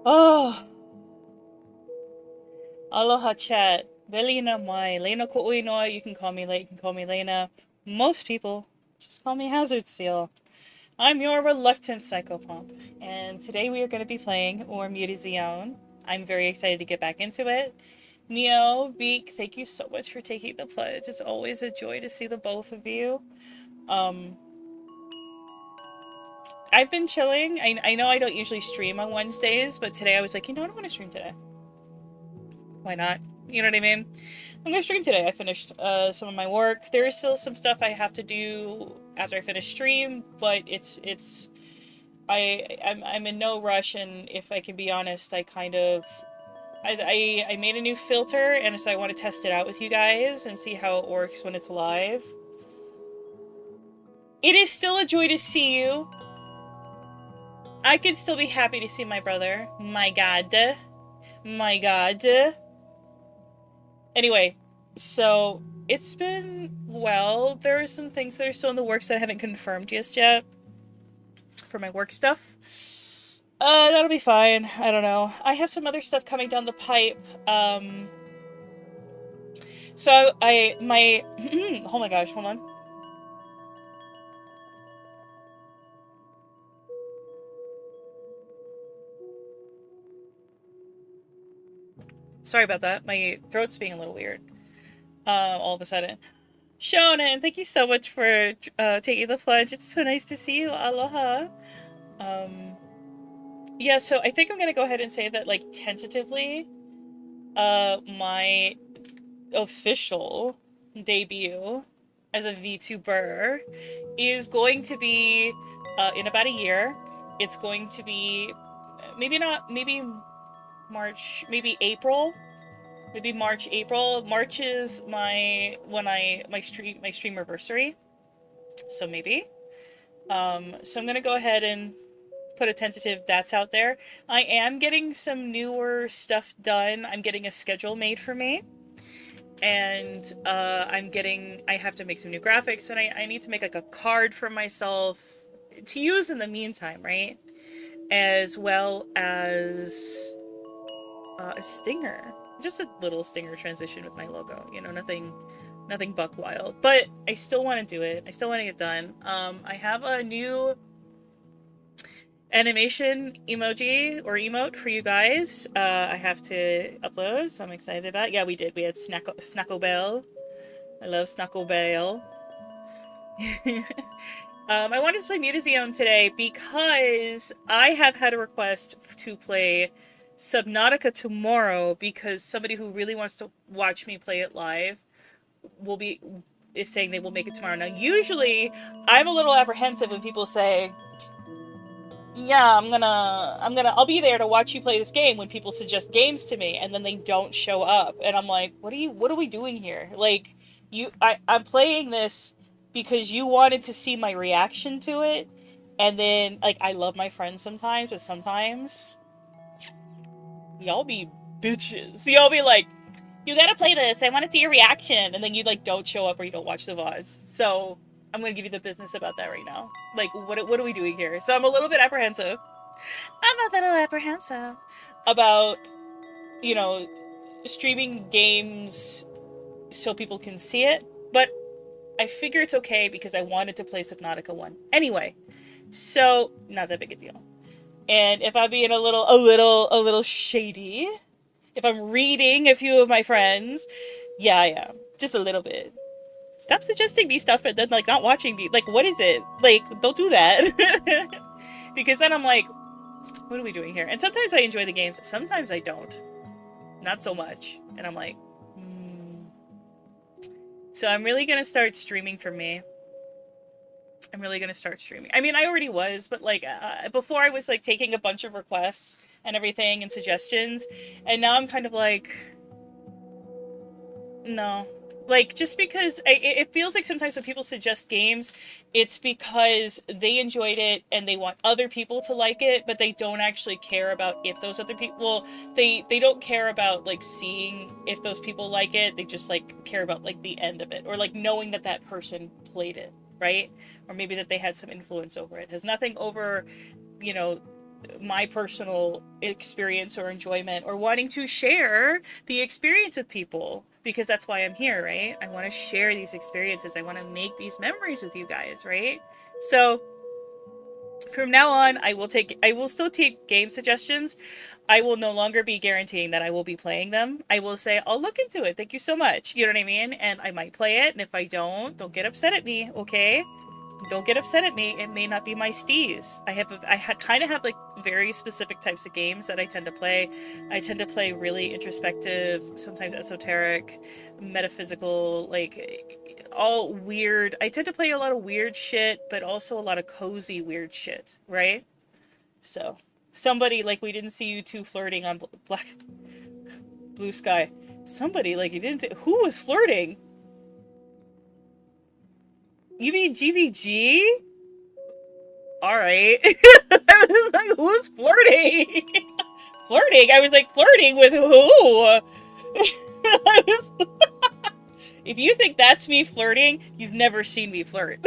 Oh, aloha chat. Velina mai. Lena ko uinoa. You can call me Late. You can call me Lena. Most people just call me Hazard Seal. I'm your reluctant psychopomp. And today we are going to be playing or MUTAZIONE. I'm very excited to get back into it. Neo, Beak, thank you so much for taking the pledge. It's always a joy to see the both of you. Um, I've been chilling. I know I don't usually stream on Wednesdays, but today I was like, you know what, I'm going to stream today. Why not? You know what I mean? I'm gonna stream today. I finished some of my work. There is still some stuff I have to do after I finish stream, but I'm in no rush, and if I can be honest, I kind of I made a new filter, and so I want to test it out with you guys and see how it works when it's live. It is still a joy to see you. I can still be happy to see my brother. My God. My God. Anyway, so it's been well. There are some things that are still in the works that I haven't confirmed just yet for my work stuff. That'll be fine. I don't know. I have some other stuff coming down the pipe. So I my oh my gosh, hold on. Sorry about that. My throat's being a little weird. All of a sudden. Shonen, thank you so much for taking the plunge. It's so nice to see you. Aloha. Um, yeah, so I think I'm gonna go ahead and say that, like, tentatively, my official debut as a VTuber is going to be in about a year. It's going to be maybe not, maybe March, maybe April, maybe March, April. March is my streamiversary, so maybe. So I'm gonna go ahead and put a tentative that's out there. I am getting some newer stuff done. I'm getting a schedule made for me. And I have to make some new graphics, and I need to make like a card for myself to use in the meantime, right? As well as a stinger. Just a little stinger transition with my logo, nothing buck wild. But I still want to do it. I still want to get done. I have a new animation emoji or emote for you guys. I have to upload, so I'm excited about it. Yeah, we did. We had Snackle Bell. I love Snackle Bell. I wanted to play MUTAZIONE today because I have had a request to play Subnautica tomorrow because somebody who really wants to watch me play it live will be is saying they will make it tomorrow. Now, usually, I'm a little apprehensive when people say, yeah, I'll be there to watch you play this game when people suggest games to me and then they don't show up. And I'm like, what are we doing here? Like, I'm playing this because you wanted to see my reaction to it. And then, like, I love my friends sometimes, but sometimes y'all be bitches. Y'all be like, you gotta play this. I want to see your reaction. And then you, like, don't show up or you don't watch the VODs. So I'm gonna give you the business about that right now. Like, what are we doing here? So I'm a little bit apprehensive. I'm a little apprehensive about, you know, streaming games so people can see it, but I figure it's okay because I wanted to play Subnautica 1 anyway. So, not that big a deal. And if I'm being a little shady, if I'm reading a few of my friends, yeah, I am. Just a little bit. Stop suggesting me stuff and then, like, not watching me. Like, what is it? Like, don't do that. Because then I'm like, what are we doing here? And sometimes I enjoy the games, sometimes I don't. Not so much. And I'm like, hmm. So I'm really gonna start streaming for me. I'm really gonna start streaming. I mean, I already was, but like before I was like taking a bunch of requests and everything and suggestions, and now I'm kind of like, no. Like, just because it feels like sometimes when people suggest games, it's because they enjoyed it and they want other people to like it, but they don't actually care about if those other people, well, they don't care about, like, seeing if those people like it. They just, like, care about, like, the end of it, or, like, knowing that that person played it, right? Or maybe that they had some influence over it. It has nothing over, you know, my personal experience or enjoyment or wanting to share the experience with people, because that's why I'm here, right? I want to share these experiences. I want to make these memories with you guys, right? So from now on, I will still take game suggestions. I will no longer be guaranteeing that I will be playing them. I will say, I'll look into it. Thank you so much. You know what I mean? And I might play it. And if I don't get upset at me, okay? Don't get upset at me. It may not be my steez. Kind of have like very specific types of games that I tend to play. I tend to play really introspective, sometimes esoteric, metaphysical, like all weird. I tend to play a lot of weird shit, but also a lot of cozy weird shit, right? So, somebody like we didn't see you two flirting on Black Blue Sky. Somebody like you didn't. Who was flirting? You mean GVG? All right. I was like, who's flirting? Flirting? I was like, flirting with who? If you think that's me flirting, you've never seen me flirt.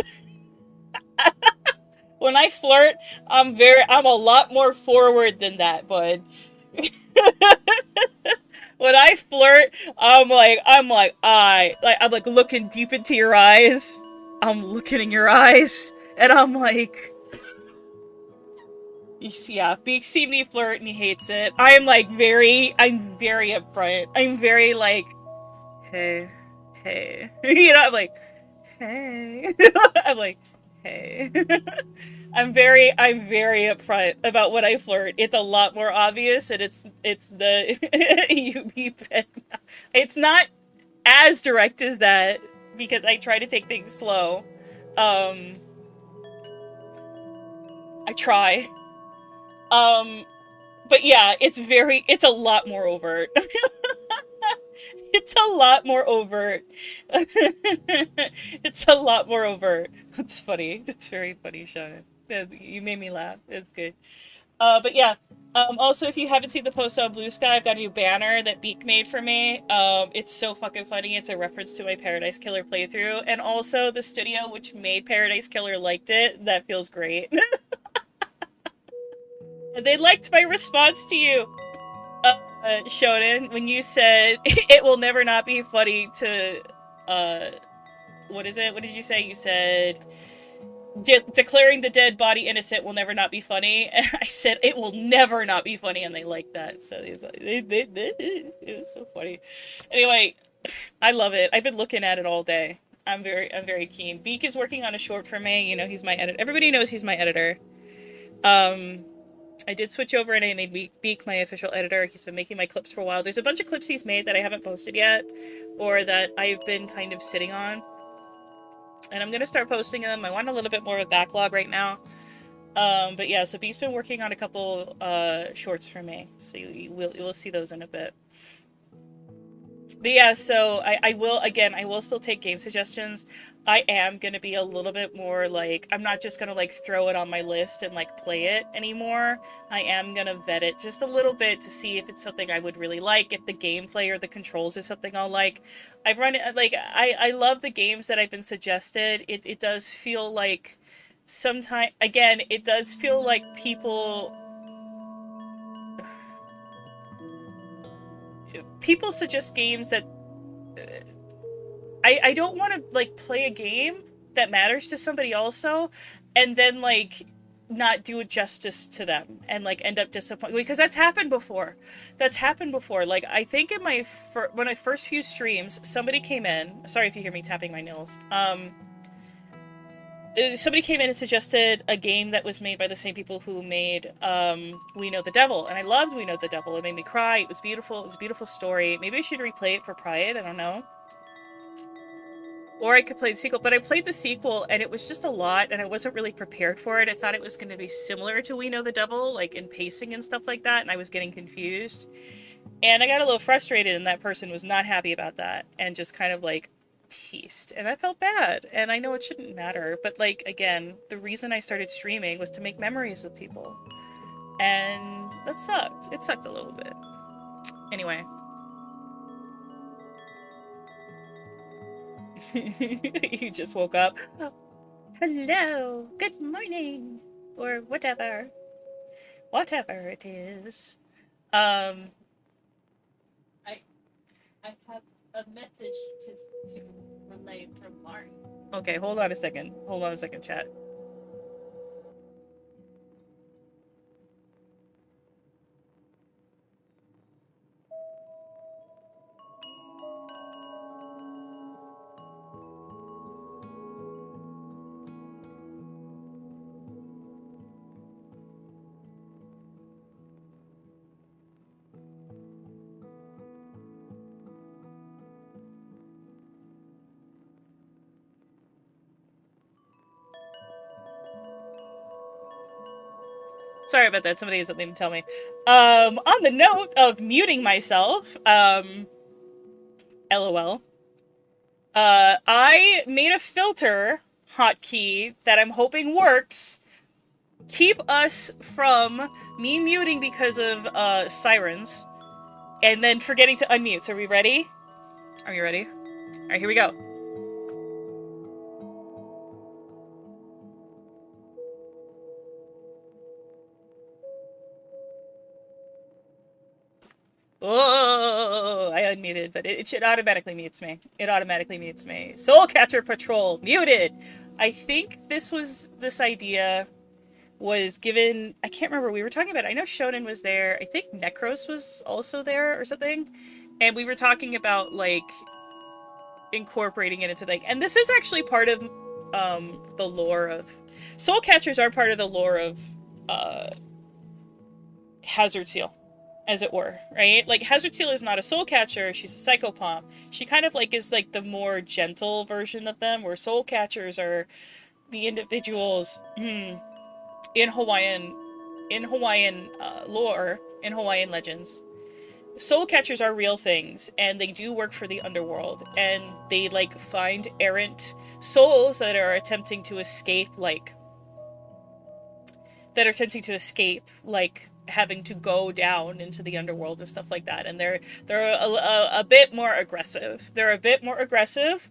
When I flirt, I'm a lot more forward than that, bud. When I flirt, I'm like looking deep into your eyes. I'm looking in your eyes, and I'm like, yeah, Beak see me flirt and he hates it. I'm very upfront. I'm very like, hey, hey. You know, I'm like, hey. I'm like, hey. I'm very upfront about when I flirt. It's a lot more obvious, and it's the you be it's not as direct as that because I try to take things slow. Um, I try. Um, but yeah, it's a lot more overt. It's a lot more overt. It's a lot more overt. That's funny. That's very funny, Sean. You made me laugh. It's good. But yeah. Also, if you haven't seen the post on Blue Sky, I've got a new banner that Beak made for me. It's so fucking funny. It's a reference to my Paradise Killer playthrough. And also, the studio which made Paradise Killer liked it. That feels great. And they liked my response to you, Shonen, when you said, it will never not be funny to, uh, what is it? What did you say? You said, declaring the dead body innocent will never not be funny. And I said, it will never not be funny, and they liked that. So it was so funny. Anyway, I love it. I've been looking at it all day. I'm very keen. Beak is working on a short for me. You know, he's my editor. Everybody knows he's my editor. I did switch over and I made Beak my official editor. He's been making my clips for a while. There's a bunch of clips he's made that I haven't posted yet, or that I've been kind of sitting on. And I'm gonna start posting them. I want a little bit more of a backlog right now. But yeah, so Beak's been working on a couple shorts for me. So you will see those in a bit. But yeah, so I will still take game suggestions. I am going to be a little bit more like, I'm not just going to like throw it on my list and like play it anymore. I am going to vet it just a little bit to see if it's something I would really like, if the gameplay or the controls is something I'll like. I've run it, like, I love the games that I've been suggested. It does feel like sometimes, again, it does feel like people suggest games that I don't want to like play a game that matters to somebody also, and then like not do it justice to them and like end up disappointed, because that's happened before. Like I think in my when I first few streams, somebody came in. Sorry if you hear me tapping my nails. Somebody came in and suggested a game that was made by the same people who made We Know the Devil, and I loved We Know the Devil. It made me cry. It was beautiful. It was a beautiful story. Maybe I should replay it for Pride. I don't know. Or I could play the sequel, but I played the sequel and it was just a lot and I wasn't really prepared for it. I thought it was going to be similar to We Know the Devil, like in pacing and stuff like that, and I was getting confused. And I got a little frustrated, and that person was not happy about that and just kind of like pieced. And I felt bad. And I know it shouldn't matter, but like, again, the reason I started streaming was to make memories with people. And that sucked. It sucked a little bit. Anyway. You just woke up. Oh, hello. Good morning. Or whatever. Whatever it is. Um, I I have a message to relay from Mari. Okay, hold on a second. Hold on a second, chat. Sorry about that. Somebody has something to tell me. On the note of muting myself, LOL. I made a filter hotkey that I'm hoping works. Keep us from me muting because of sirens, and then forgetting to unmute. So are we ready? Are you ready? All right, here we go. Oh, I unmuted, but it automatically mutes me. It automatically mutes me. Soul Catcher Patrol, muted! I think this idea was given, I can't remember, we were talking about, I know Shonen was there, I think Necros was also there or something, and we were talking about, like, incorporating it into, like, and this is actually part of, the lore of, Soul Catchers are part of the lore of, Hazard Seal, as it were, right? Like, Hazard Seal is not a soul catcher, she's a psychopomp. She kind of, like, is, like, the more gentle version of them, where soul catchers are the individuals in Hawaiian lore, in Hawaiian legends. Soul catchers are real things, and they do work for the underworld, and they, like, find errant souls that are attempting to escape, like, having to go down into the underworld and stuff like that. And they're a bit more aggressive. They're a bit more aggressive,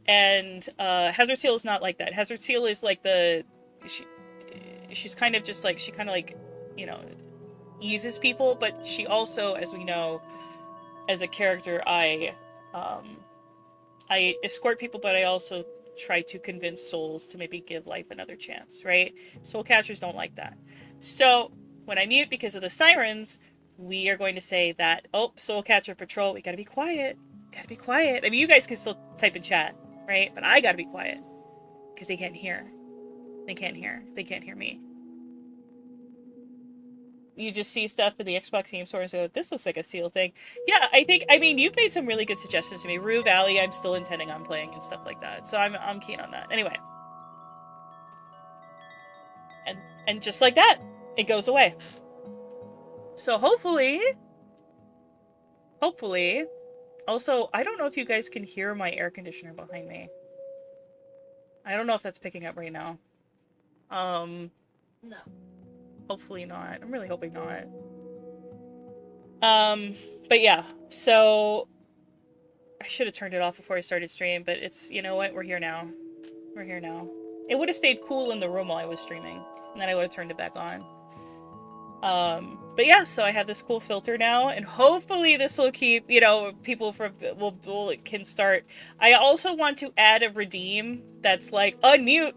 and Hazard Seal is not like that. Hazard Seal is like she's kind of just like, she kind of, like, you know, eases people, but she also, as we know, as a character, I escort people, but I also try to convince souls to maybe give life another chance, right? Soul catchers don't like that. So when I mute because of the sirens, we are going to say that, oh, Soul Catcher Patrol, we gotta be quiet. Gotta be quiet. I mean, you guys can still type in chat, right? But I gotta be quiet. Because they can't hear. They can't hear. They can't hear me. You just see stuff in the Xbox Game Store and go, this looks like a Seal thing. Yeah, I mean, you've made some really good suggestions to me. Rue Valley, I'm still intending on playing and stuff like that. So I'm keen on that. Anyway. And just like that, it goes away. So hopefully, also, I don't know if you guys can hear my air conditioner behind me. I don't know if that's picking up right now. No. Hopefully not. I'm really hoping not. But yeah, so I should have turned it off before I started stream, but it's, you know what, we're here now. We're here now. It would have stayed cool in the room while I was streaming, and then I would have turned it back on. But yeah, so I have this cool filter now, and hopefully this will keep, you know, people from, can start. I also want to add a redeem that's like, unmute,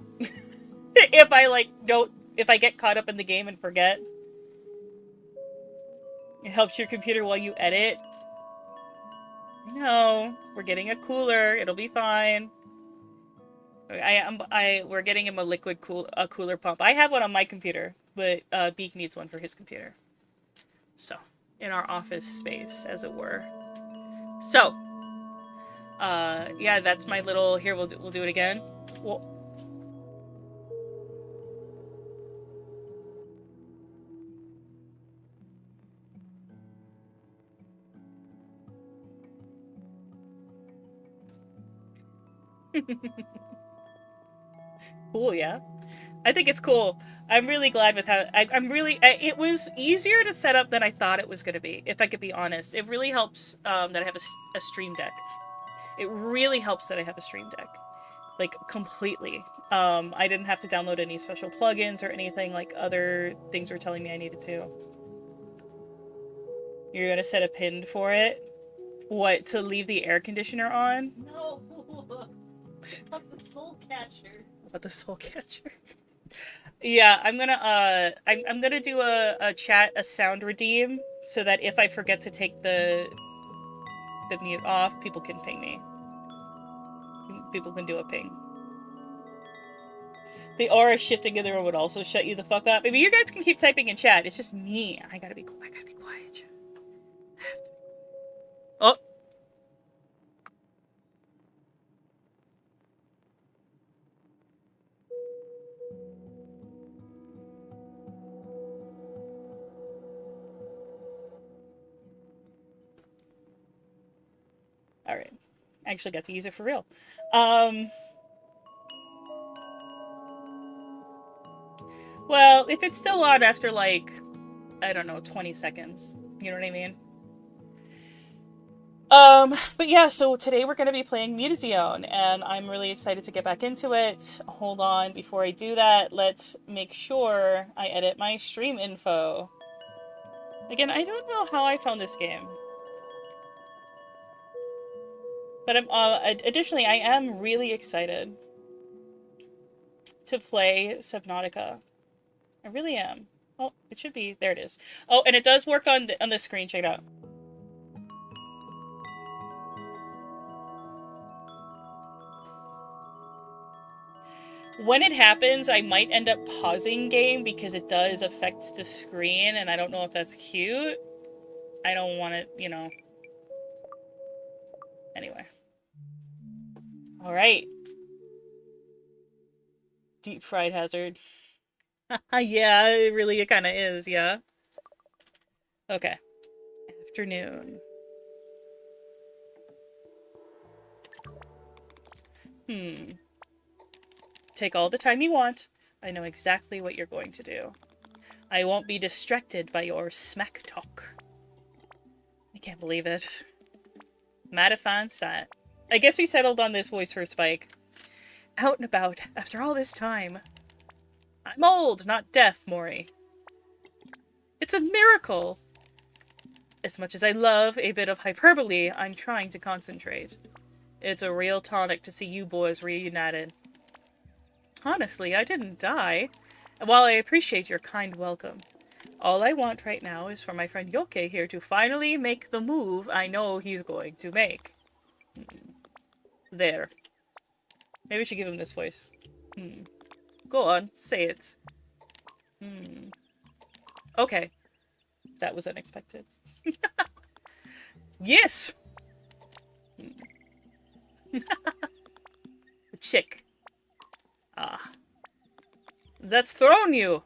if I, like, if I get caught up in the game and forget. It helps your computer while you edit. No, we're getting a cooler, it'll be fine. We're getting him a cooler pump. I have one on my computer, but Beak needs one for his computer. So, in our office space, as it were. So, yeah, that's my little. Here, we'll do it again. Well. Cool, yeah. I think it's cool. I'm really glad with how it was easier to set up than I thought it was going to be, if I could be honest. It really helps that I have a stream deck. It really helps that I have a stream deck. Like, completely. I didn't have to download any special plugins or anything like other things were telling me I needed to. You're gonna set a pin for it? What, to leave the air conditioner on? No! About the soul catcher. About the soul catcher? Yeah, I'm gonna do a sound redeem so that if I forget to take the mute off, people can ping me. People can do a ping. The aura shifting in the room would also shut you the fuck up. I mean, you guys can keep typing in chat. It's just me. I gotta be quiet. Oh. Alright. I actually got to use it for real. Well, if it's still on after, like, I don't know, 20 seconds. You know what I mean? But yeah, so today we're going to be playing MUTAZIONE, and I'm really excited to get back into it. Hold on, before I do that, let's make sure I edit my stream info. Again, I don't know how I found this game. But additionally, I am really excited to play Subnautica. I really am. Oh, it should be, there it is. Oh, and it does work on the screen, check it out. When it happens, I might end up pausing game because it does affect the screen, and I don't know if that's cute. I don't want it, you know. Anyway. Alright. Deep fried hazard. Yeah, it kind of is, yeah. Okay. Afternoon. Take all the time you want. I know exactly what you're going to do. I won't be distracted by your smack talk. I can't believe it. Matafan sat. I guess we settled on this voice for Spike. Out and about after all this time. I'm old, not deaf, Maury. It's a miracle. As much as I love a bit of hyperbole, I'm trying to concentrate. It's a real tonic to see you boys reunited. Honestly, I didn't die. And while I appreciate your kind welcome, all I want right now is for my friend Yoke here to finally make the move I know he's going to make. There. Maybe we should give him this voice. Go on, say it. Okay. That was unexpected. Yes! Chick. Ah. That's thrown you!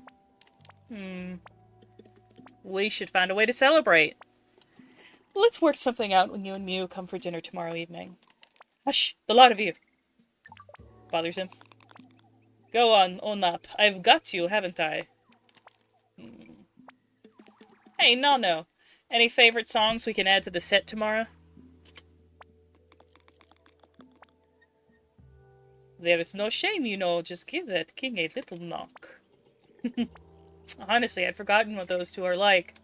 We should find a way to celebrate. Let's work something out when you and Mew come for dinner tomorrow evening. Hush! The lot of you! Bothers him. Go on, own up. I've got you, haven't I? Hey, no. Any favorite songs we can add to the set tomorrow? There is no shame, you know. Just give that king a little knock. Honestly, I'd forgotten what those two are like.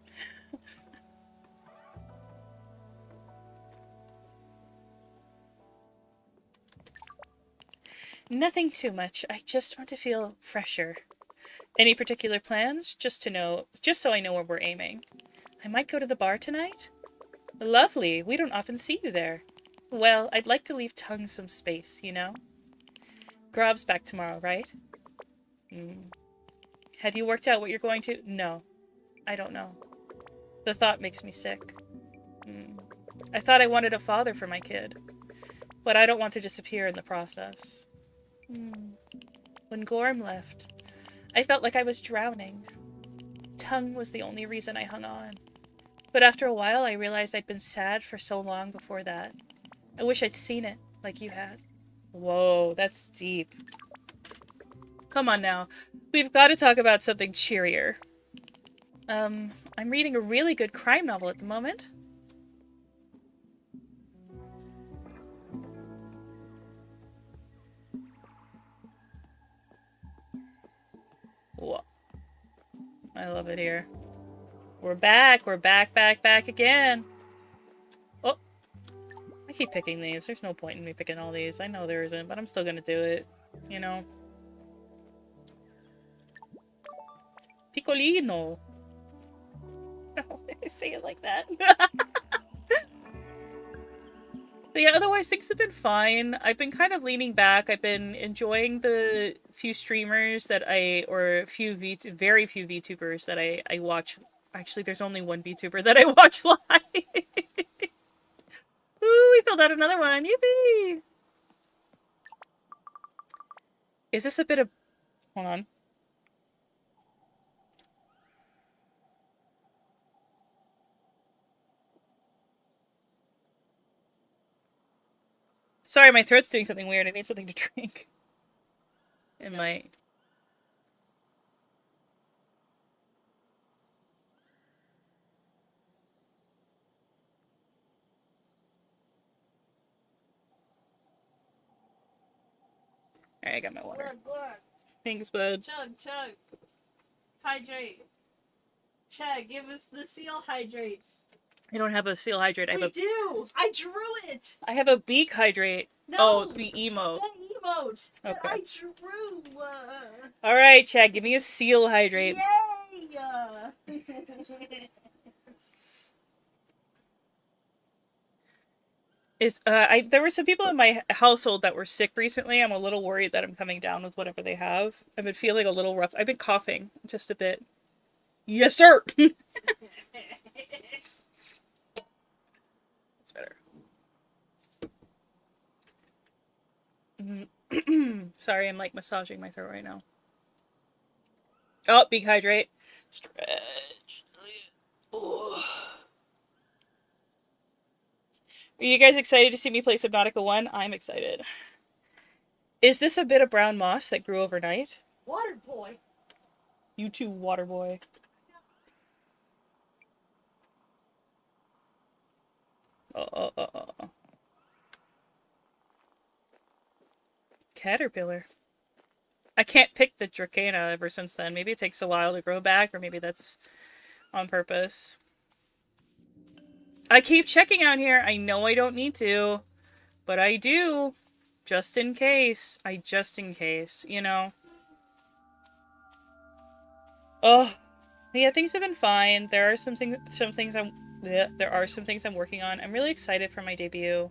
Nothing too much. I just want to feel fresher. Any particular plans? Just so I know where we're aiming. I might go to the bar tonight? Lovely. We don't often see you there. Well, I'd like to leave Tongue some space, you know? Grob's back tomorrow, right? Have you worked out what you're going to? No. I don't know. The thought makes me sick. I thought I wanted a father for my kid. But I don't want to disappear in the process. When Gorm left, I felt like I was drowning. Tongue was the only reason I hung on. But after a while, I realized I'd been sad for so long before that. I wish I'd seen it, like you had. Whoa, that's deep. Come on now. We've got to talk about something cheerier. I'm reading a really good crime novel at the moment. I love it here. We're back. We're back, back again. Oh, I keep picking these. There's no point in me picking all these. I know there isn't, but I'm still gonna do it. You know? Piccolino. I say it like that. But yeah, otherwise things have been fine. I've been kind of leaning back. I've been enjoying the few streamers that or very few VTubers that I watch. Actually, there's only one VTuber that I watch live. Ooh, we filled out another one. Yippee! Is this a bit of... Hold on. Sorry, my throat's doing something weird. I need something to drink. In my... Alright, I got my water. Glug. Thanks, bud. Chug. Hydrate. Chug, give us the seal hydrates. I don't have a seal hydrate. We do! I drew it! I have a beak hydrate. No! Oh, the emote. The emote! Okay. That I drew! Alright, Chad, give me a seal hydrate. Yay! There were some people in my household that were sick recently. I'm a little worried that I'm coming down with whatever they have. I've been feeling a little rough. I've been coughing just a bit. Yes, sir! It's better. Sorry, I'm like massaging my throat right now. Oh, big hydrate. Stretch. Ooh. Are you guys excited to see me play Subnautica 1? I'm excited. Is this a bit of brown moss that grew overnight? Water boy. You too, water boy. Caterpillar. I can't pick the Dracana ever since then. Maybe it takes a while to grow back, or maybe that's on purpose. I keep checking out here. I know I don't need to, but I do. Just in case. Just in case, you know. Oh, yeah, things have been fine. There are some things I'm working on. I'm really excited for my debut.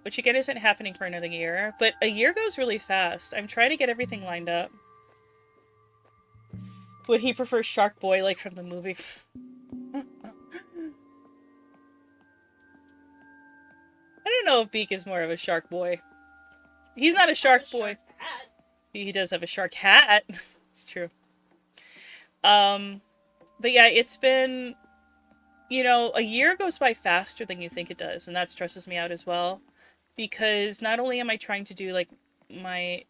Which again isn't happening for another year, but a year goes really fast. I'm trying to get everything lined up. Would he prefer Shark Boy like from the movie? I don't know if Beak is more of a shark boy. He's not a shark boy. He does have a shark hat. It's true. But yeah, it's been, you know, a year goes by faster than you think it does, and that stresses me out as well. Because not only am I trying to do, like, my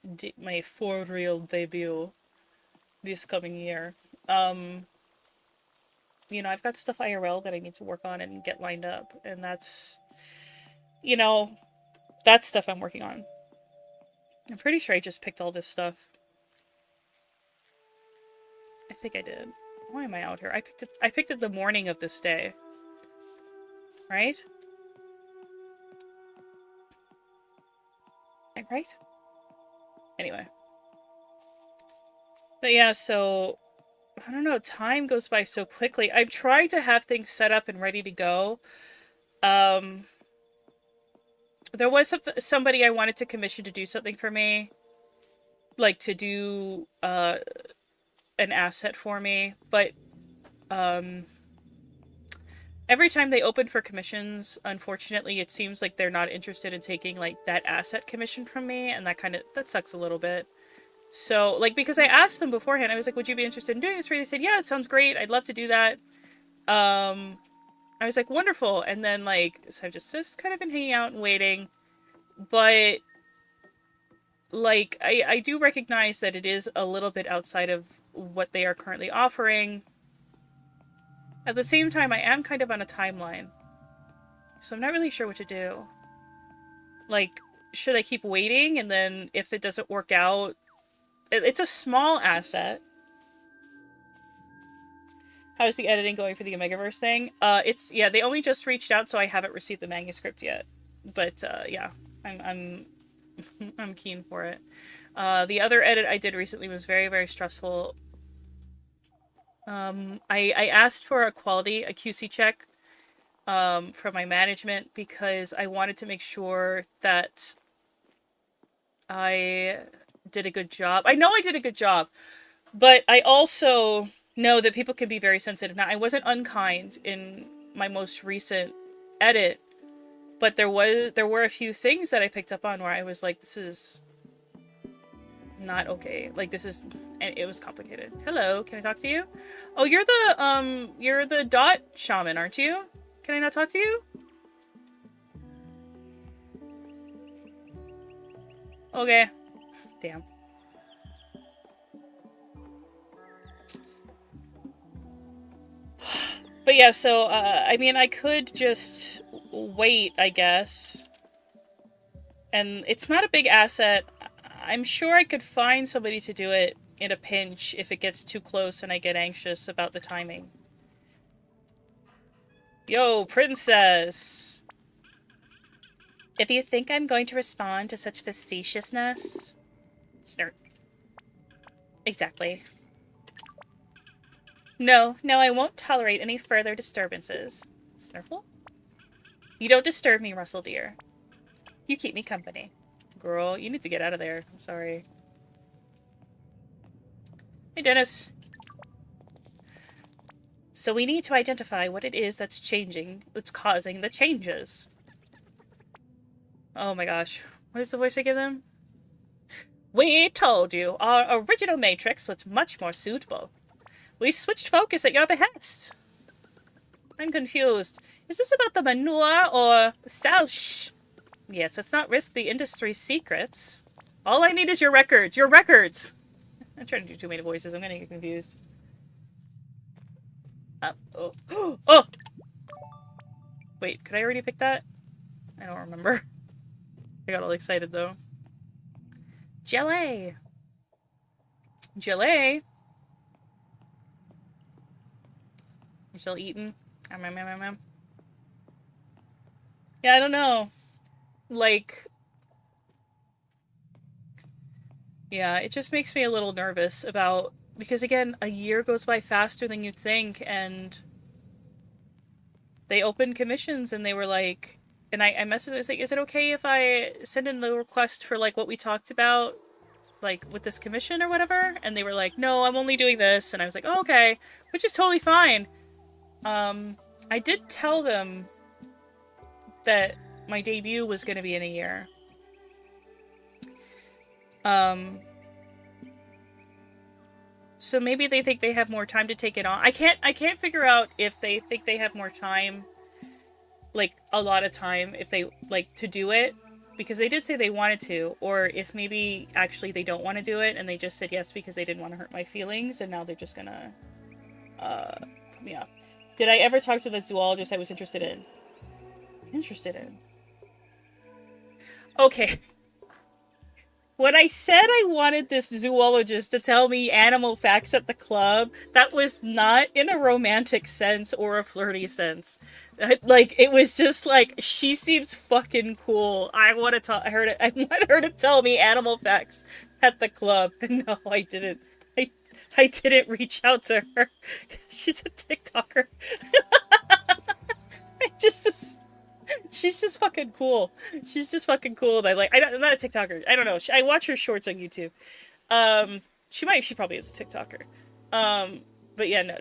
for real debut this coming year, you know, I've got stuff IRL that I need to work on and get lined up, and that's, you know, that's stuff I'm working on. I'm pretty sure I just picked all this stuff. I think I did. Why am I out here? I picked it the morning of this day. Right? Am I right? Anyway. But yeah, so I don't know, time goes by so quickly. I'm trying to have things set up and ready to go. There was somebody I wanted to commission to do something for me. Like, to do, an asset for me. But, every time they open for commissions, unfortunately, it seems like they're not interested in taking, like, that asset commission from me. And that sucks a little bit. So, like, because I asked them beforehand, I was like, would you be interested in doing this for you? They said, yeah, it sounds great. I'd love to do that. I was like, wonderful. And then, like, so I've just kind of been hanging out and waiting. But, like, I do recognize that it is a little bit outside of what they are currently offering. At the same time, I am kind of on a timeline. So I'm not really sure what to do. Like, should I keep waiting? And then if it doesn't work out... It's a small asset. How's the editing going for the Omegaverse thing? It's yeah, they only just reached out, so I haven't received the manuscript yet. But yeah, I'm I'm keen for it. The other edit I did recently was very, very stressful. I asked for a QC check from my management because I wanted to make sure that I did a good job. I know I did a good job, but I also know that people can be very sensitive. Now, I wasn't unkind in my most recent edit, but there were a few things that I picked up on where I was like, this is not okay. Like this is, and it was complicated. Hello, can I talk to you? Oh, you're the dot shaman, aren't you? Can I not talk to you? Okay. Damn. But yeah, so I mean, I could just wait, I guess. And it's not a big asset. I'm sure I could find somebody to do it in a pinch if it gets too close and I get anxious about the timing. Yo, princess! If you think I'm going to respond to such facetiousness... Snort. Exactly. No, I won't tolerate any further disturbances. Snurfle? You don't disturb me, Russell dear. You keep me company. Girl, you need to get out of there. I'm sorry. Hey, Dennis. So we need to identify what it is that's changing, that's causing the changes. Oh my gosh. What is the voice I give them? We told you our original matrix was much more suitable. We switched focus at your behest. I'm confused. Is this about the manure or Shh. Yes, let's not risk the industry's secrets. All I need is your records. Your records! I'm trying to do too many voices. I'm gonna get confused. Oh. Oh! Wait, could I already pick that? I don't remember. I got all excited, though. Jelly! Jelly! You're still eating? Yeah, I don't know. Like... Yeah, it just makes me a little nervous about... Because, again, a year goes by faster than you'd think, and... They opened commissions, and they were like... And I messaged, I was like, is it okay if I send in the request for, like, what we talked about? Like, with this commission or whatever? And they were like, no, I'm only doing this. And I was like, oh, okay. Which is totally fine. I did tell them that my debut was going to be in a year. So maybe they think they have more time to take it on. I can't figure out if they think they have more time, like a lot of time, if they like to do it, because they did say they wanted to, or if maybe actually they don't want to do it and they just said yes because they didn't want to hurt my feelings and now they're just gonna put me off. Did I ever talk to the zoologist I was interested in? Okay. When I said I wanted this zoologist to tell me animal facts at the club, that was not in a romantic sense or a flirty sense. Like, it was just like, she seems fucking cool. I want to talk, I want her to tell me animal facts at the club. No, I didn't. I didn't reach out to her. She's a TikToker. I just she's just fucking cool. She's just fucking cool. And I'm not a TikToker. I don't know. I watch her shorts on YouTube. She probably is a TikToker. But yeah, no.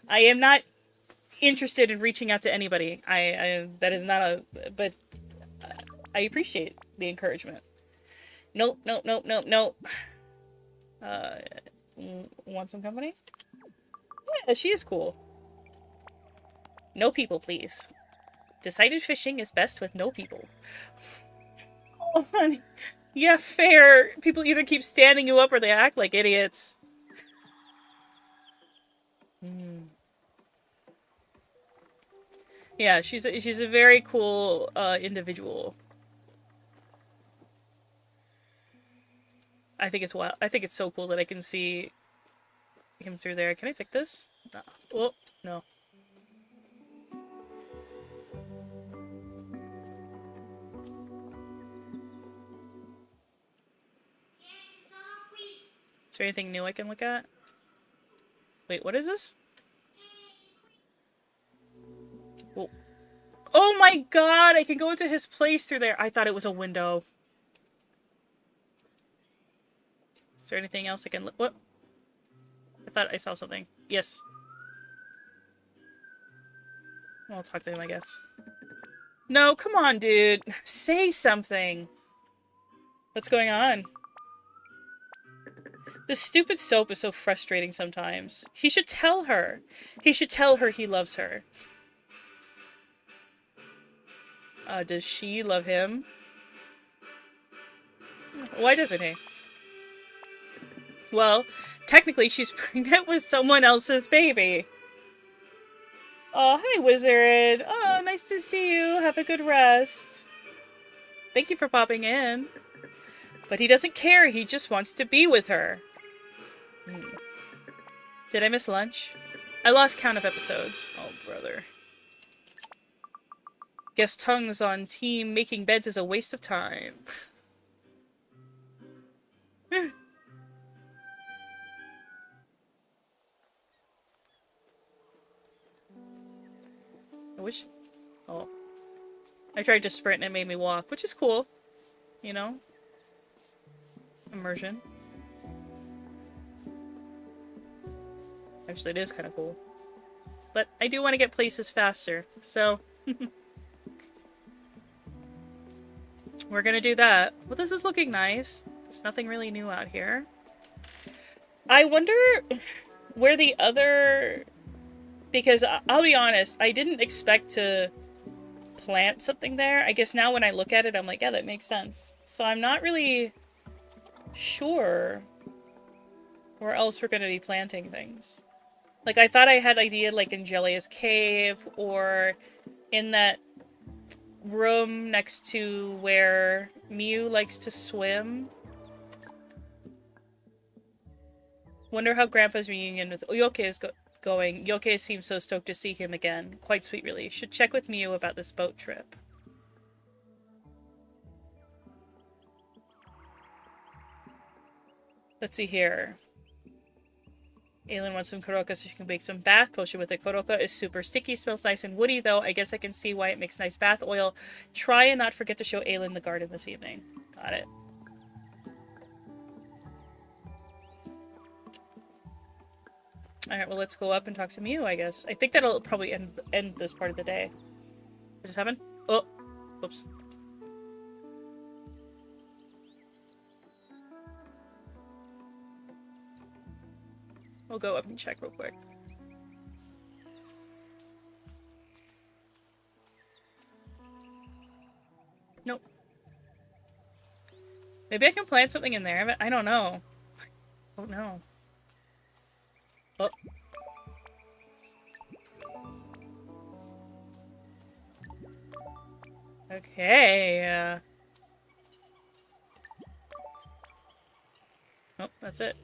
I am not interested in reaching out to anybody. That is not a, but I appreciate the encouragement. Nope. Want some company? Yeah, she is cool. No people, please. Decided fishing is best with no people. Oh, honey. Yeah, fair. People either keep standing you up or they act like idiots. Yeah, she's a very cool individual. I think it's wild. I think it's so cool that I can see him through there. Can I pick this? No. Oh, no. Is there anything new I can look at? Wait, what is this? Oh. Oh my god! I can go into his place through there. I thought it was a window. Is there anything else I can look? What? I thought I saw something. Yes. Well, I'll talk to him, I guess. No, come on, dude. Say something. What's going on? This stupid soap is so frustrating sometimes. He should tell her. He should tell her he loves her. Does she love him? Why doesn't he? Well, technically she's pregnant with someone else's baby. Oh, hi, wizard. Oh, nice to see you. Have a good rest. Thank you for popping in. But he doesn't care. He just wants to be with her. Did I miss lunch? I lost count of episodes. Oh, brother. Guess tongues on team making beds is a waste of time. I wish... Oh. I tried to sprint and it made me walk, which is cool. You know? Immersion. Actually, it is kind of cool. But I do want to get places faster, so... We're gonna do that. Well, this is looking nice. There's nothing really new out here. I wonder where the other... Because I'll be honest, I didn't expect to plant something there. I guess now when I look at it, I'm like, yeah, that makes sense. So I'm not really sure where else we're gonna be planting things. Like, I thought I had idea like in Jelia's cave or in that room next to where Miu likes to swim. Wonder how Grandpa's reunion with Yoke is going. Yoke seems so stoked to see him again. Quite sweet, really. Should check with Miu about this boat trip. Let's see here. Aylin wants some Koroka so she can make some bath potion with it. Koroka is super sticky, smells nice and woody though. I guess I can see why it makes nice bath oil. Try and not forget to show Aylin the garden this evening. Got it. Alright, well let's go up and talk to Miu, I guess. I think that'll probably end this part of the day. What just happened? Oh, whoops. We'll go up and check real quick. Nope. Maybe I can plant something in there, but I don't know. Oh no. Oh. Okay. Oh, that's it.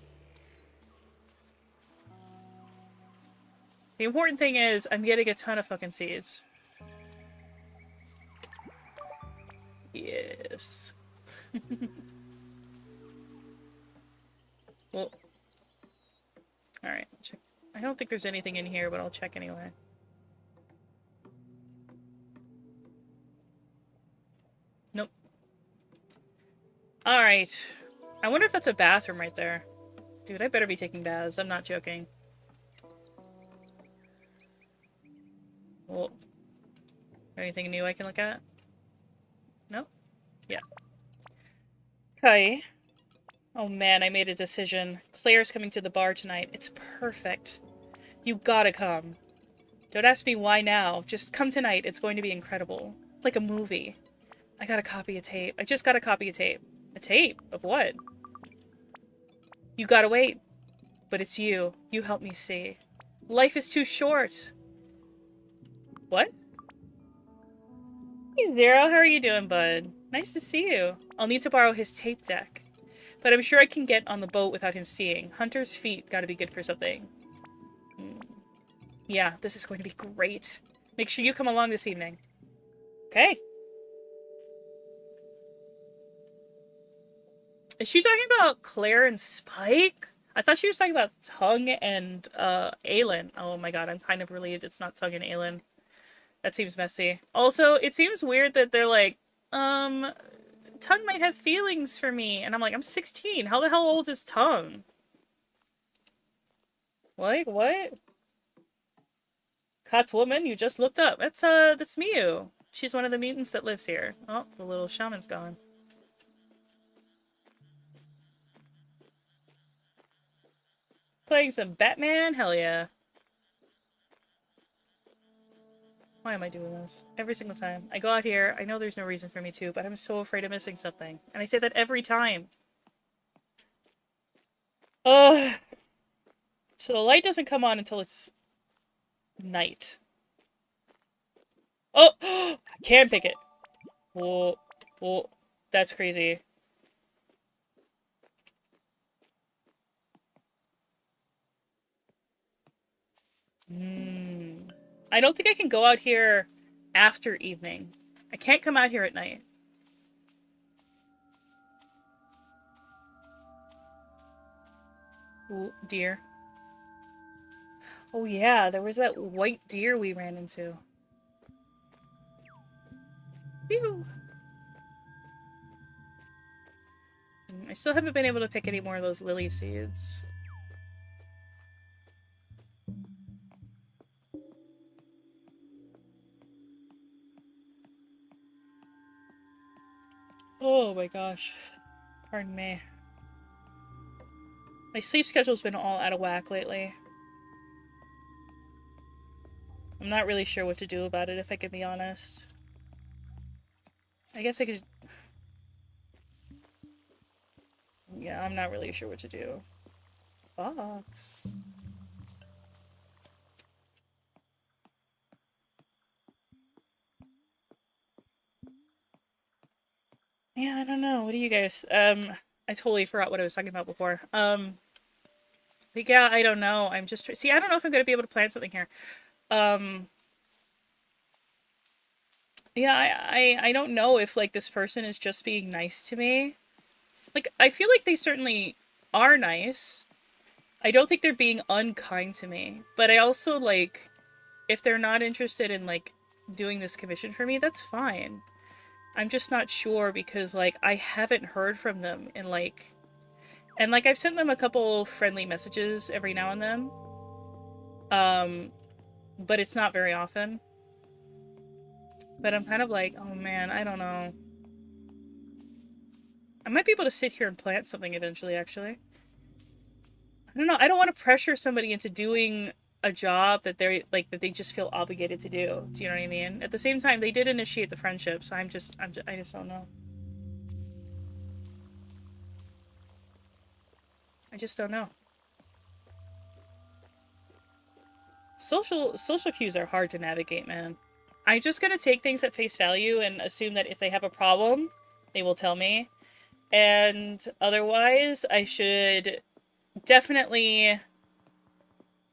The important thing is, I'm getting a ton of fucking seeds. Yes. Well. Alright, check. I don't think there's anything in here, but I'll check anyway. Nope. Alright. I wonder if that's a bathroom right there. Dude, I better be taking baths. I'm not joking. Well, anything new I can look at? No? Yeah. Okay. Oh man, I made a decision. Claire's coming to the bar tonight. It's perfect. You gotta come. Don't ask me why now. Just come tonight. It's going to be incredible. Like a movie. I gotta copy a tape. I just gotta copy a tape. A tape? Of what? You gotta wait. But it's you. You help me see. Life is too short. What? Hey Zero, how are you doing, bud? Nice to see you. I'll need to borrow his tape deck. But I'm sure I can get on the boat without him seeing. Hunter's feet gotta be good for something. Yeah, this is going to be great. Make sure you come along this evening. Okay. Is she talking about Claire and Spike? I thought she was talking about Tongue and Aelin. Oh my god, I'm kind of relieved it's not Tongue and Aelin. That seems messy. Also, it seems weird that they're like, Tongue might have feelings for me. And I'm like, I'm 16. How the hell old is Tongue? Like, what? Catwoman, you just looked up. That's Miu. She's one of the mutants that lives here. Oh, the little shaman's gone. Playing some Batman? Hell yeah. Why am I doing this? Every single time. I go out here, I know there's no reason for me to, but I'm so afraid of missing something. And I say that every time. Ugh. So the light doesn't come on until it's night. Oh! I can pick it. Whoa. Whoa. That's crazy. I don't think I can go out here after evening. I can't come out here at night. Ooh, deer. Oh yeah, there was that white deer we ran into. Phew. I still haven't been able to pick any more of those lily seeds. Oh my gosh. Pardon me. My sleep schedule's been all out of whack lately. I'm not really sure what to do about it, if I can be honest. I guess I could... Yeah, I'm not really sure what to do. Box. Yeah, I don't know. What do you guys... I totally forgot what I was talking about before. But yeah, I don't know. I'm just... See, I don't know if I'm gonna be able to plan something here. Yeah, I don't know if, like, this person is just being nice to me. Like, I feel like they certainly are nice. I don't think they're being unkind to me. But I also, like, if they're not interested in, like, doing this commission for me, that's fine. I'm just not sure because, like, I haven't heard from them in, like... And, like, I've sent them a couple friendly messages every now and then. But it's not very often. But I'm kind of like, oh man, I don't know. I might be able to sit here and plant something eventually, actually. I don't know. I don't want to pressure somebody into doing a job that they're like that they just feel obligated to do. Do you know what I mean? At the same time, they did initiate the friendship, so I just don't know. I just don't know. Social cues are hard to navigate, man. I'm just gonna take things at face value and assume that if they have a problem, they will tell me. And otherwise, I should definitely,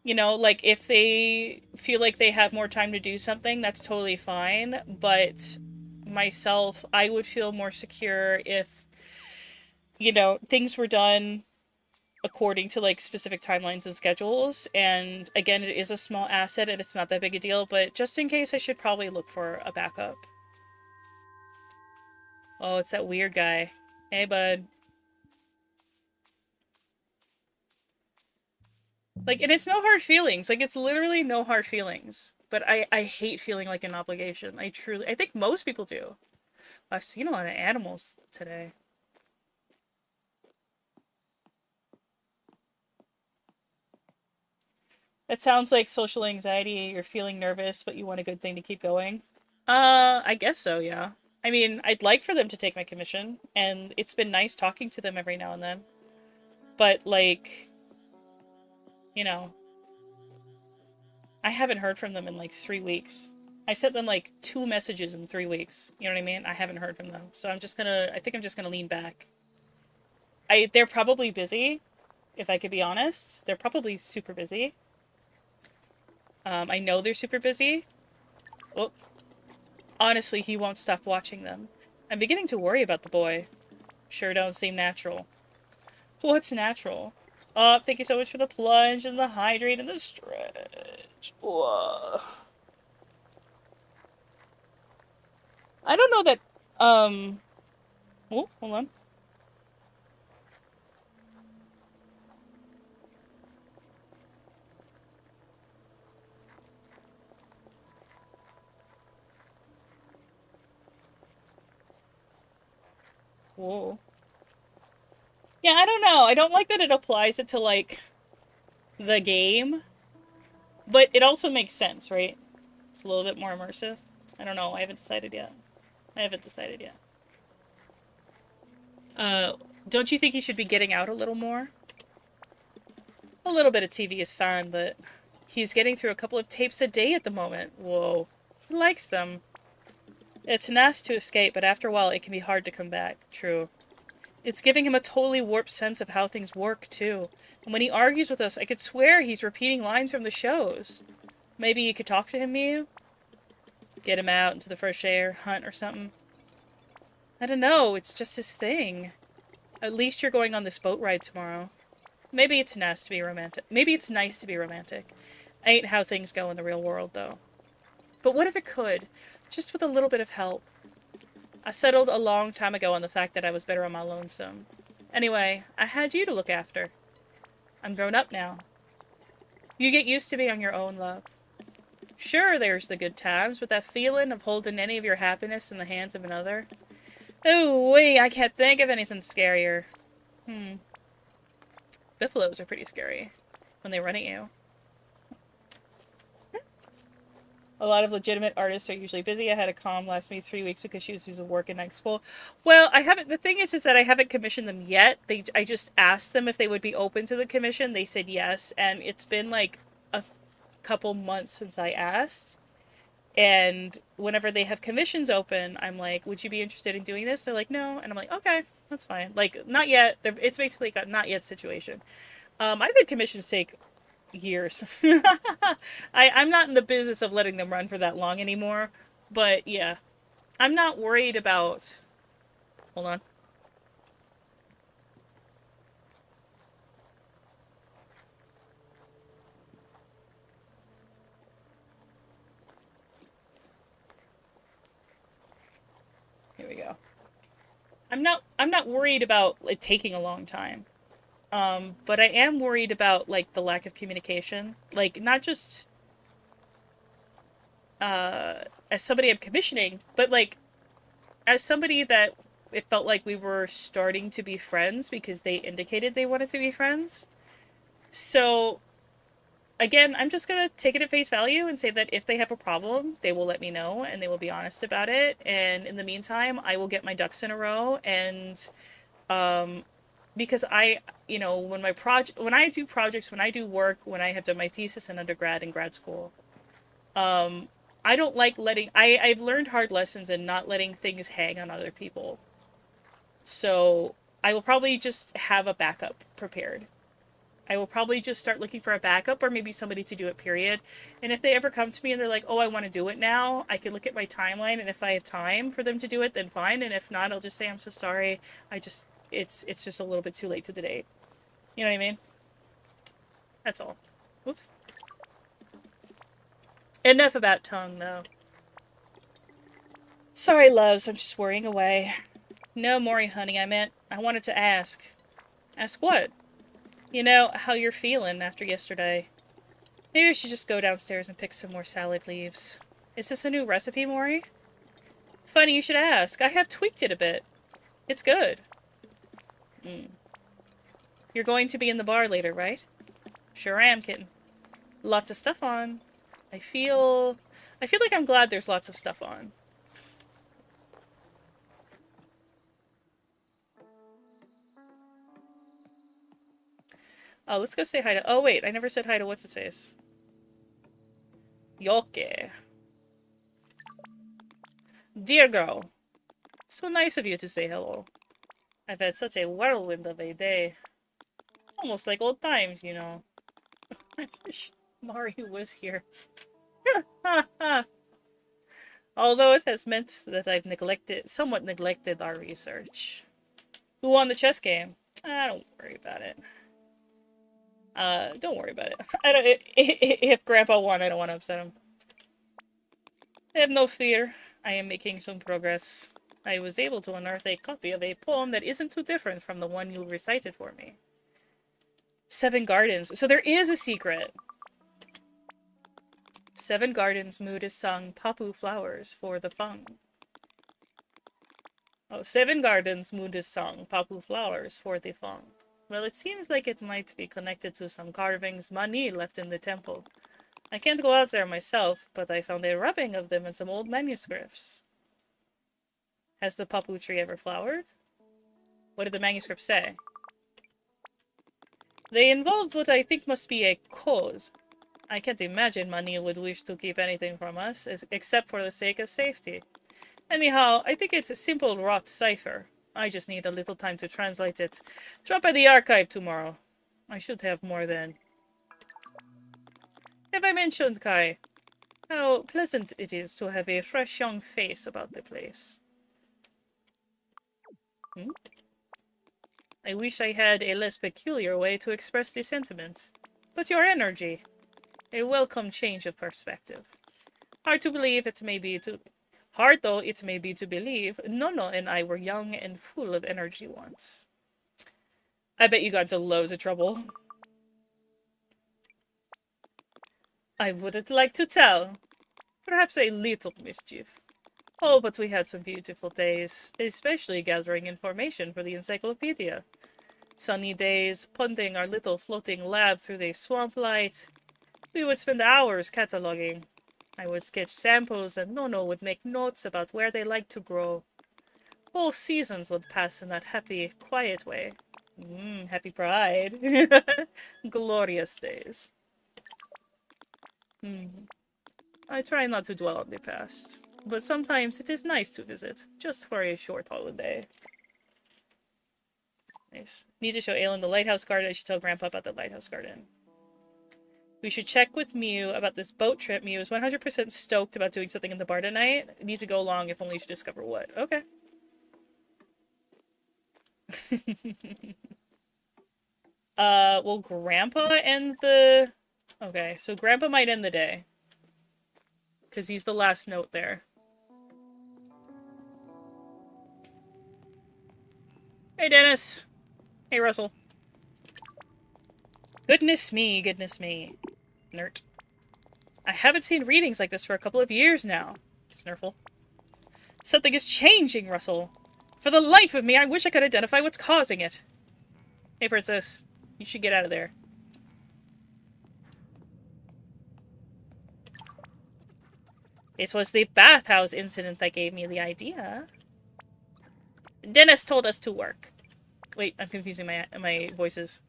you know, like if they feel like they have more time to do something, that's totally fine. But myself, I would feel more secure if, you know, things were done according to like specific timelines and schedules. And again, it is a small asset and it's not that big a deal, but just in case, I should probably look for a backup. Oh, it's that weird guy. Hey, bud. Like, and it's no hard feelings. Like, it's literally no hard feelings. But I hate feeling like an obligation. I think most people do. I've seen a lot of animals today. It sounds like social anxiety. You're feeling nervous, but you want a good thing to keep going. I guess so, yeah. I mean, I'd like for them to take my commission, and it's been nice talking to them every now and then. But, like, you know, I haven't heard from them in like 3 weeks. I've sent them like 2 messages in 3 weeks. You know what I mean? I haven't heard from them. So I think I'm just gonna lean back. They're probably busy, if I could be honest. They're probably super busy. I know they're super busy. Oh, honestly, he won't stop watching them. I'm beginning to worry about the boy. Sure don't seem natural. What's natural? Oh, thank you so much for the plunge and the hydrate and the stretch. Whoa. I don't know that, oh, hold on. Whoa. Yeah, I don't know. I don't like that it applies it to, like, the game. But it also makes sense, right? It's a little bit more immersive. I don't know. I haven't decided yet. I haven't decided yet. Uh, don't you think he should be getting out a little more? A little bit of TV is fine, but he's getting through a couple of tapes a day at the moment. Whoa. He likes them. It's nice to escape, but after a while it can be hard to come back. True. It's giving him a totally warped sense of how things work, too. And when he argues with us, I could swear he's repeating lines from the shows. Maybe you could talk to him, Miu? Get him out into the fresh air, hunt or something. I don't know, it's just his thing. At least you're going on this boat ride tomorrow. Maybe it's nice to be romantic. Maybe it's nice to be romantic. Ain't how things go in the real world, though. But what if it could? Just with a little bit of help. I settled a long time ago on the fact that I was better on my lonesome. Anyway, I had you to look after. I'm grown up now. You get used to being on your own, love. Sure, there's the good times, but that feeling of holding any of your happiness in the hands of another. Oh, wait, I can't think of anything scarier. Buffaloes are pretty scary when they run at you. A lot of legitimate artists are usually busy. I had a comm last me 3 weeks because she was using work and night school. Well, I haven't. The thing is that I haven't commissioned them yet. I just asked them if they would be open to the commission. They said yes, and it's been like a couple months since I asked. And whenever they have commissions open, I'm like, "Would you be interested in doing this?" They're like, "No," and I'm like, "Okay, that's fine." Like, not yet. It's basically a not yet situation. I've had commissions take years. I'm not in the business of letting them run for that long anymore. But yeah, I'm not worried about. Hold on. Here we go. I'm not worried about it taking a long time. But I am worried about like the lack of communication. Like not just as somebody I'm commissioning, but like as somebody that it felt like we were starting to be friends because they indicated they wanted to be friends. So again, I'm just gonna take it at face value and say that if they have a problem, they will let me know and they will be honest about it. And in the meantime, I will get my ducks in a row and because when I do projects, when I do work, when I have done my thesis in undergrad and grad school, I don't like I've learned hard lessons in not letting things hang on other people. So I will probably just have a backup prepared. I will probably just start looking for a backup or maybe somebody to do it, period. And if they ever come to me and they're like, oh, I want to do it now, I can look at my timeline. And if I have time for them to do it, then fine. And if not, I'll just say, I'm so sorry. It's just a little bit too late to the date. You know what I mean? That's all. Oops. Enough about tongue, though. Sorry, loves. I'm just worrying away. No, Maury, honey. I wanted to ask. Ask what? You know, how you're feeling after yesterday. Maybe I should just go downstairs and pick some more salad leaves. Is this a new recipe, Maury? Funny you should ask. I have tweaked it a bit. It's good. You're going to be in the bar later, right? Sure am, kitten. Lots of stuff on. I feel like I'm glad there's lots of stuff on. Oh, let's go say hi to. Oh, wait, I never said hi to what's his face. Yoke. Dear girl. So nice of you to say hello. I've had such a whirlwind of a day. Almost like old times, you know. I wish Mario was here. Although it has meant that I've somewhat neglected our research. Who won the chess game? Don't worry about it. Don't worry about it. If Grandpa won, I don't want to upset him. Have no fear. I am making some progress. I was able to unearth a copy of a poem that isn't too different from the one you recited for me. 7 gardens. So there is a secret. 7 gardens mood is sung papu flowers for the fung. Oh, 7 gardens mood is sung papu flowers for the fung. Well, it seems like it might be connected to some carvings Mani left in the temple. I can't go out there myself, but I found a rubbing of them in some old manuscripts. Has the papu tree ever flowered? What did the manuscripts say? They involve what I think must be a code. I can't imagine Mani would wish to keep anything from us, except for the sake of safety. Anyhow, I think it's a simple rot cipher. I just need a little time to translate it. Drop by the archive tomorrow. I should have more then. Have I mentioned, Kai, how pleasant it is to have a fresh young face about the place? I wish I had a less peculiar way to express the sentiment. But your energy. A welcome change of perspective. Hard though it may be to believe, Nono and I were young and full of energy once. I bet you got into loads of trouble. I wouldn't like to tell. Perhaps a little mischief. Oh, but we had some beautiful days, especially gathering information for the encyclopedia. Sunny days, punting our little floating lab through the swamp light. We would spend hours cataloging. I would sketch samples and Nono would make notes about where they liked to grow. Whole seasons would pass in that happy, quiet way. Happy pride. Glorious days. I try not to dwell on the past, but sometimes it is nice to visit, just for a short holiday. Nice. Need to show Aelin the lighthouse garden. I should tell Grandpa about the lighthouse garden. We should check with Mew about this boat trip. Mew is 100% stoked about doing something in the bar tonight. Needs to go along if only to discover what. Okay. Will Grandpa end the... Okay, so Grandpa might end the day. Because he's the last note there. Hey, Dennis! Hey, Russell. Goodness me, goodness me. Nert. I haven't seen readings like this for a couple of years now. Snurfle. Something is changing, Russell. For the life of me, I wish I could identify what's causing it. Hey, Princess. You should get out of there. It was the bathhouse incident that gave me the idea. Dennis told us to work. Wait, I'm confusing my voices.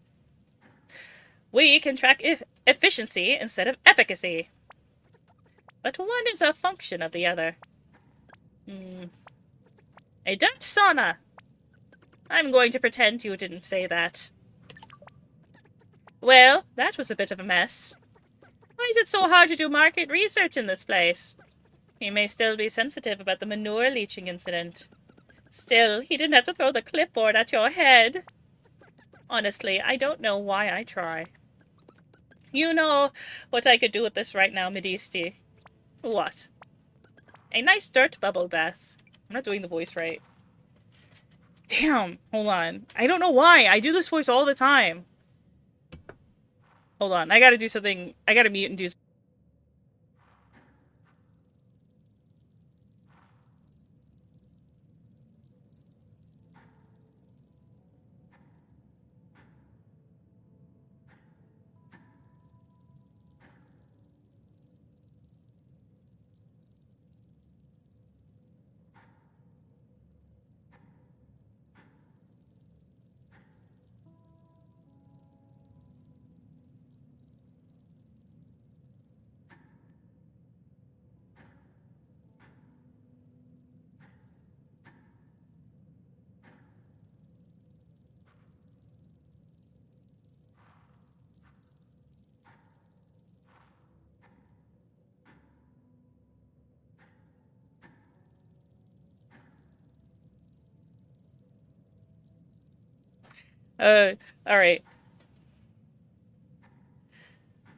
We can track efficiency instead of efficacy. But one is a function of the other. A dirt sauna. I'm going to pretend you didn't say that. Well, that was a bit of a mess. Why is it so hard to do market research in this place? He may still be sensitive about the manure leaching incident. Still, he didn't have to throw the clipboard at your head. Honestly, I don't know why I try. You know what I could do with this right now, Medisti. What? A nice dirt bubble bath. I'm not doing the voice right. Damn, hold on. I don't know why. I do this voice all the time. Hold on, I gotta do something. I gotta mute and do something. All right.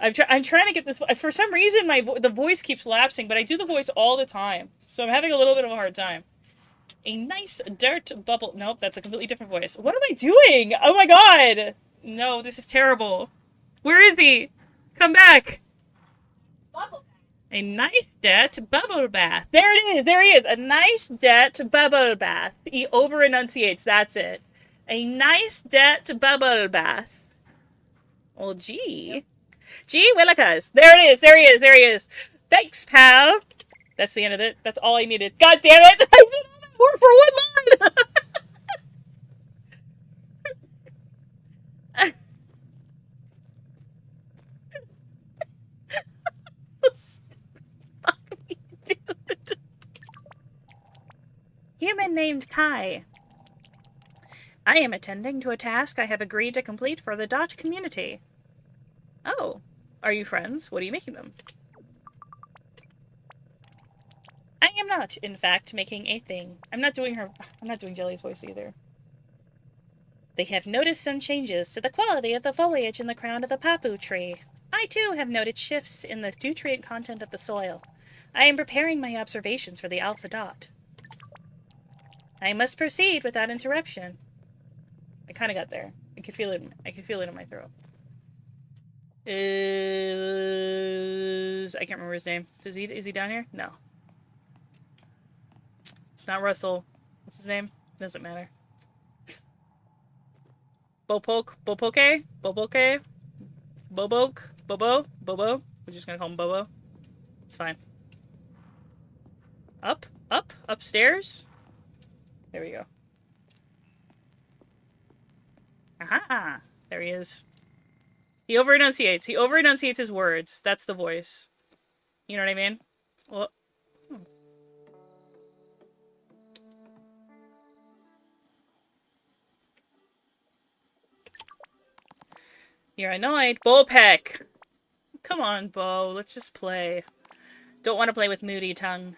I'm trying to get this. For some reason, the voice keeps lapsing, but I do the voice all the time, so I'm having a little bit of a hard time. A nice dirt bubble. Nope, that's a completely different voice. What am I doing? Oh my god! No, this is terrible. Where is he? Come back! Bubble. A nice debt bubble bath. There it is. There he is. A nice debt bubble bath. He over enunciates. That's it. A nice debt bubble bath. Well, gee. Yep. Gee Willikers. There it is. There he is. There he is. Thanks, pal. That's the end of it. That's all I needed. God damn it! I did all that work for one line! So stupid. Human named Kai. I am attending to a task I have agreed to complete for the Dot community. Oh. Are you friends? What are you making them? I am not, in fact, making a thing. I'm not doing Jelly's voice either. They have noticed some changes to the quality of the foliage in the crown of the papu tree. I, too, have noted shifts in the nutrient content of the soil. I am preparing my observations for the Alpha Dot. I must proceed without interruption. I kind of got there. I can feel it. I can feel it in my throat. I can't remember his name. Is he down here? No. It's not Russell. What's his name? Doesn't matter. Bopoke? Bopoke? Boboke? Boboke? Bobo? Bobo? We're just gonna call him Bobo. It's fine. Up? Up? Upstairs? There we go. Aha! There he is. He over-enunciates. He over-enunciates his words. That's the voice. You know what I mean? Well... You're annoyed. Bullpeck! Come on, Bo. Let's just play. Don't want to play with moody tongue.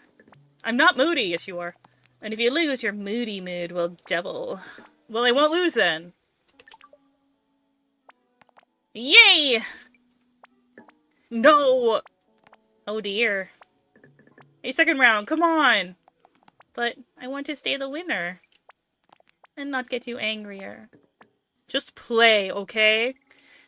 I'm not moody. Yes, you are. And if you lose, your moody mood will double. Well, I won't lose then. Yay! No! Oh dear. A second round, come on! But I want to stay the winner. And not get you angrier. Just play, okay?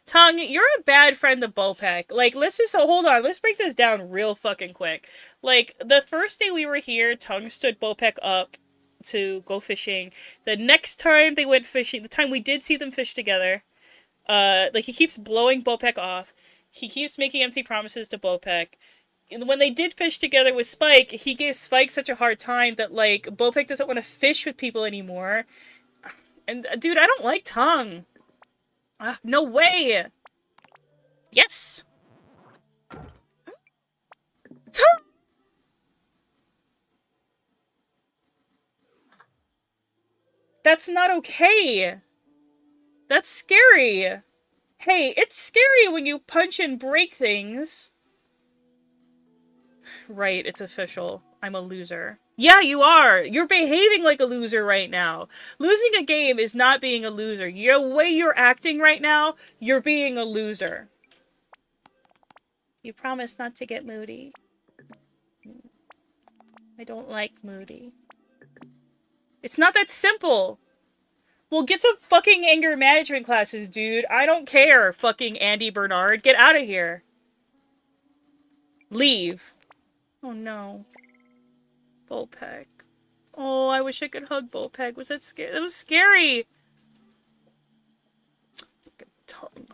Tongue, you're a bad friend of Bopek. Like, let's just, hold on, let's break this down real fucking quick. Like, the first day we were here, Tongue stood Bopek up to go fishing. The next time they went fishing, the time we did see them fish together, like, he keeps blowing Bopek off. He keeps making empty promises to Bopek. And when they did fish together with Spike, he gave Spike such a hard time that, like, Bopek doesn't want to fish with people anymore. And, dude, I don't like Tongue. No way! Yes! Tongue! That's not okay! That's scary! Hey, it's scary when you punch and break things. Right, it's official. I'm a loser. Yeah, you are! You're behaving like a loser right now. Losing a game is not being a loser. The way you're acting right now, you're being a loser. You promise not to get moody. I don't like moody. It's not that simple! Well, get some fucking anger management classes, dude. I don't care, fucking Andy Bernard. Get out of here. Leave. Oh no. Bullpeg. Oh, I wish I could hug Bullpeg. Was that scary? That was scary! Tongue.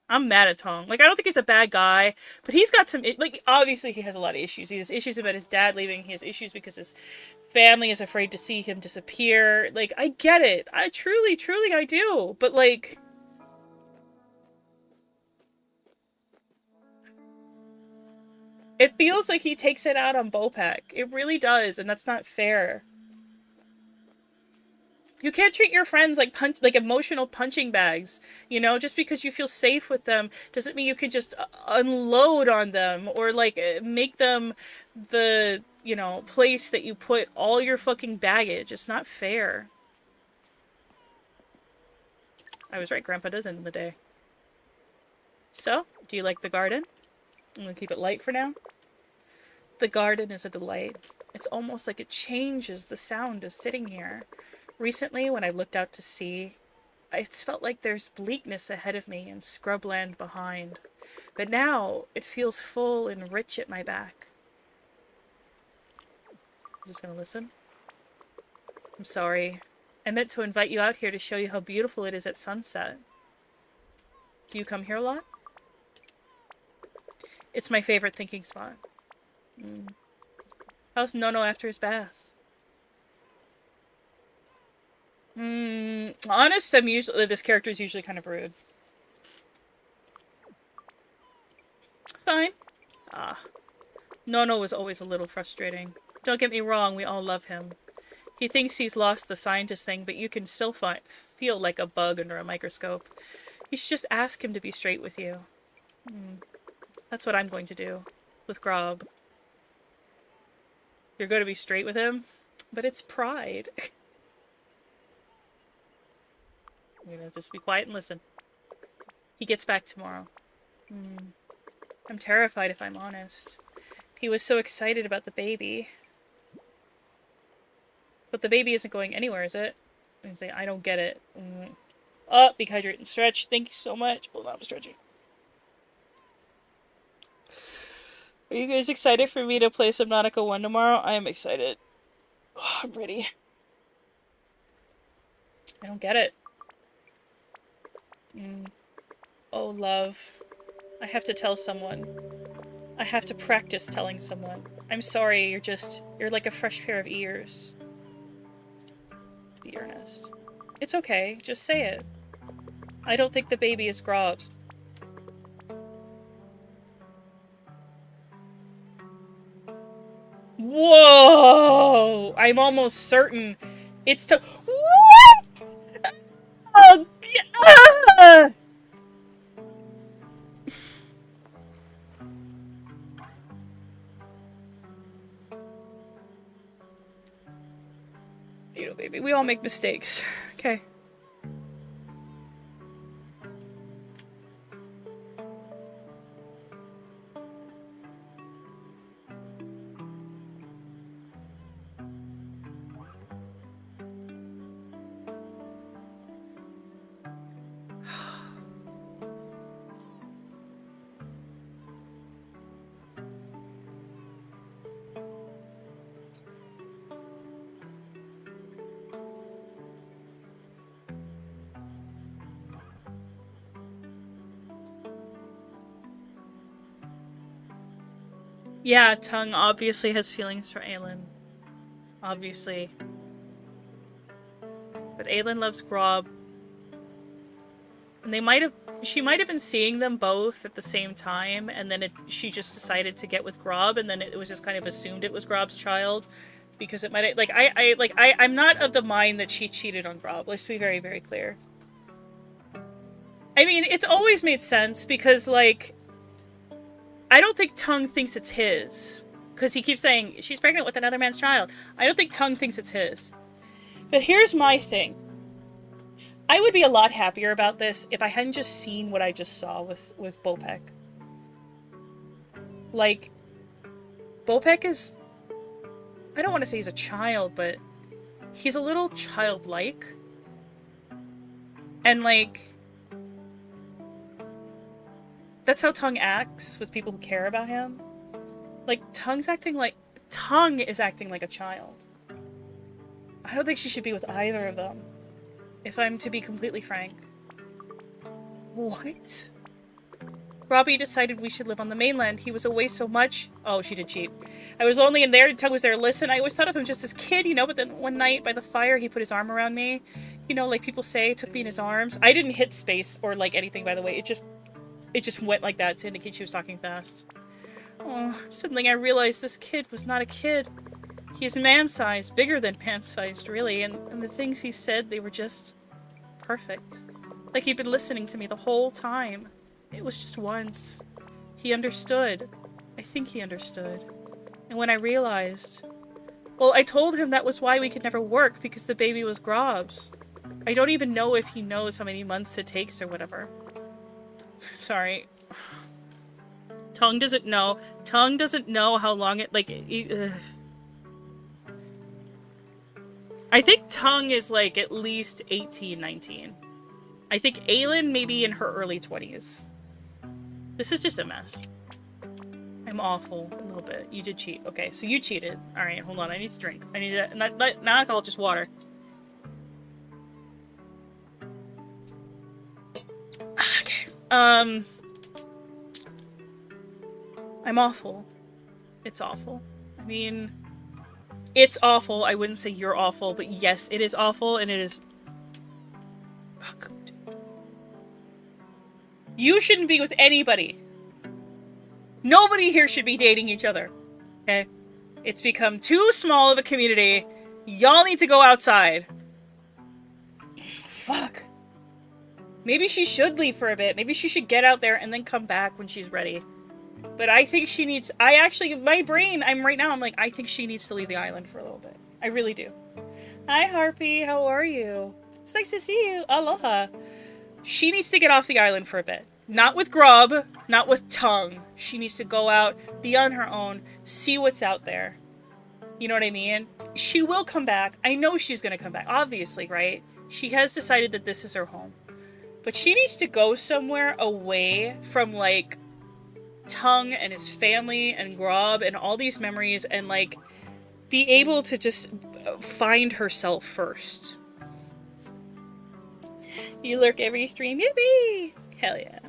I'm mad at Tongue. Like, I don't think he's a bad guy, but he's got some, like, obviously he has a lot of issues. He has issues about his dad leaving. He has issues because his family is afraid to see him disappear. Like, I get it. I truly, I do. But, like... It feels like he takes it out on Bopek. It really does, and that's not fair. You can't treat your friends like emotional punching bags, you know? Just because you feel safe with them doesn't mean you can just unload on them or, like, make them the, you know, place that you put all your fucking baggage. It's not fair. I was right, Grandpa does end in the day. So, do you like the garden? I'm gonna keep it light for now. The garden is a delight. It's almost like it changes the sound of sitting here. Recently, when I looked out to sea, it's felt like there's bleakness ahead of me and scrubland behind. But now, it feels full and rich at my back. I'm just gonna listen. I'm sorry. I meant to invite you out here to show you how beautiful it is at sunset. Do you come here a lot? It's my favorite thinking spot. How's Nono after his bath? Honest, this character is usually kind of rude. Fine. Nono was always a little frustrating. Don't get me wrong, we all love him. He thinks he's lost the scientist thing, but you can still feel like a bug under a microscope. You should just ask him to be straight with you. That's what I'm going to do. With Grob. You're going to be straight with him? But it's pride. I'm going to just be quiet and listen. He gets back tomorrow. I'm terrified if I'm honest. He was so excited about the baby. But the baby isn't going anywhere, is it? And say, I don't get it. Oh, be hydrated and stretch. Thank you so much. Hold on, I'm stretching. Are you guys excited for me to play Subnautica 1 tomorrow? I am excited. Oh, I'm ready. I don't get it. Oh, love. I have to tell someone. I have to practice telling someone. I'm sorry, you're like a fresh pair of ears. Be earnest. It's okay, just say it. I don't think the baby is Grob's. Whoa! I'm almost certain it's to- What?! Oh, God! You know, baby, we all make mistakes. Okay. Yeah, Tongue obviously has feelings for Aelin. Obviously. But Aelin loves Grob. And she might have been seeing them both at the same time, and then she just decided to get with Grob, and then it was just kind of assumed it was Grob's child. Because it might, I'm not of the mind that she cheated on Grob. Let's be very, very clear. I mean, it's always made sense, because, like, I don't think Tongue thinks it's his. Because he keeps saying, she's pregnant with another man's child. I don't think Tongue thinks it's his. But here's my thing. I would be a lot happier about this if I hadn't just seen what I just saw with Bopek. Like, Bopek is... I don't want to say he's a child, but he's a little childlike. And, like... that's how Tongue acts with people who care about him. Like, Tongue is acting like a child. I don't think she should be with either of them. If I'm to be completely frank. What? Robbie decided we should live on the mainland. He was away so much. Oh, she did cheat. I was lonely in there. Tongue was there. Listen, I always thought of him just as kid, you know, but then one night by the fire, he put his arm around me. You know, like people say, took me in his arms. I didn't hit space or like anything, by the way. It just went like that to indicate she was talking fast. Oh, suddenly I realized this kid was not a kid. He is man-sized, bigger than man-sized, really, and the things he said, they were just perfect. Like he'd been listening to me the whole time. It was just once. He understood. I think he understood. And when I realized... well, I told him that was why we could never work, because the baby was Grob's. I don't even know if he knows how many months it takes or whatever. Sorry. Tongue doesn't know. Tongue doesn't know how long it, like, I think Tongue is, like, at least 18, 19. I think Aylin may be in her early 20s. This is just a mess. I'm awful. A little bit. You did cheat. Okay, so you cheated. Alright, hold on. I need to drink. I need to... Not alcohol, just water. Okay. I'm awful. It's awful. I mean... It's awful. I wouldn't say you're awful, but yes, it is awful, and it is... Fuck. You shouldn't be with anybody. Nobody here should be dating each other. Okay? It's become too small of a community. Y'all need to go outside. Fuck. Maybe she should leave for a bit. Maybe she should get out there and then come back when she's ready. But I think she needs... my brain, I'm like, I think she needs to leave the island for a little bit. I really do. Hi, Harpy. How are you? It's nice to see you. Aloha. She needs to get off the island for a bit. Not with Grub, not with Tongue. She needs to go out, be on her own, see what's out there. You know what I mean? She will come back. I know she's gonna come back, obviously, right? She has decided that this is her home. But she needs to go somewhere away from, like, Tongue and his family and Grub and all these memories and, like, be able to just find herself first. You lurk every stream. Yippee! Hell yeah.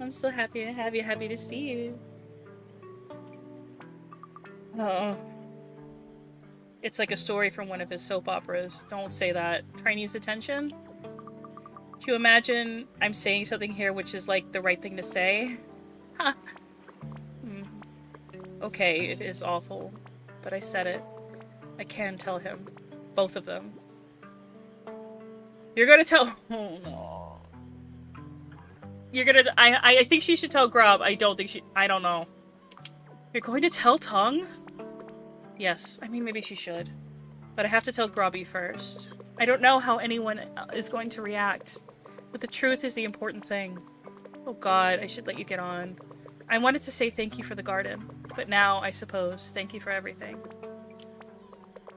I'm so happy to have you. Happy to see you. Oh. It's like a story from one of his soap operas. Don't say that. Chinese attention? Do you imagine I'm saying something here which is like the right thing to say? Ha! Okay, it is awful. But I said it. I can tell him. Both of them. You're gonna tell- Oh no. You're gonna- I think she should tell Grub. I don't think she- I don't know. You're going to tell Tongue? Yes. I mean, maybe she should. But I have to tell Grubby first. I don't know how anyone is going to react. But the truth is the important thing. Oh god, I should let you get on. I wanted to say thank you for the garden. But now, I suppose, thank you for everything.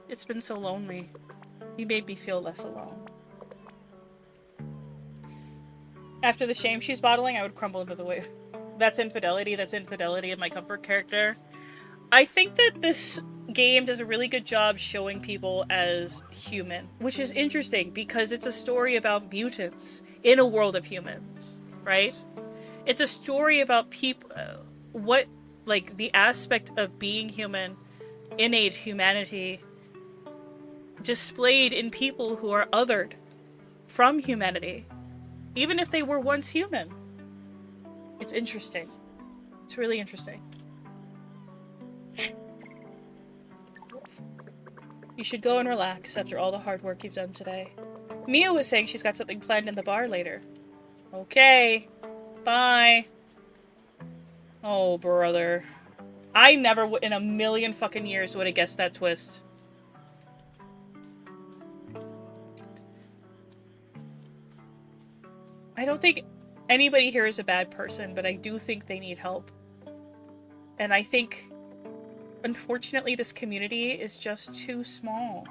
It's been so lonely. You made me feel less alone. After the shame she's bottling, I would crumble into the wave. That's infidelity in my comfort character. I think that this game does a really good job showing people as human, which is interesting because it's a story about mutants in a world of humans, right? It's a story about people, like, the aspect of being human, innate humanity, displayed in people who are othered from humanity. Even if they were once human. It's interesting. It's really interesting. You should go and relax after all the hard work you've done today. Mia was saying she's got something planned in the bar later. Okay. Bye. Oh, brother. I never in a million fucking years would have guessed that twist. I don't think anybody here is a bad person, but I do think they need help. And I think, unfortunately, this community is just too small.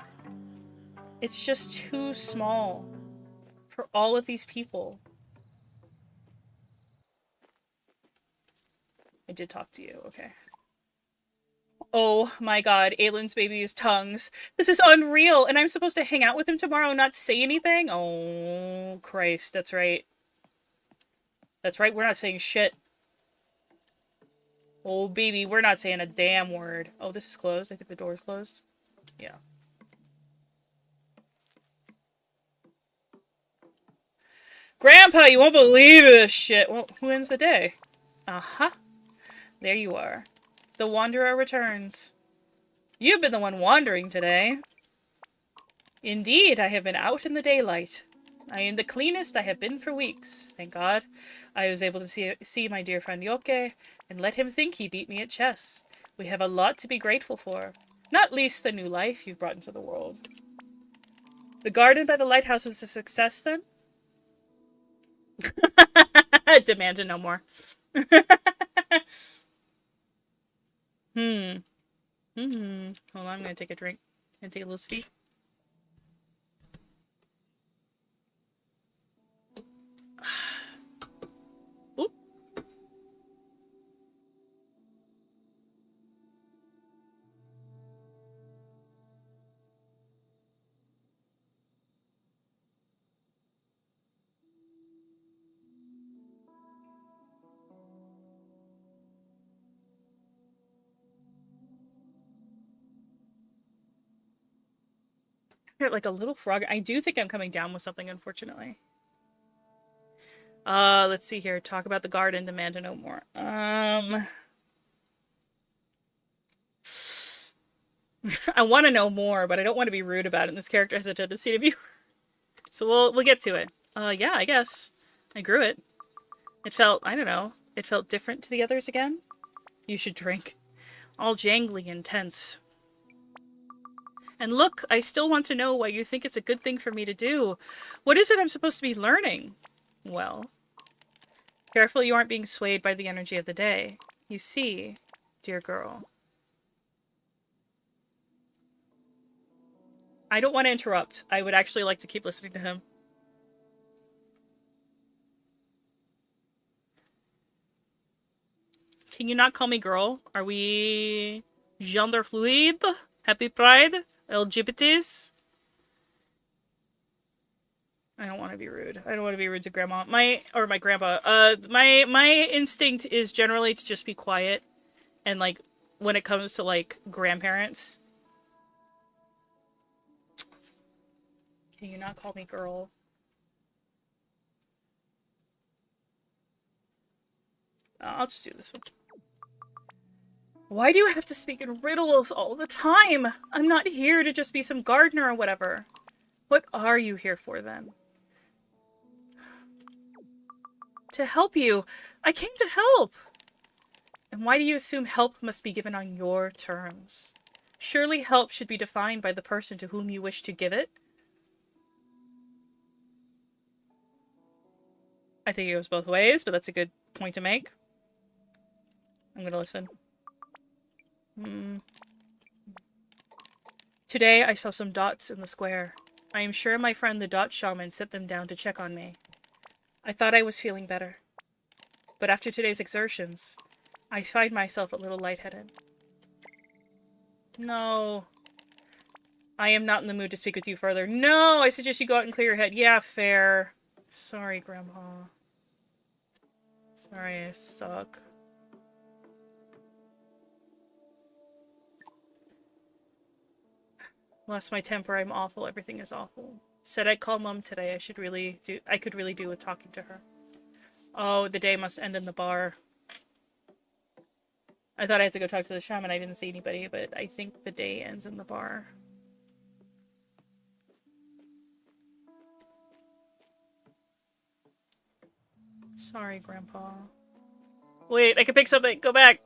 It's just too small for all of these people. I did talk to you, okay. Oh my god, Aylin's baby is tongues. This is unreal, and I'm supposed to hang out with him tomorrow and not say anything? Oh, Christ, that's right. That's right, we're not saying shit. Oh, baby, we're not saying a damn word. Oh, this is closed? I think the door is closed. Yeah. Grandpa, you won't believe this shit. Well, who ends the day? Uh-huh. There you are. The wanderer returns. You've been the one wandering today. Indeed, I have been out in the daylight. I am the cleanest I have been for weeks, thank God. I was able to see my dear friend Yoke, and let him think he beat me at chess. We have a lot to be grateful for, not least the new life you've brought into the world. The garden by the lighthouse was a success then? Demand to know more. Hmm. Hold on, I'm gonna take a drink. And take a little sip. Oop. You're like a little frog. I do think I'm coming down with something, unfortunately. Let's see here. Talk about the garden, demand to know more. I want to know more, but I don't want to be rude about it. And this character has a tendency to be. So we'll get to it. Yeah, I guess I grew it. It felt, I don't know. It felt different to the others again. You should drink. All jangly and tense. And look, I still want to know why you think it's a good thing for me to do. What is it I'm supposed to be learning? Well, careful you aren't being swayed by the energy of the day. You see, dear girl. I don't want to interrupt. I would actually like to keep listening to him. Can you not call me girl? Are we gender fluid? Happy Pride? LGBTs? I don't want to be rude. I don't want to be rude to grandma. My grandpa. My instinct is generally to just be quiet. And like, when it comes to like grandparents. Can you not call me girl? I'll just do this one. Why do you have to speak in riddles all the time? I'm not here to just be some gardener or whatever. What are you here for then? To help you. I came to help. And why do you assume help must be given on your terms? Surely help should be defined by the person to whom you wish to give it. I think it goes both ways, but that's a good point to make. I'm gonna listen. Today I saw some dots in the square. I am sure my friend the dot shaman set them down to check on me. I thought I was feeling better. But after today's exertions, I find myself a little lightheaded. No. I am not in the mood to speak with you further. No, I suggest you go out and clear your head. Yeah, fair. Sorry, Grandpa. Sorry, I suck. Lost my temper, I'm awful, everything is awful. Said I'd call Mom today, I could really do with talking to her. Oh, the day must end in the bar. I thought I had to go talk to the shaman, I didn't see anybody, but I think the day ends in the bar. Sorry, Grandpa. Wait, I can pick something, go back!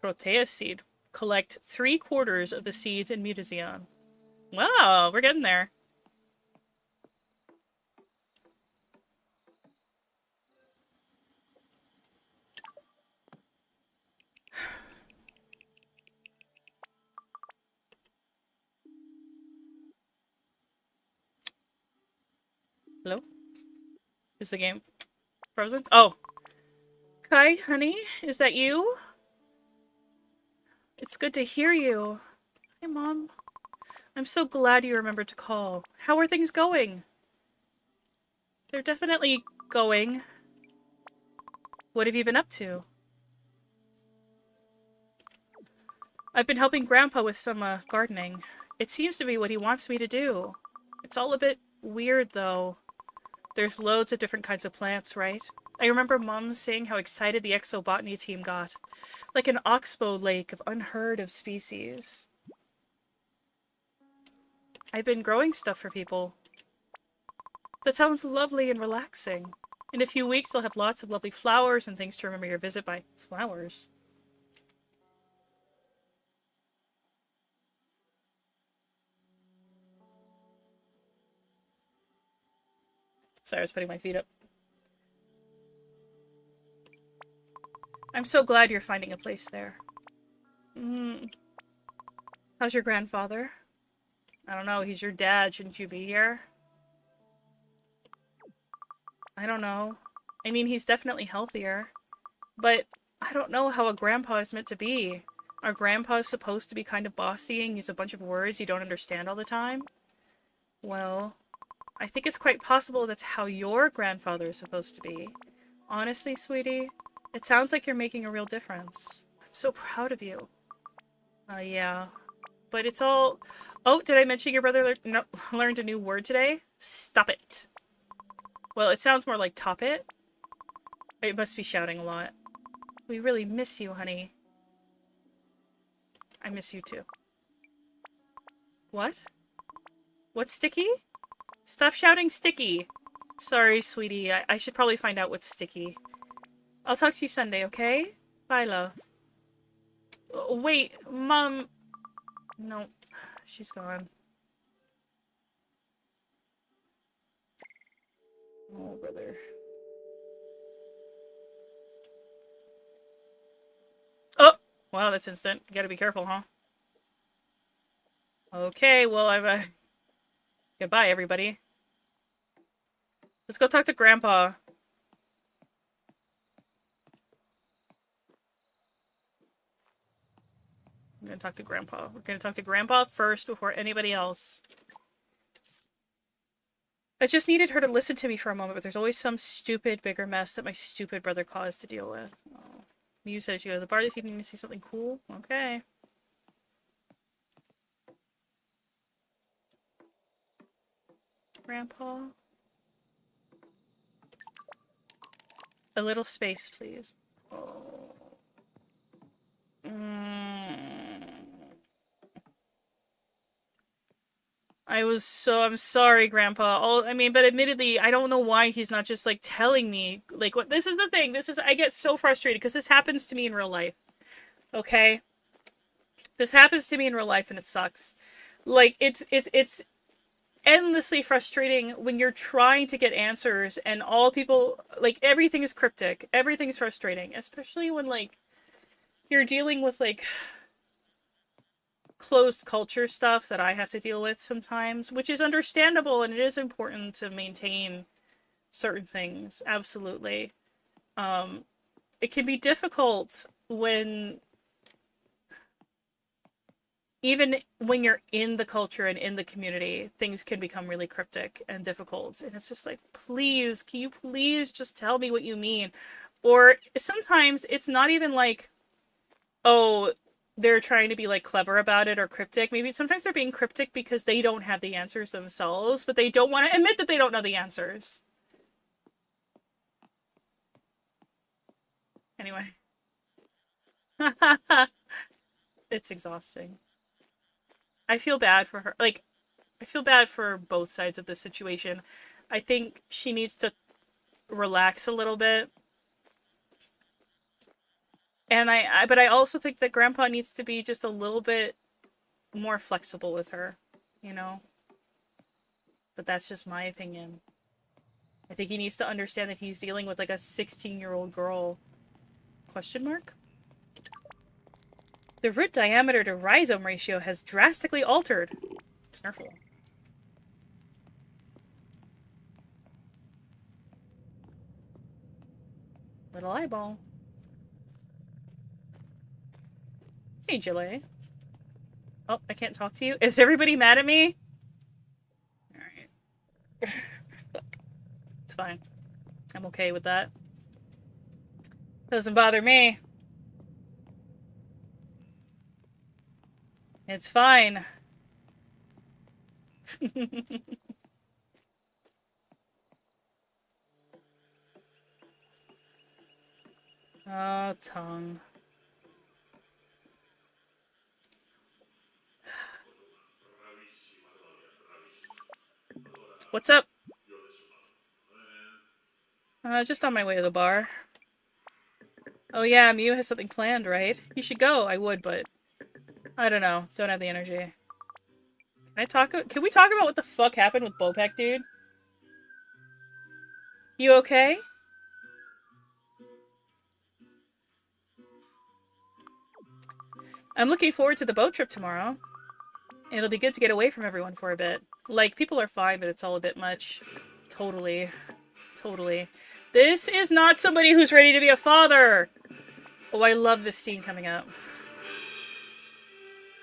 Protea seed. Collect 3/4 of the seeds in MUTAZIONE. Wow, we're getting there. Hello? Is the game frozen? Oh. Kai, honey, is that you? It's good to hear you. Hey, Mom. I'm so glad you remembered to call. How are things going? They're definitely going. What have you been up to? I've been helping Grandpa with some, gardening. It seems to be what he wants me to do. It's all a bit weird, though. There's loads of different kinds of plants, right? I remember Mom saying how excited the exobotany team got. Like an oxbow lake of unheard of species. I've been growing stuff for people. That sounds lovely and relaxing. In a few weeks, they'll have lots of lovely flowers and things to remember your visit by. Flowers? Sorry, I was putting my feet up. I'm so glad you're finding a place there. How's your grandfather? I don't know, he's your dad. Shouldn't you be here? I don't know. I mean, he's definitely healthier. But I don't know how a grandpa is meant to be. Our grandpa is supposed to be kind of bossy and use a bunch of words you don't understand all the time? Well, I think it's quite possible that's how your grandfather is supposed to be. Honestly, sweetie, it sounds like you're making a real difference. I'm so proud of you. Yeah. But it's all... Oh, did I mention your brother learned a new word today? Stop it. Well, it sounds more like top it. It must be shouting a lot. We really miss you, honey. I miss you too. What? What's sticky? Stop shouting sticky. Sorry, sweetie. I should probably find out what's sticky. I'll talk to you Sunday, okay? Bye, love. Wait, Mom. No, she's gone. Oh, brother. Oh! Wow, that's instant. You gotta be careful, huh? Okay, well, Goodbye, everybody. Let's go talk to Grandpa. I'm gonna talk to Grandpa. We're gonna talk to Grandpa first before anybody else. I just needed her to listen to me for a moment, but there's always some stupid bigger mess that my stupid brother caused to deal with. Oh. You said she go to the bar this evening to see something cool? Okay. Grandpa? A little space, please. Oh. I'm sorry, Grandpa. But admittedly, I don't know why he's not just, like, telling me, like, what, this is the thing, I get so frustrated, because this happens to me in real life. Okay? This happens to me in real life, and it sucks. Like, it's endlessly frustrating when you're trying to get answers, and all people, like, everything is cryptic. Everything's frustrating, especially when, like, you're dealing with, like, closed culture stuff that I have to deal with sometimes, which is understandable, and it is important to maintain certain things, absolutely. It can be difficult even when you're in the culture and in the community, things can become really cryptic and difficult, and it's just like, please, can you please just tell me what you mean? Or sometimes it's not even like, oh, they're trying to be, like, clever about it or cryptic. Maybe sometimes they're being cryptic because they don't have the answers themselves, but they don't want to admit that they don't know the answers. Anyway. It's exhausting. I feel bad for her. Like, I feel bad for both sides of the situation. I think she needs to relax a little bit. And but I also think that Grandpa needs to be just a little bit more flexible with her, you know? But that's just my opinion. I think he needs to understand that he's dealing with, like, a 16-year-old girl. Question mark? The root diameter to rhizome ratio has drastically altered. Careful. Little eyeball. Hey, Jillet. Oh, I can't talk to you? Is everybody mad at me? Alright. It's fine. I'm okay with that. Doesn't bother me. It's fine. Oh, tongue. What's up? Just on my way to the bar. Oh yeah, Mew has something planned, right? You should go. I would, but I don't know. Don't have the energy. Can we talk about what the fuck happened with Bopek, dude? You okay? I'm looking forward to the boat trip tomorrow. It'll be good to get away from everyone for a bit. Like, people are fine, but it's all a bit much. Totally. Totally. This is not somebody who's ready to be a father! Oh, I love this scene coming up.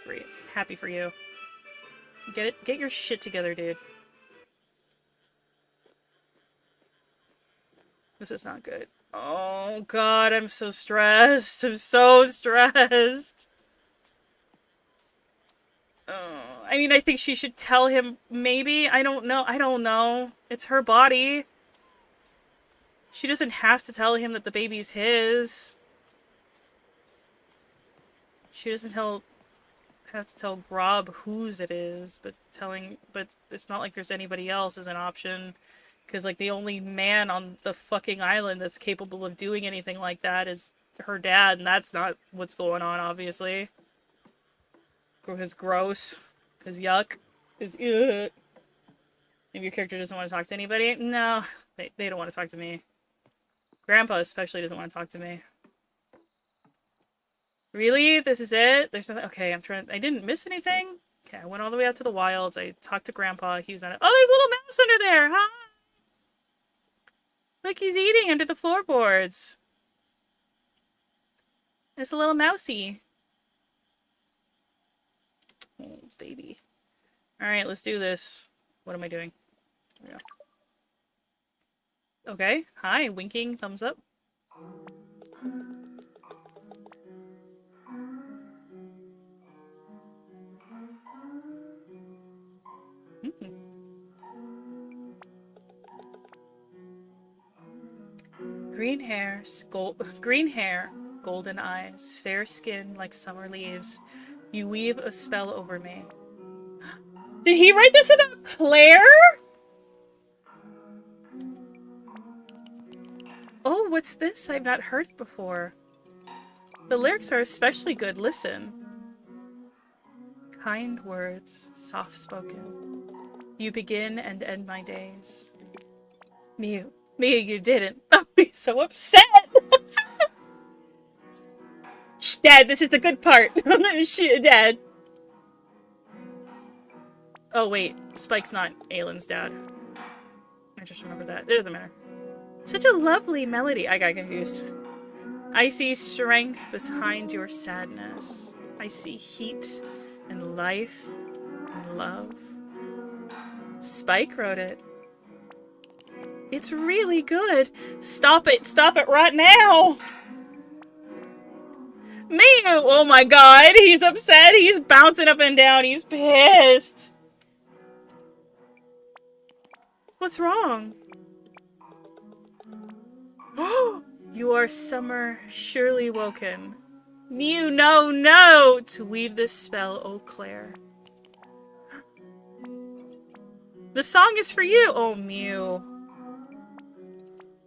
Great. Happy for you. Get it? Get your shit together, dude. This is not good. Oh, God, I'm so stressed. I'm so stressed. Oh, I mean, I think she should tell him, maybe? I don't know. I don't know. It's her body. She doesn't have to tell him that the baby's his. She doesn't have to tell Grob whose it is, but it's not like there's anybody else as an option. Because, like, the only man on the fucking island that's capable of doing anything like that is her dad, and that's not what's going on, obviously. Because gross. Because yuck. Because ugh. Maybe your character doesn't want to talk to anybody? No, they don't want to talk to me. Grandpa especially doesn't want to talk to me. Really? This is it? There's nothing? Okay, I didn't miss anything? Okay, I went all the way out to the wilds. I talked to Grandpa. He was on it. Oh, there's a little mouse under there! Hi! Look, he's eating under the floorboards. It's a little mousey. Oh, baby. Alright, let's do this. What am I doing? There we go. Okay, hi, winking, thumbs up. Green hair, golden eyes, fair skin like summer leaves. You weave a spell over me. Did he write this about Claire? Oh, what's this? I've not heard it before. The lyrics are especially good. Listen. Kind words, soft-spoken. You begin and end my days. Miu, you didn't. Oh, he's so upset! Shh, Dad, this is the good part. Shh, Dad. Oh, wait. Spike's not Aylin's dad. I just remembered that. It doesn't matter. Such a lovely melody. I got confused. I see strength behind your sadness. I see heat and life and love. Spike wrote it. It's really good. Stop it. Stop it right now. Me! Oh my god. He's upset. He's bouncing up and down. He's pissed. What's wrong? You are summer surely woken. Mew, no, no! To weave this spell, oh Claire. The song is for you! Oh, Mew.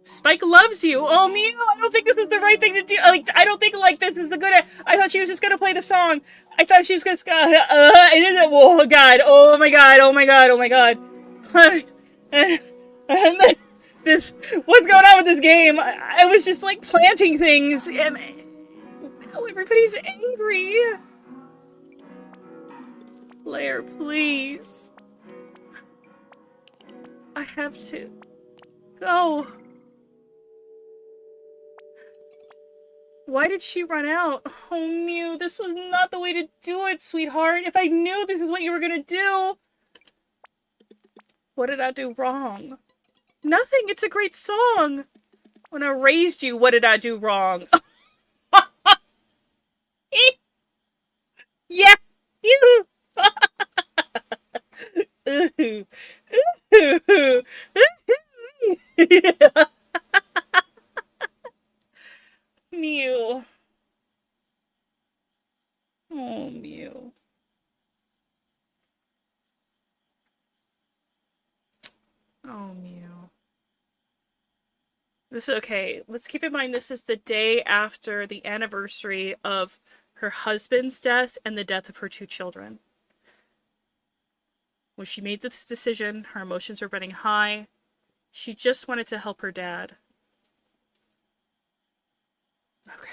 Spike loves you! Oh, Mew! I don't think this is the right thing to do! Like, I don't think, like, this is the good... I thought she was just gonna play the song. I thought she was gonna... I didn't... Oh, God. Oh, my God. Oh, my God. Oh, my God. This... What's going on with this game? I was just, like, planting things, and... Oh, everybody's angry. Claire, please. I have to... go. Why did she run out? Oh, Mew, this was not the way to do it, sweetheart. If I knew this is what you were gonna do... What did I do wrong? Nothing, it's a great song. When I raised you, what did I do wrong? Yeah, you. Mew. Oh, Mew. Oh, Mew. This is okay. Let's keep in mind this is the day after the anniversary of her husband's death and the death of her two children. When she made this decision, her emotions were running high. She just wanted to help her dad. Okay.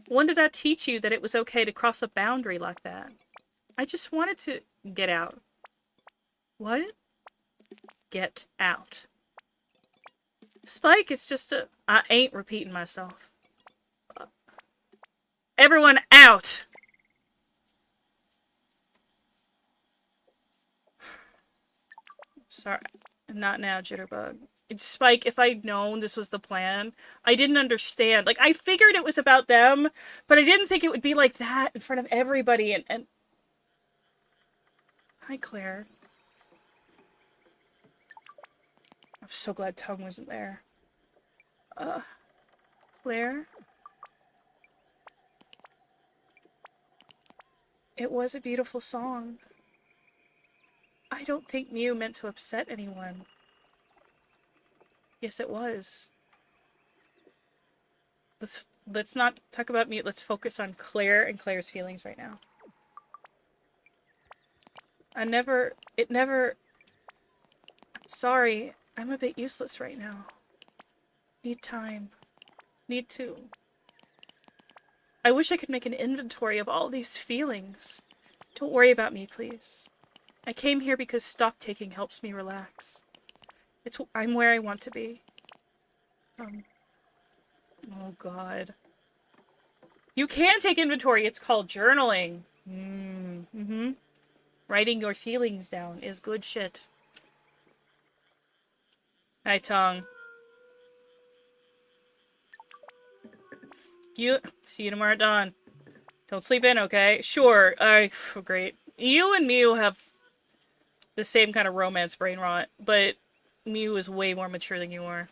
When did I teach you that it was okay to cross a boundary like that? I just wanted to get out. What? Get out. Spike, it's just a... I ain't repeating myself. Everyone out! Sorry. Not now, Jitterbug. Spike, if I'd known this was the plan, I didn't understand. Like, I figured it was about them, but I didn't think it would be like that in front of everybody, and... Hi, Claire. I'm so glad Tongue wasn't there. Claire? It was a beautiful song. I don't think Mew meant to upset anyone. Yes, it was. Let's not talk about Mew. Let's focus on Claire and Claire's feelings right now. I'm sorry. I'm a bit useless right now. Need time. Need to. I wish I could make an inventory of all these feelings. Don't worry about me, please. I came here because stock taking helps me relax. I'm where I want to be. Oh god. You can take inventory. It's called journaling. Writing your feelings down is good shit. Hi, Tongue. See you tomorrow at dawn. Don't sleep in, okay? Sure. Great. You and Mew have the same kind of romance brain rot, but Mew is way more mature than you are.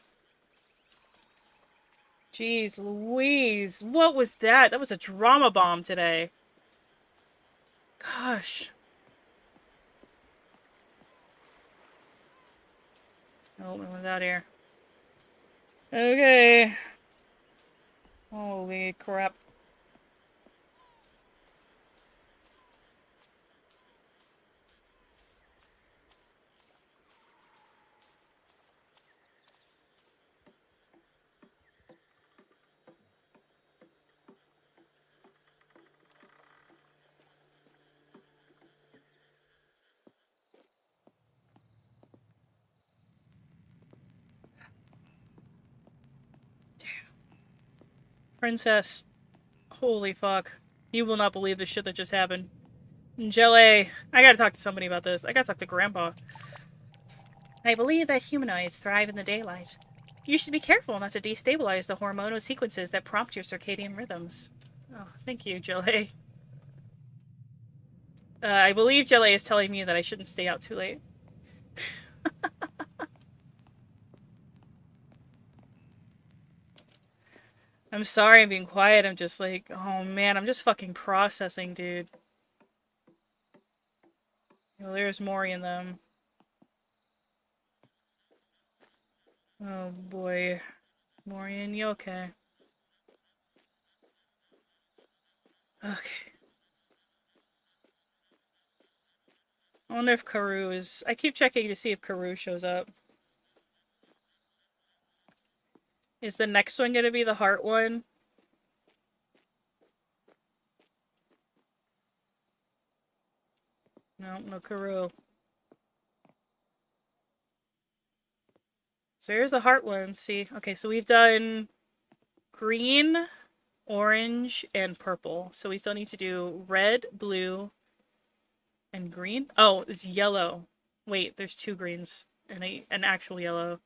Jeez Louise. What was that? That was a drama bomb today. Gosh. Oh, we went out here. Okay. Holy crap. Princess. Holy fuck. You will not believe the shit that just happened. Jelly. I gotta talk to somebody about this. I gotta talk to Grandpa. I believe that humanoids thrive in the daylight. You should be careful not to destabilize the hormonal sequences that prompt your circadian rhythms. Oh, thank you, Jelly. I believe Jelly is telling me that I shouldn't stay out too late. I'm sorry I'm being quiet. I'm just like, oh man, I'm just fucking processing, dude. Well, there's Mori in them. Oh boy. Morian, you okay? Okay. I wonder if Karoo is... I keep checking to see if Karoo shows up. Is the next one gonna be the heart one? No, no Karoo. So here's the heart one. See? Okay, so we've done green, orange, and purple. So we still need to do red, blue, and green. Oh, it's yellow. Wait, there's two greens and an actual yellow.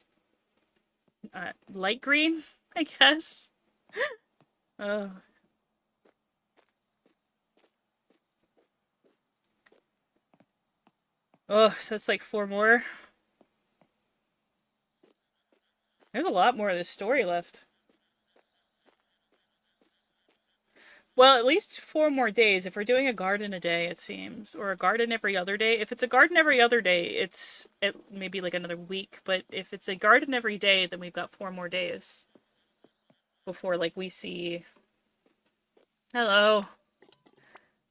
Light green, I guess. Oh. Oh, so that's like 4 more. There's a lot more of this story left. Well, at least 4 more days. If we're doing a garden a day, it seems. Or a garden every other day. If it's a garden every other day, it's maybe like another week. But if it's a garden every day, then we've got 4 more days. Before, like, we see... Hello.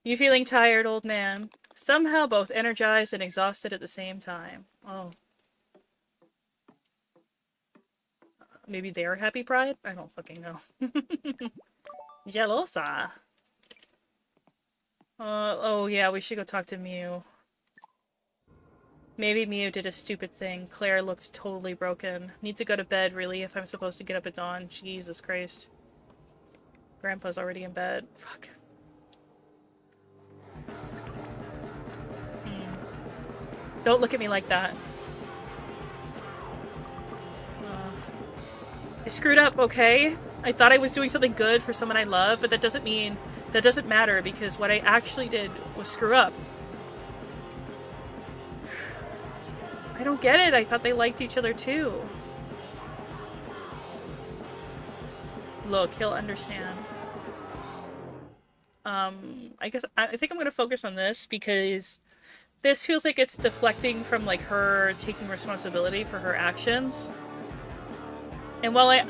You feeling tired, old man? Somehow both energized and exhausted at the same time. Oh. Maybe they're happy pride? I don't fucking know. Jealosa. Oh yeah, we should go talk to Mew. Maybe Mew did a stupid thing. Claire looked totally broken. Need to go to bed, really, if I'm supposed to get up at dawn. Jesus Christ. Grandpa's already in bed. Fuck. Don't look at me like that. I screwed up, okay? I thought I was doing something good for someone I love, but that doesn't matter because what I actually did was screw up. I don't get it. I thought they liked each other too. Look, he'll understand. I think I'm gonna focus on this because this feels like it's deflecting from like her taking responsibility for her actions. And while I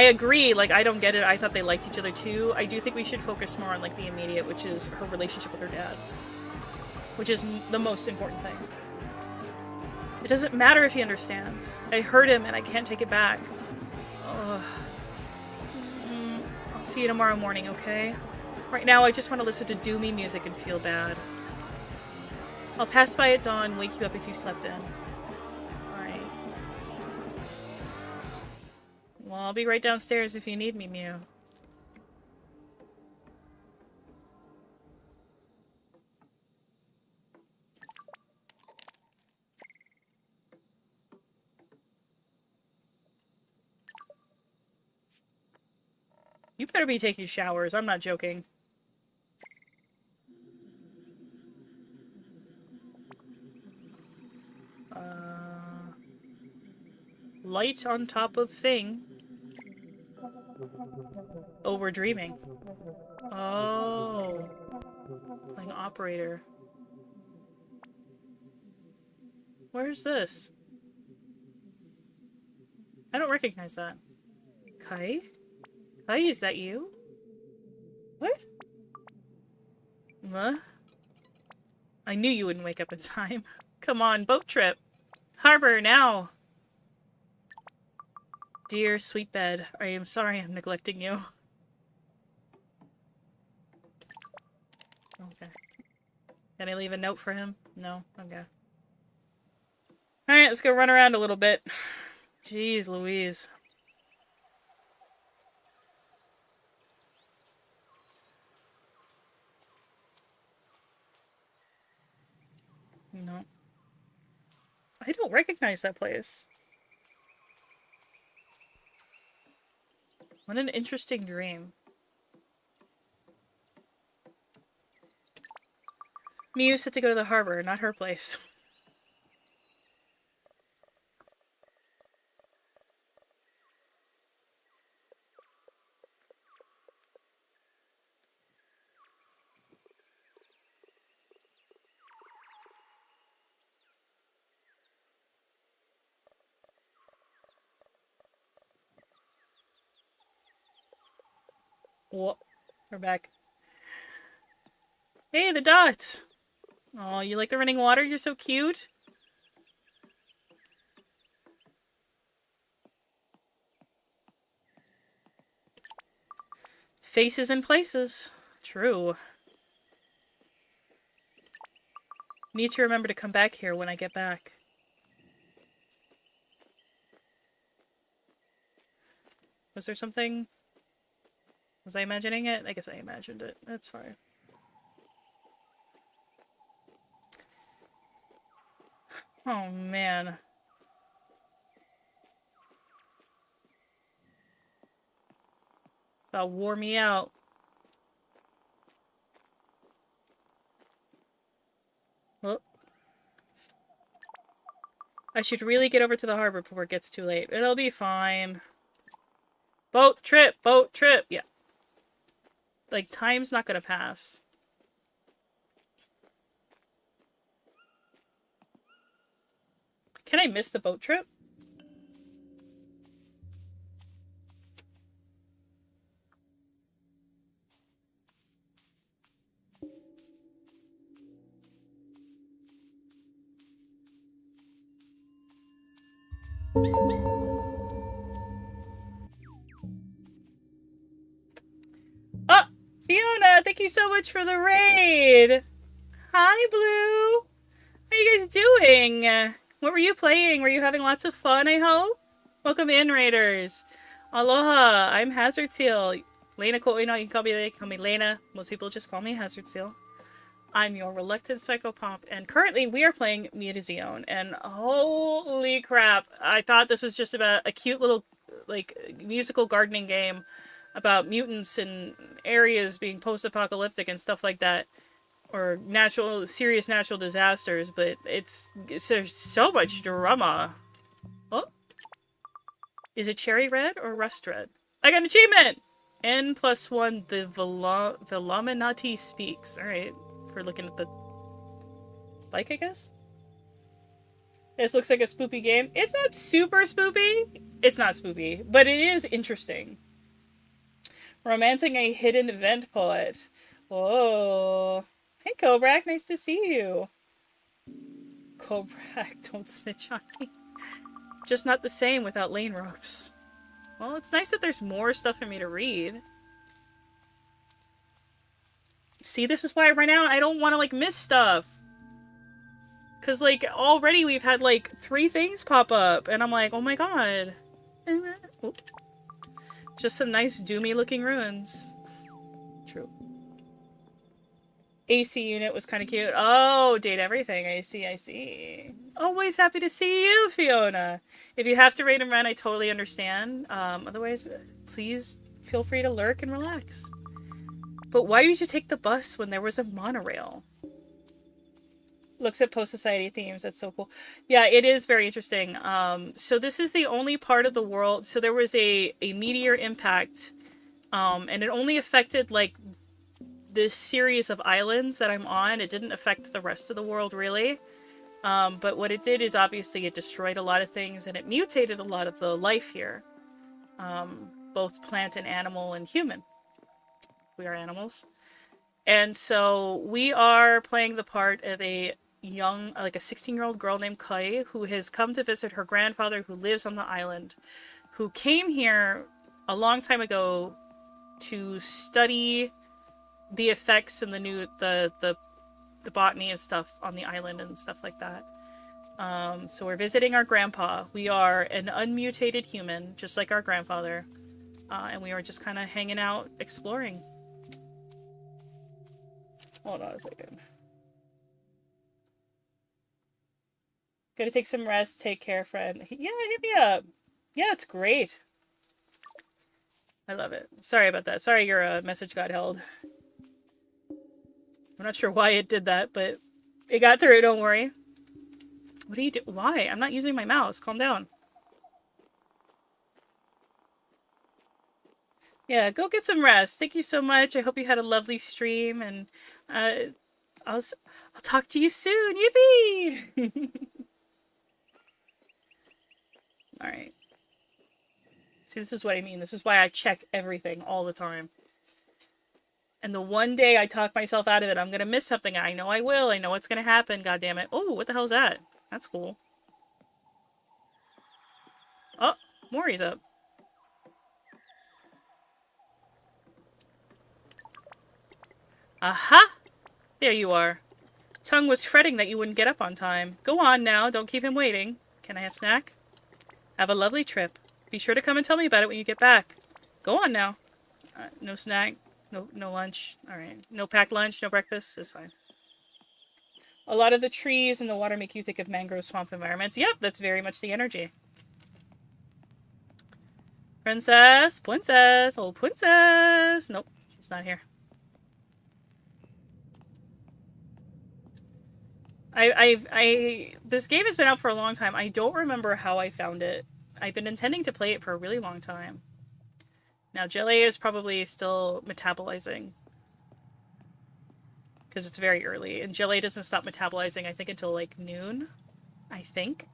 agree, like, I don't get it, I thought they liked each other too, I do think we should focus more on, like, the immediate, which is her relationship with her dad. Which is the most important thing. It doesn't matter if he understands. I hurt him and I can't take it back. Ugh. I'll see you tomorrow morning, okay? Right now, I just want to listen to doomy music and feel bad. I'll pass by at dawn, wake you up if you slept in. Alright. Well, I'll be right downstairs if you need me, Mew. You better be taking showers, I'm not joking. Light on top of thing. Oh, we're dreaming. Oh. Playing operator. Where's this? I don't recognize that. Kai? Kai, is that you? What? Huh? I knew you wouldn't wake up in time. Come on, boat trip. Harbor, now! Dear sweet bed, I am sorry I'm neglecting you. Okay. Can I leave a note for him? No? Okay. Alright, let's go run around a little bit. Jeez Louise. No. I don't recognize that place. What an interesting dream. Miu said to go to the harbor, not her place. Whoa. We're back. Hey, the dots! Oh, you like the running water? You're so cute. Faces and places. True. Need to remember to come back here when I get back. Was there something? Was I imagining it? I guess I imagined it. That's fine. Oh, man. That wore me out. Oh. I should really get over to the harbor before it gets too late. It'll be fine. Boat trip! Boat trip! Yeah. Like, time's not gonna pass. Can I miss the boat trip? thank you so much for the raid. Hi, Blue. How you guys doing? What were you playing? Were you having lots of fun, I hope? Welcome in, Raiders. Aloha, I'm Hazard Seal. Lena, you know, you can call me Lena. Most people just call me Hazard Seal. I'm your reluctant psychopomp, and currently we are playing MUTAZIONE, and holy crap, I thought this was just about a cute little, like, musical gardening game about mutants and areas being post-apocalyptic and stuff like that, or serious natural disasters, but there's so much drama. Oh, is it cherry red or rust red? I got an achievement! N+1, the Velominati speaks. Alright, for looking at the bike, I guess? This looks like a spoopy game. It's not super spoopy. It's not spoopy, but it is interesting. Romancing a hidden vent poet. Whoa. Hey, Kobrak, nice to see you. Kobrak, don't snitch on me. Just not the same without lane ropes. Well, it's nice that there's more stuff for me to read. See, this is why I run out. I don't want to, like, miss stuff. Because, like, already we've had, like, 3 things pop up. And I'm like, oh my god. Oop. Just some nice doomy-looking ruins. True. AC unit was kind of cute. Oh, date everything. I see, I see. Always happy to see you, Fiona. If you have to raid and run, I totally understand. Otherwise, please feel free to lurk and relax. But why did you take the bus when there was a monorail? Looks at post-society themes. That's so cool. Yeah, it is very interesting. So this is the only part of the world. So there was a meteor impact, and it only affected, like, this series of islands that I'm on. It didn't affect the rest of the world, really. But what it did is, obviously, it destroyed a lot of things, and it mutated a lot of the life here. Both plant and animal and human. We are animals. And so we are playing the part of a young, like a 16-year-old girl named Kai, who has come to visit her grandfather who lives on the island, who came here a long time ago to study the effects and the botany and stuff on the island and stuff like that. So we're visiting our grandpa. We are an unmutated human, just like our grandfather. And we were just kind of hanging out, exploring. Hold on a second. Gotta take some rest. Take care, friend. Yeah, hit me up. Yeah, it's great. I love it. Sorry about that. Sorry your message got held. I'm not sure why it did that, but it got through. Don't worry. What do you do? Why? I'm not using my mouse. Calm down. Yeah, go get some rest. Thank you so much. I hope you had a lovely stream, and I'll talk to you soon. Yippee! All right. See, this is what I mean. This is why I check everything all the time. And the one day I talk myself out of it, I'm gonna miss something. I know I will. I know it's gonna happen. God damn it! Oh, what the hell's that? That's cool. Oh, Maury's up. Aha! There you are. Tongue was fretting that you wouldn't get up on time. Go on now, don't keep him waiting. Can I have snack? Have a lovely trip. Be sure to come and tell me about it when you get back. Go on now. No snack, no lunch. Alright. No packed lunch, no breakfast. It's fine. A lot of the trees and the water make you think of mangrove swamp environments. Yep, that's very much the energy. Princess! Princess! Oh, princess! Nope, she's not here. This game has been out for a long time. I don't remember how I found it. I've been intending to play it for a really long time. Now, Jelly is probably still metabolizing. Because it's very early. And Jelly doesn't stop metabolizing, I think, until, like, noon. I think.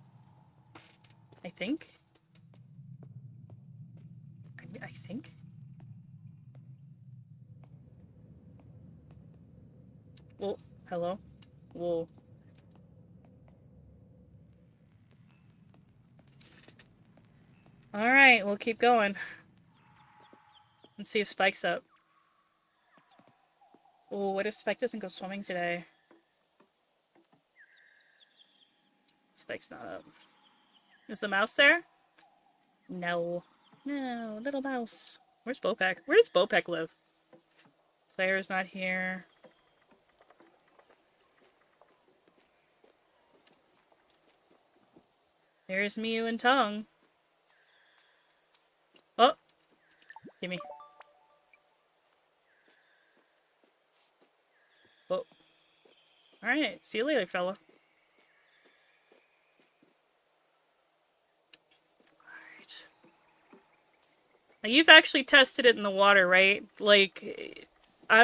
I think. Well, hello? Whoa. Alright, we'll keep going. Let's see if Spike's up. Oh, what if Spike doesn't go swimming today? Spike's not up. Is the mouse there? No. No, little mouse. Where's Bopek? Where does Bopek live? Claire's not here. There's Mew and Tongue. Oh! Gimme. Oh. Alright, see you later, fella. Alright. Now, you've actually tested it in the water, right? Like,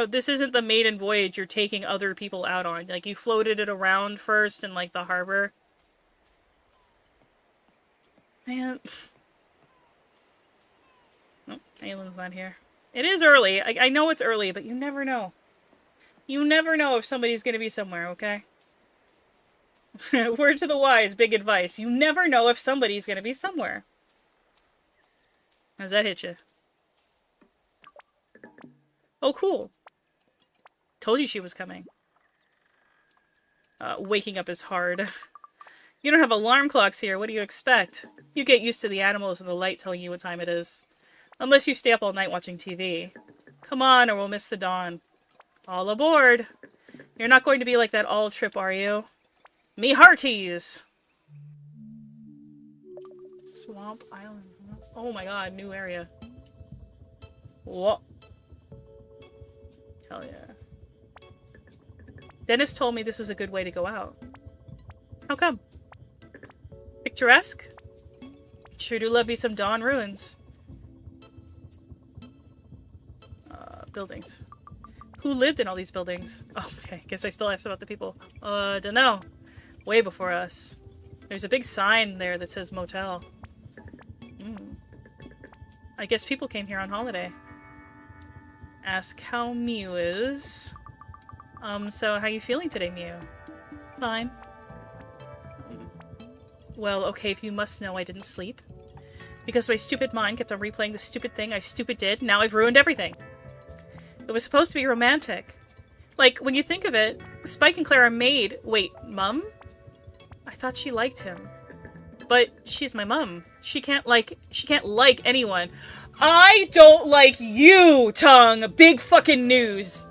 this isn't the maiden voyage you're taking other people out on. Like, you floated it around first in, like, the harbor. Man. Nope, Aylin's not here. It is early. I know it's early, but you never know. You never know if somebody's gonna be somewhere, okay? Word to the wise, big advice. You never know if somebody's gonna be somewhere. Does that hit you? Oh, cool. Told you she was coming. Waking up is hard. You don't have alarm clocks here. What do you expect? You get used to the animals and the light telling you what time it is. Unless you stay up all night watching TV. Come on, or we'll miss the dawn. All aboard. You're not going to be like that all trip, are you? Me hearties! Swamp Island. Oh my god, new area. Whoa. Hell yeah. Dennis told me this was a good way to go out. How come? Picturesque? Sure do love me some Dawn ruins. Buildings. Who lived in all these buildings? Oh, okay. Guess I still asked about the people. Dunno. Way before us. There's a big sign there that says motel. I guess people came here on holiday. Ask how Mew is. So how you feeling today, Mew? Fine. Well, okay, if you must know, I didn't sleep. Because my stupid mind kept on replaying the stupid thing I stupid did, now I've ruined everything. It was supposed to be romantic. Like, when you think of it, Spike and Claire are made... Wait, Mum? I thought she liked him. But she's my mum. She can't like anyone. I don't like you, Tongue! Big fucking news!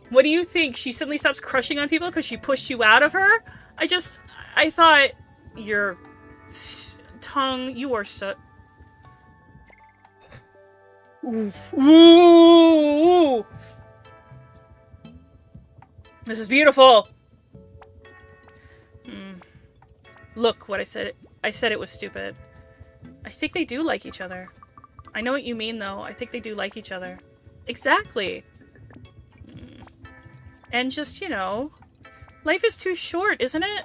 What do you think? She suddenly stops crushing on people because she pushed you out of her? I thought... You're... Tongue, you are so... Ooh. This is beautiful. Look what I said. I said it was stupid. I think they do like each other. I know what you mean, though. I think they do like each other. Exactly. And just, you know, life is too short, isn't it?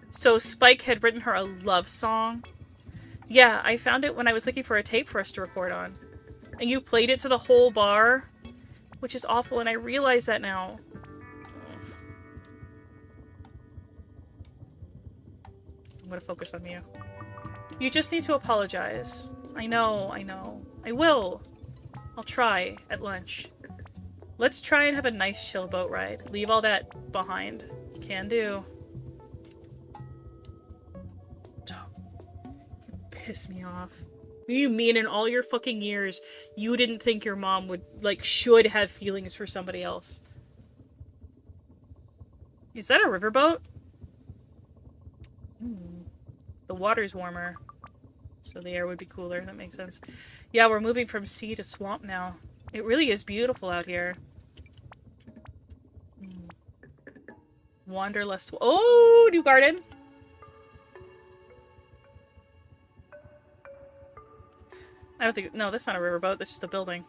So Spike had written her a love song. Yeah, I found it when I was looking for a tape for us to record on. And you played it to the whole bar, which is awful, and I realize that now. I'm gonna focus on you. You just need to apologize. I know. I will. I'll try at lunch. Let's try and have a nice chill boat ride. Leave all that behind. Can do. You piss me off. What do you mean in all your fucking years you didn't think your mom would, like, should have feelings for somebody else? Is that a riverboat? The water's warmer, so the air would be cooler. That makes sense. Yeah, we're moving from sea to swamp now. It really is beautiful out here. Wanderlust. Oh, new garden! I don't think... No, that's not a riverboat. That's just a building.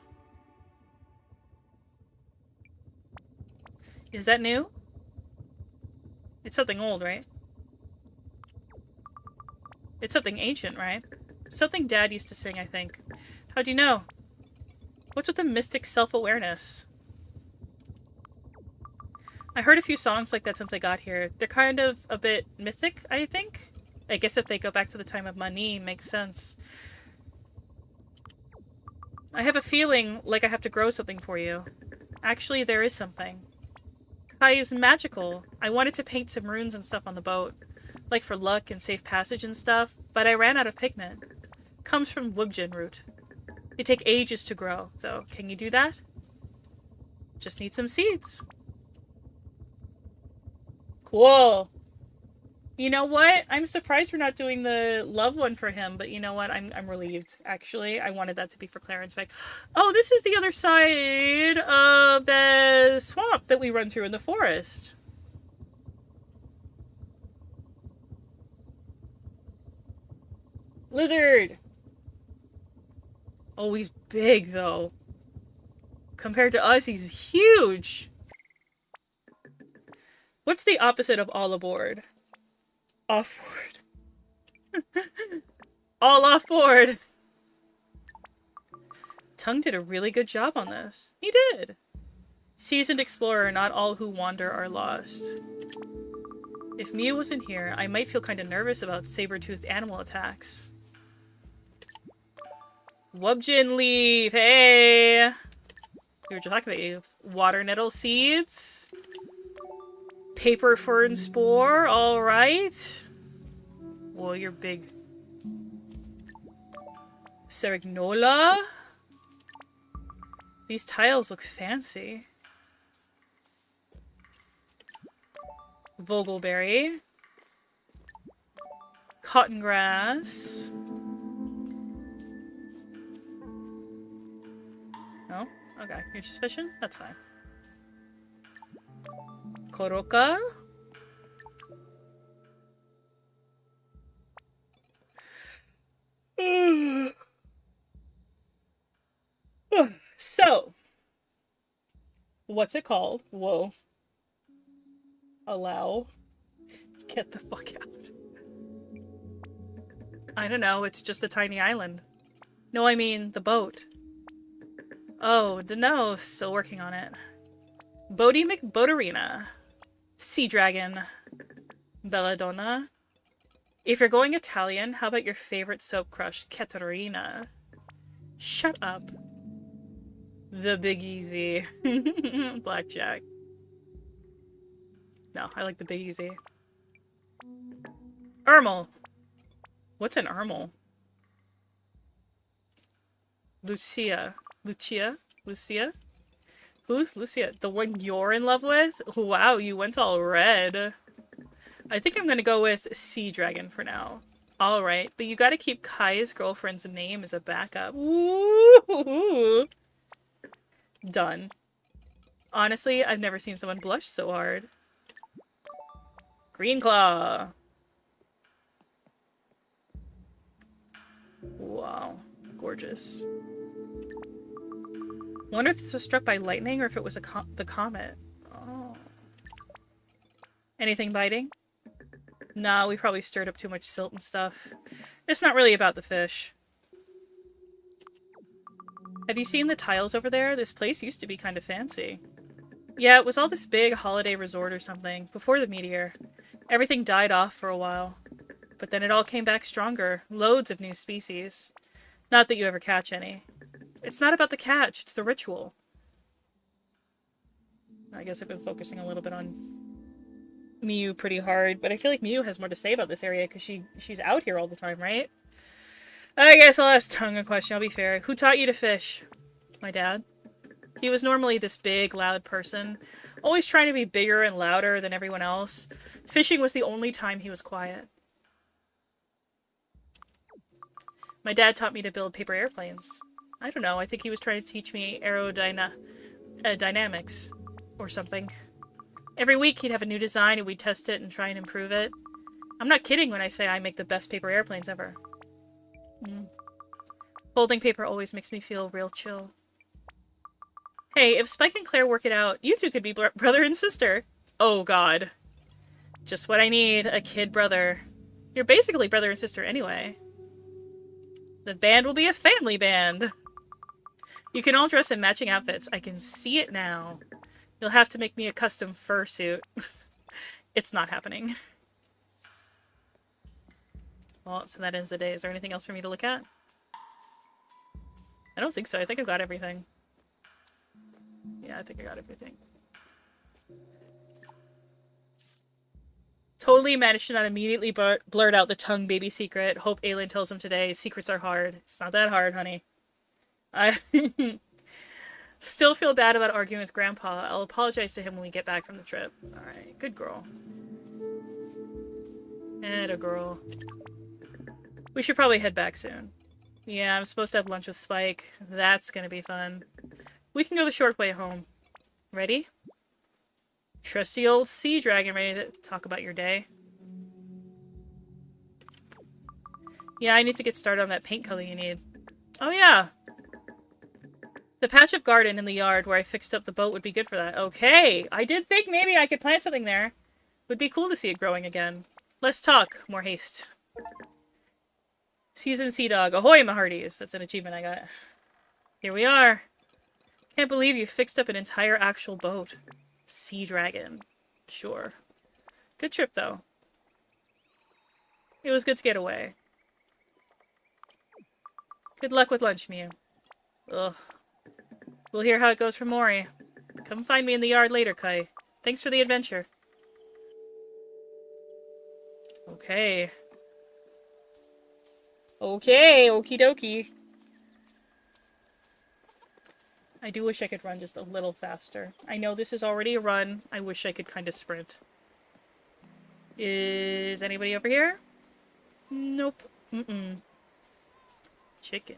Is that new? It's something old, right? It's something ancient, right? Something Dad used to sing, I think. How do you know? What's with the mystic self-awareness? I heard a few songs like that since I got here. They're kind of a bit mythic, I think. I guess if they go back to the time of Mani, makes sense. I have a feeling like I have to grow something for you. Actually, there is something. Kai is magical. I wanted to paint some runes and stuff on the boat, like for luck and safe passage and stuff, but I ran out of pigment. Comes from Woobjin root. They take ages to grow, though. Can you do that? Just need some seeds. Cool. You know what? I'm surprised we're not doing the love one for him, but you know what? I'm relieved, actually. I wanted that to be for Clarence Beck. Oh, this is the other side of the swamp that we run through in the forest. Lizard! Oh, he's big, though. Compared to us, he's huge! What's the opposite of all aboard? Off-board. All off-board! Tung did a really good job on this. He did! Seasoned explorer, not all who wander are lost. If Mia wasn't here, I might feel kind of nervous about saber-toothed animal attacks. Wubjin leaf! Hey! We were just talking about you. Water nettle seeds. Paper fern spore, alright. Whoa, you're big. Serignola? These tiles look fancy. Vogelberry. Cotton grass. No? Okay, you're just fishing? That's fine. Koroka. So, what's it called? Whoa. Allow. Get the fuck out. I don't know, it's just a tiny island. No, I mean the boat. Oh, dunno, still working on it. Bodie McBoaterina. Sea Dragon. Belladonna. If you're going Italian, how about your favorite soap crush, Caterina? Shut up. The Big Easy. Blackjack. No, I like the Big Easy. Ermel. What's an Ermel? Lucia. Lucia? Lucia? Who's Lucia? The one you're in love with? Wow, you went all red. I think I'm gonna go with Sea Dragon for now. Alright, but you gotta keep Kai's girlfriend's name as a backup. Ooh. Done. Honestly, I've never seen someone blush so hard. Green Claw. Wow. Gorgeous. Wonder if this was struck by lightning or if it was the comet. Oh. Anything biting? Nah, we probably stirred up too much silt and stuff. It's not really about the fish. Have you seen the tiles over there? This place used to be kind of fancy. Yeah, it was all this big holiday resort or something, before the meteor. Everything died off for a while. But then it all came back stronger. Loads of new species. Not that you ever catch any. It's not about the catch, it's the ritual. I guess I've been focusing a little bit on Miyu pretty hard, but I feel like Miyu has more to say about this area because she's out here all the time, right? I guess I'll ask Tung a question, I'll be fair. Who taught you to fish? My dad. He was normally this big, loud person, always trying to be bigger and louder than everyone else. Fishing was the only time he was quiet. My dad taught me to build paper airplanes. I don't know, I think he was trying to teach me dynamics or something. Every week he'd have a new design and we'd test it and try and improve it. I'm not kidding when I say I make the best paper airplanes ever. Folding paper always makes me feel real chill. Hey, if Spike and Claire work it out, you two could be brother and sister. Oh god. Just what I need, a kid brother. You're basically brother and sister anyway. The band will be a family band. You can all dress in matching outfits. I can see it now. You'll have to make me a custom fursuit. It's not happening. Well, so that ends the day. Is there anything else for me to look at? I don't think so. I think I've got everything. Yeah, I think I got everything. Totally managed to not immediately blurt out the tongue baby secret. Hope Aelin tells him today. Secrets are hard. It's not that hard, honey. I still feel bad about arguing with Grandpa. I'll apologize to him when we get back from the trip. Alright, good girl. And a girl. We should probably head back soon. Yeah, I'm supposed to have lunch with Spike. That's gonna be fun. We can go the short way home. Ready? Trusty old sea dragon ready to talk about your day. Yeah, I need to get started on that paint color you need. Oh yeah! The patch of garden in the yard where I fixed up the boat would be good for that. Okay! I did think maybe I could plant something there. Would be cool to see it growing again. Less talk, more haste. Seasoned Sea Dog. Ahoy, my hearties! That's an achievement I got. Here we are. Can't believe you fixed up an entire actual boat. Sea Dragon. Sure. Good trip, though. It was good to get away. Good luck with lunch, Mew. Ugh. We'll hear how it goes from Mori. Come find me in the yard later, Kai. Thanks for the adventure. Okay. Okay, okie dokie. I do wish I could run just a little faster. I know this is already a run. I wish I could kind of sprint. Is anybody over here? Nope. Mm-mm. Chicken.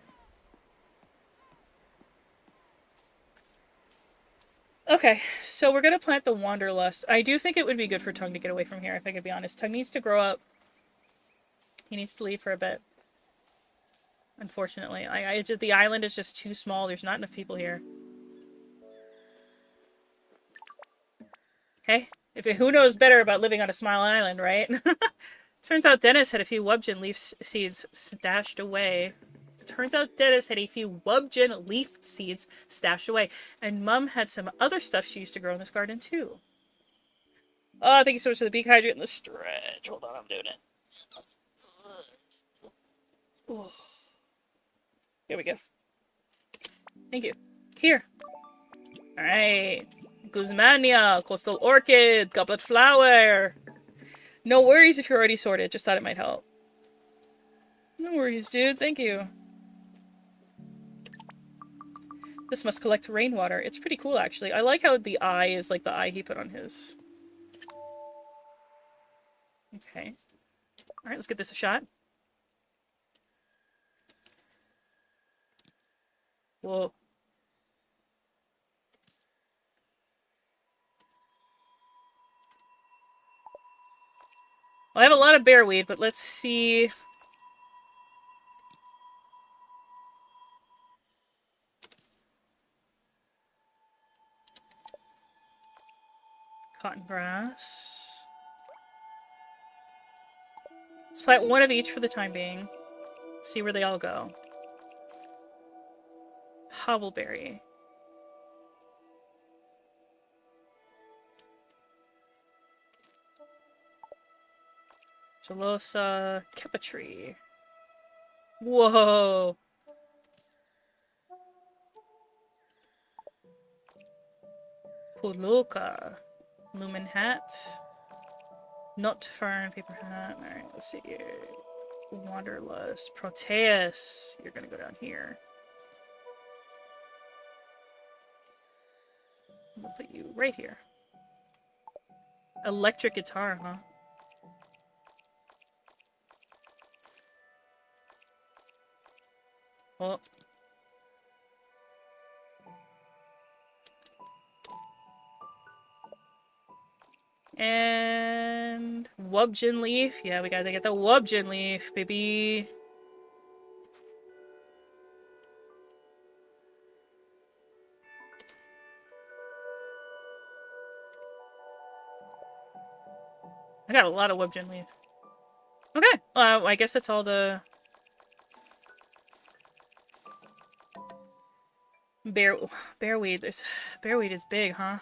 Okay, so we're gonna plant the Wanderlust. I do think it would be good for Tongue to get away from here, if I could be honest. Tongue needs to grow up. He needs to leave for a bit. Unfortunately. The island is just too small. There's not enough people here. Hey, who knows better about living on a small island, right? Turns out Dennis had a few Wubjin leaf seeds stashed away. And Mum had some other stuff she used to grow in this garden, too. Oh, thank you so much for the beak hydrate and the stretch. Hold on, I'm doing it. Here we go. Thank you. Here. Alright. Guzmania, coastal orchid, goblet flower. No worries if you're already sorted. Just thought it might help. No worries, dude. Thank you. This must collect rainwater. It's pretty cool, actually. I like how the eye is like the eye he put on his. Okay. Alright, let's give this a shot. Whoa. Well, I have a lot of bearweed, but let's see. Cotton grass. Let's plant one of each for the time being. See where they all go. Hobbleberry. Gelosa. Kepa tree. Whoa! Puluka. Lumen hat. Nut fern, paper hat. Alright, let's see here. Wanderlust. Proteus. You're gonna go down here. We'll put you right here. Electric guitar, huh? Well. And Wubjin leaf. Yeah, we gotta get the Wubjin leaf, baby. I got a lot of Wubjin leaf. Okay, I guess that's all the bearweed. This bearweed is big, huh?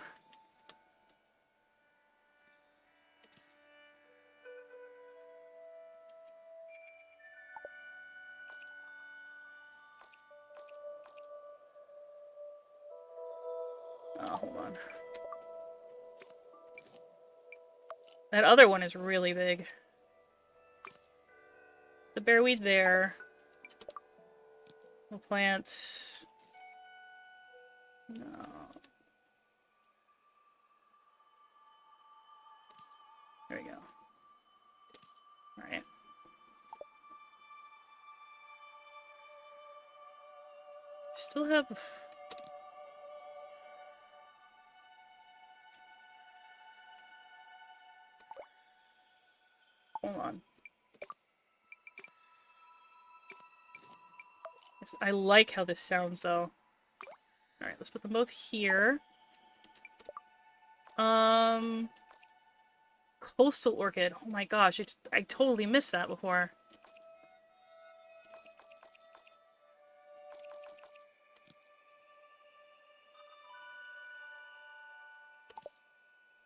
Oh, hold on. That other one is really big. The bearweed there. We'll plant... No. There we go. Alright. Still have... Hold on. I like how this sounds, though. Alright, let's put them both here. Coastal orchid. Oh my gosh, I totally missed that before.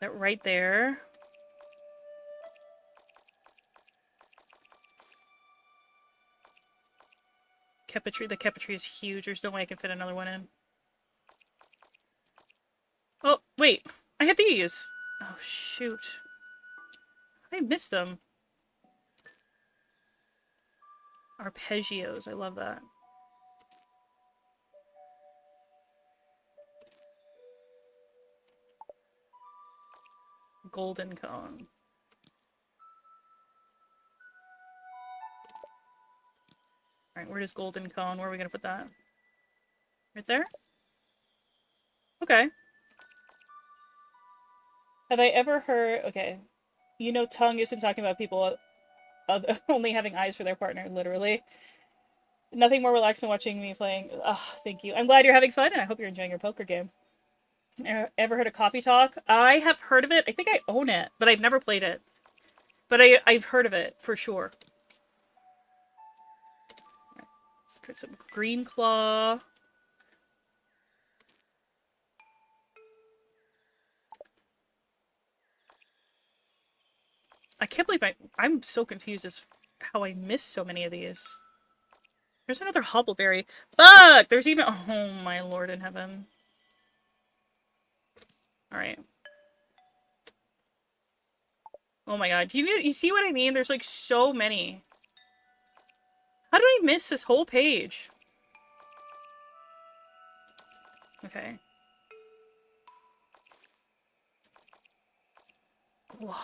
That right there. Kepa the Kepa tree is huge. There's no way I can fit another one in. Oh, wait. I have these. Oh, shoot. I missed them. Arpeggios. I love that. Golden cone. Alright, where is golden cone? Where are we gonna put that? Right there? Okay. Have I ever heard... Okay. You know, tongue isn't talking about people only having eyes for their partner, literally. Nothing more relaxed than watching me playing. Oh, thank you. I'm glad you're having fun, and I hope you're enjoying your poker game. Ever heard of Coffee Talk? I have heard of it. I think I own it, but I've never played it. But I've heard of it, for sure. Let's put some green claw. I can't believe I'm so confused as how I missed so many of these. There's another hobbleberry. Fuck! There's even... Oh, my lord in heaven. Alright. Oh my god. You see what I mean? There's like so many. How did I miss this whole page? Okay. Whoa.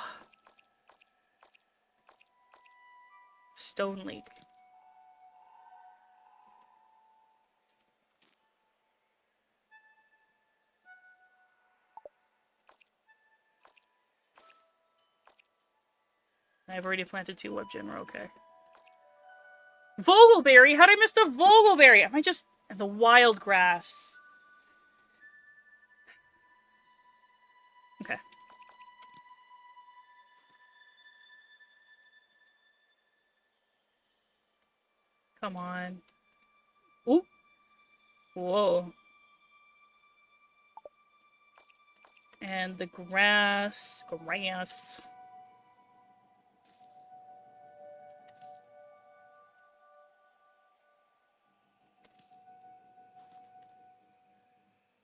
Stone leek. I've already planted 2 web gen. We're okay. Vogelberry? How'd I miss the Vogelberry? Am I just... The wild grass. Okay. Come on. Ooh. Whoa. And the grass. Grass.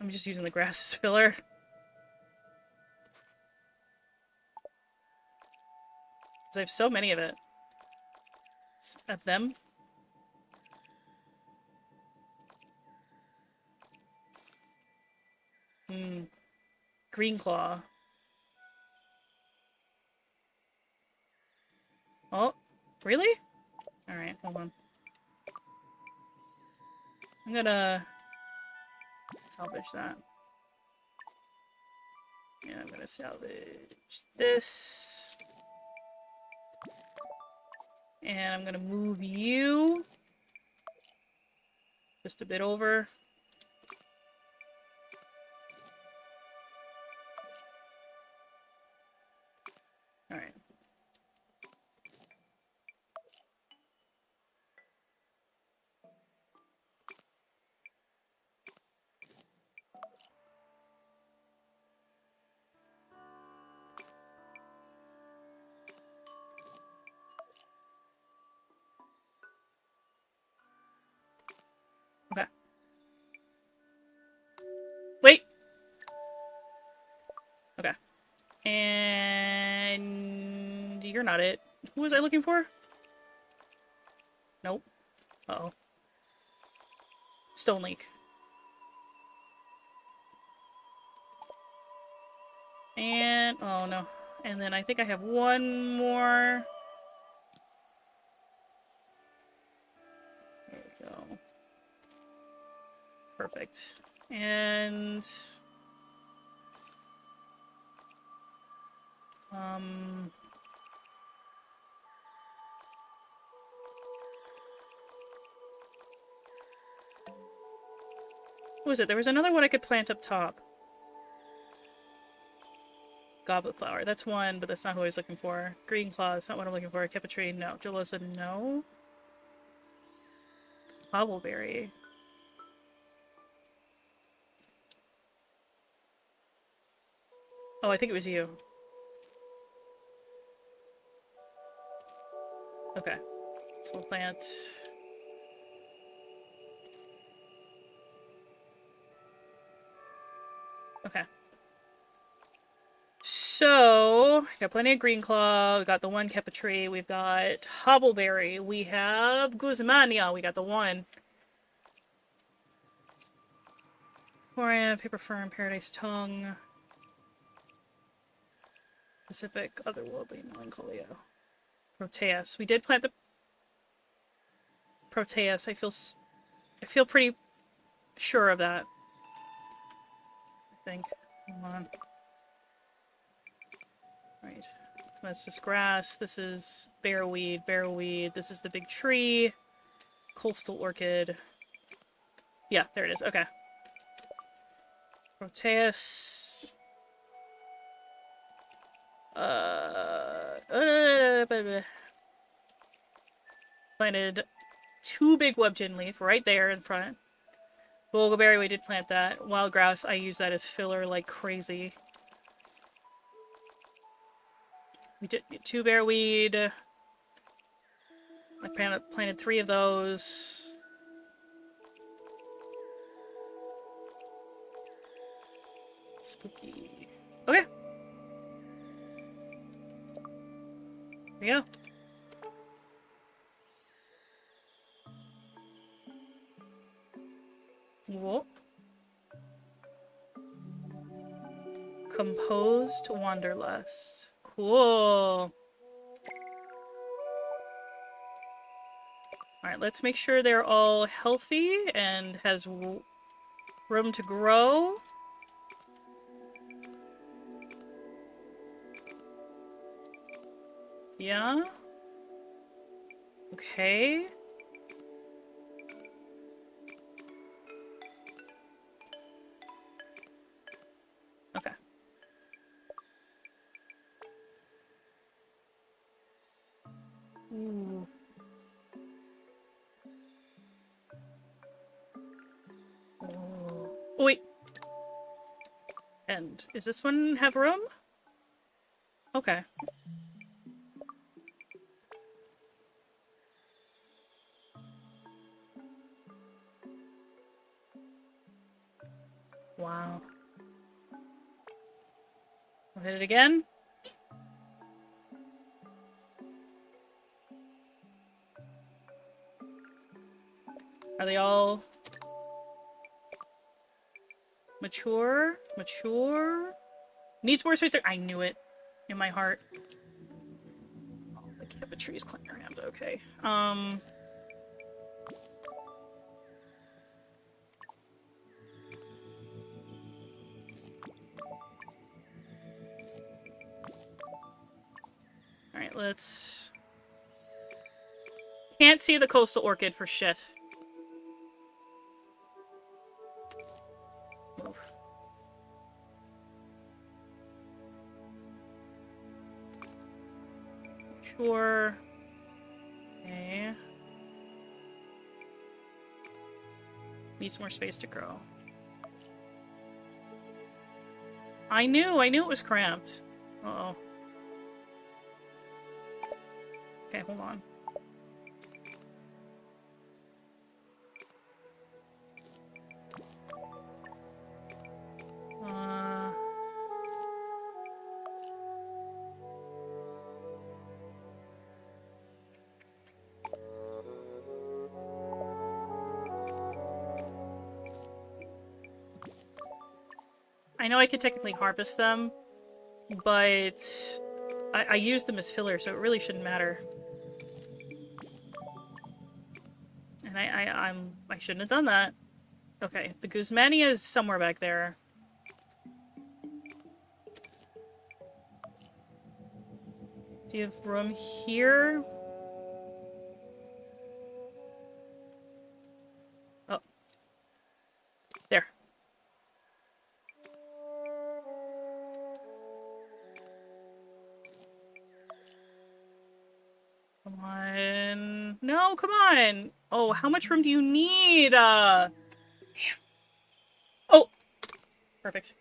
I'm just using the grass as filler. Because I have so many of it. Of them. Green claw. Oh, really? Alright, hold on. I'm gonna salvage that. Yeah, I'm gonna salvage this. And I'm gonna move you just a bit over. Alright. Okay. Wait! And you're not it. Who was I looking for? Nope. Uh-oh. Stone leak. And, oh no. And then I think I have one more. There we go. Perfect. And, what was it? There was another one I could plant up top. Goblet flower. That's one, but that's not who I was looking for. Green claw. That's not what I'm looking for. Kept a tree. No. Jolo said no. Hobbleberry. Oh, I think it was you. Okay. So we'll plant... Okay. So, got plenty of green claw. We got the one kepa tree. We've got hobbleberry. We have guzmania. We got the one. Florian, paper fern, paradise tongue. Pacific, otherworldly, melancholia. Proteus. We did plant the Proteus. I feel pretty sure of that. I think. Hold on. Right. That's just grass. This is bearweed, bearweed. This is the big tree. Coastal orchid. Yeah, there it is. Okay. Proteus. Planted 2 big webgin leaf right there in front. Bulgaberry, we did plant that. Wild grouse, I use that as filler like crazy. We did 2 bearweed. I planted 3 of those. Spooky. Okay. There we go. Whoop. Composed Wanderlust. Cool. Alright, let's make sure they're all healthy and has room to grow. Yeah. Okay. Okay. Ooh. Oh, wait. And is this one have room? Okay. Wow. I'll hit it again. Are they all mature? Mature? Needs more space. I knew it in my heart. Oh, the Kappa trees climb around. Okay. Alright, let's... Can't see the coastal orchid for shit. Move. Sure. Okay. Needs more space to grow. I knew it was cramped. Uh-oh. Okay, hold on. I know I could technically harvest them, but I use them as filler, so it really shouldn't matter. And I shouldn't have done that. Okay, the Guzmania is somewhere back there. Do you have room here? Oh. There. Come on. No, come on. Oh, how much room do you need? Oh! Perfect.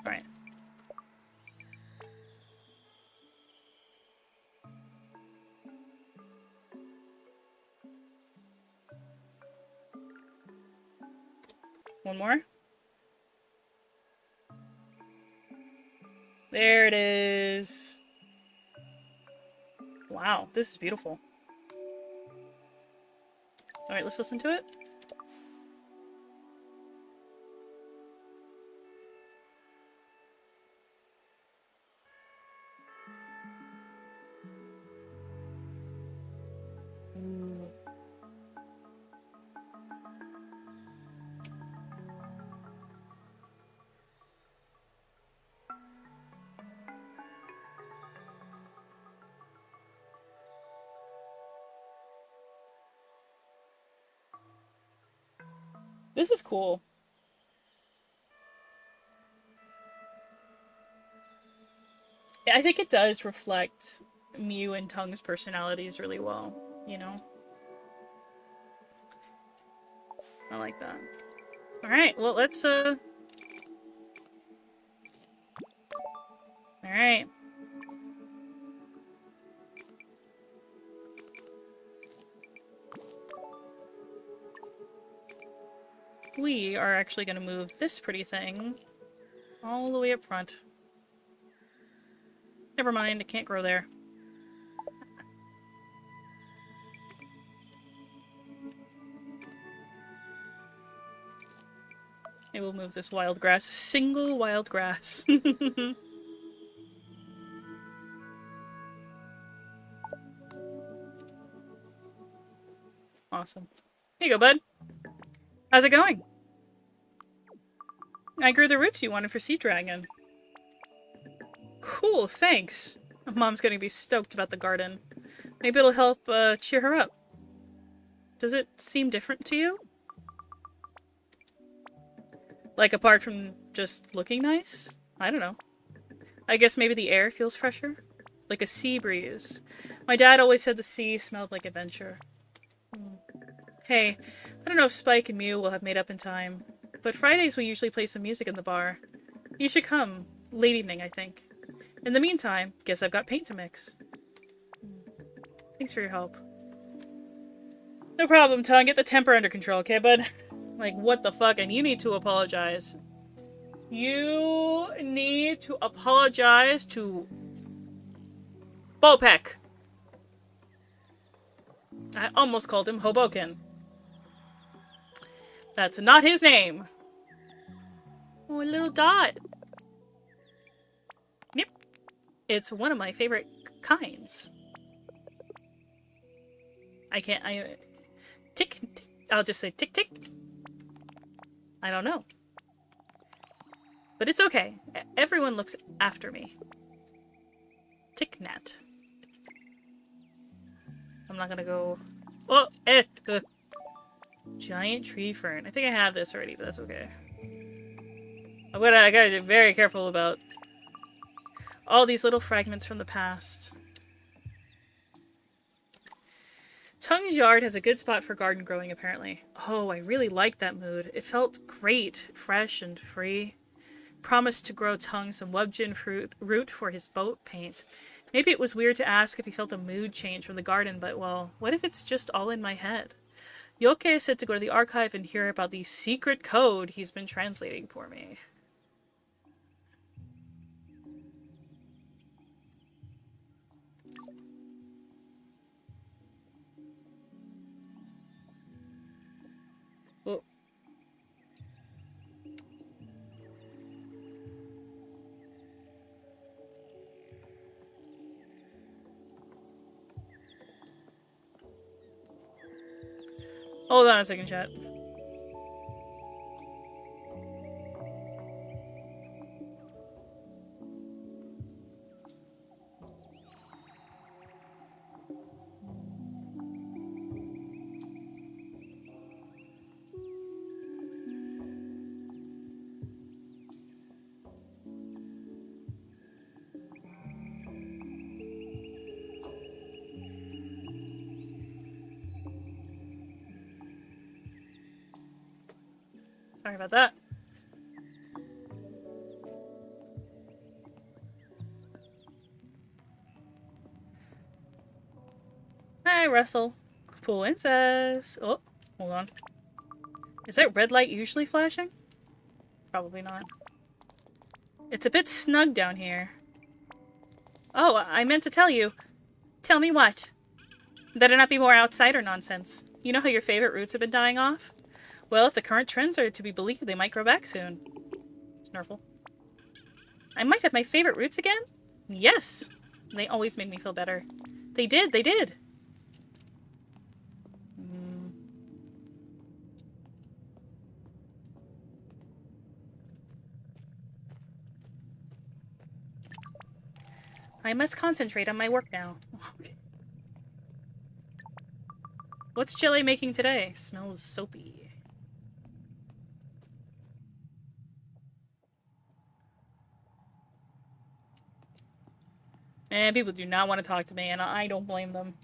Alright. One more. There it is. Wow, this is beautiful. Alright, let's listen to it. Ooh. This is cool. I think it does reflect Mew and Tung's personalities really well, you know? I like that. Alright, well, let's, Alright. We are actually gonna move this pretty thing all the way up front. Never mind, it can't grow there. Maybe we'll move this wild grass. Single wild grass. Awesome. Here you go, bud. How's it going? I grew the roots you wanted for Sea Dragon. Cool, thanks. Mom's gonna be stoked about the garden. Maybe it'll help cheer her up. Does it seem different to you? Like, apart from just looking nice? I don't know. I guess maybe the air feels fresher? Like a sea breeze. My dad always said the sea smelled like adventure. Hey, I don't know if Spike and Mew will have made up in time, but Fridays we usually play some music in the bar. You should come. Late evening, I think. In the meantime, guess I've got paint to mix. Thanks for your help. No problem, Tongue. Get the temper under control, okay, bud? Like, what the fuck? And you need to apologize. You need to apologize to Bopek. I almost called him Hoboken. That's not his name. Oh, a little dot. Yep. It's one of my favorite kinds. Tick, tick. I'll just say tick, tick. I don't know. But it's okay. Everyone looks after me. Tick-nat. I'm not gonna go... Oh! Giant tree fern. I think I have this already, but that's okay. I gotta be very careful about all these little fragments from the past. Tung's yard has a good spot for garden growing, apparently. Oh, I really liked that mood. It felt great, fresh and free. Promised to grow Tung some webjin root for his boat paint. Maybe it was weird to ask if he felt a mood change from the garden, but, well, what if it's just all in my head? Yoke said to go to the archive and hear about the secret code he's been translating for me. Oh. Hold on a second, chat. Sorry about that. Hi, Russell. Princess. Oh, hold on. Is that red light usually flashing? Probably not. It's a bit snug down here. Oh, I meant to tell you. Tell me what? That it not be more outsider nonsense. You know how your favorite roots have been dying off? Well, if the current trends are to be believed, they might grow back soon. Snurfle. I might have my favorite roots again? Yes! They always made me feel better. They did, they did! I must concentrate on my work now. What's Jelly making today? Smells soapy. And people do not want to talk to me, and I don't blame them.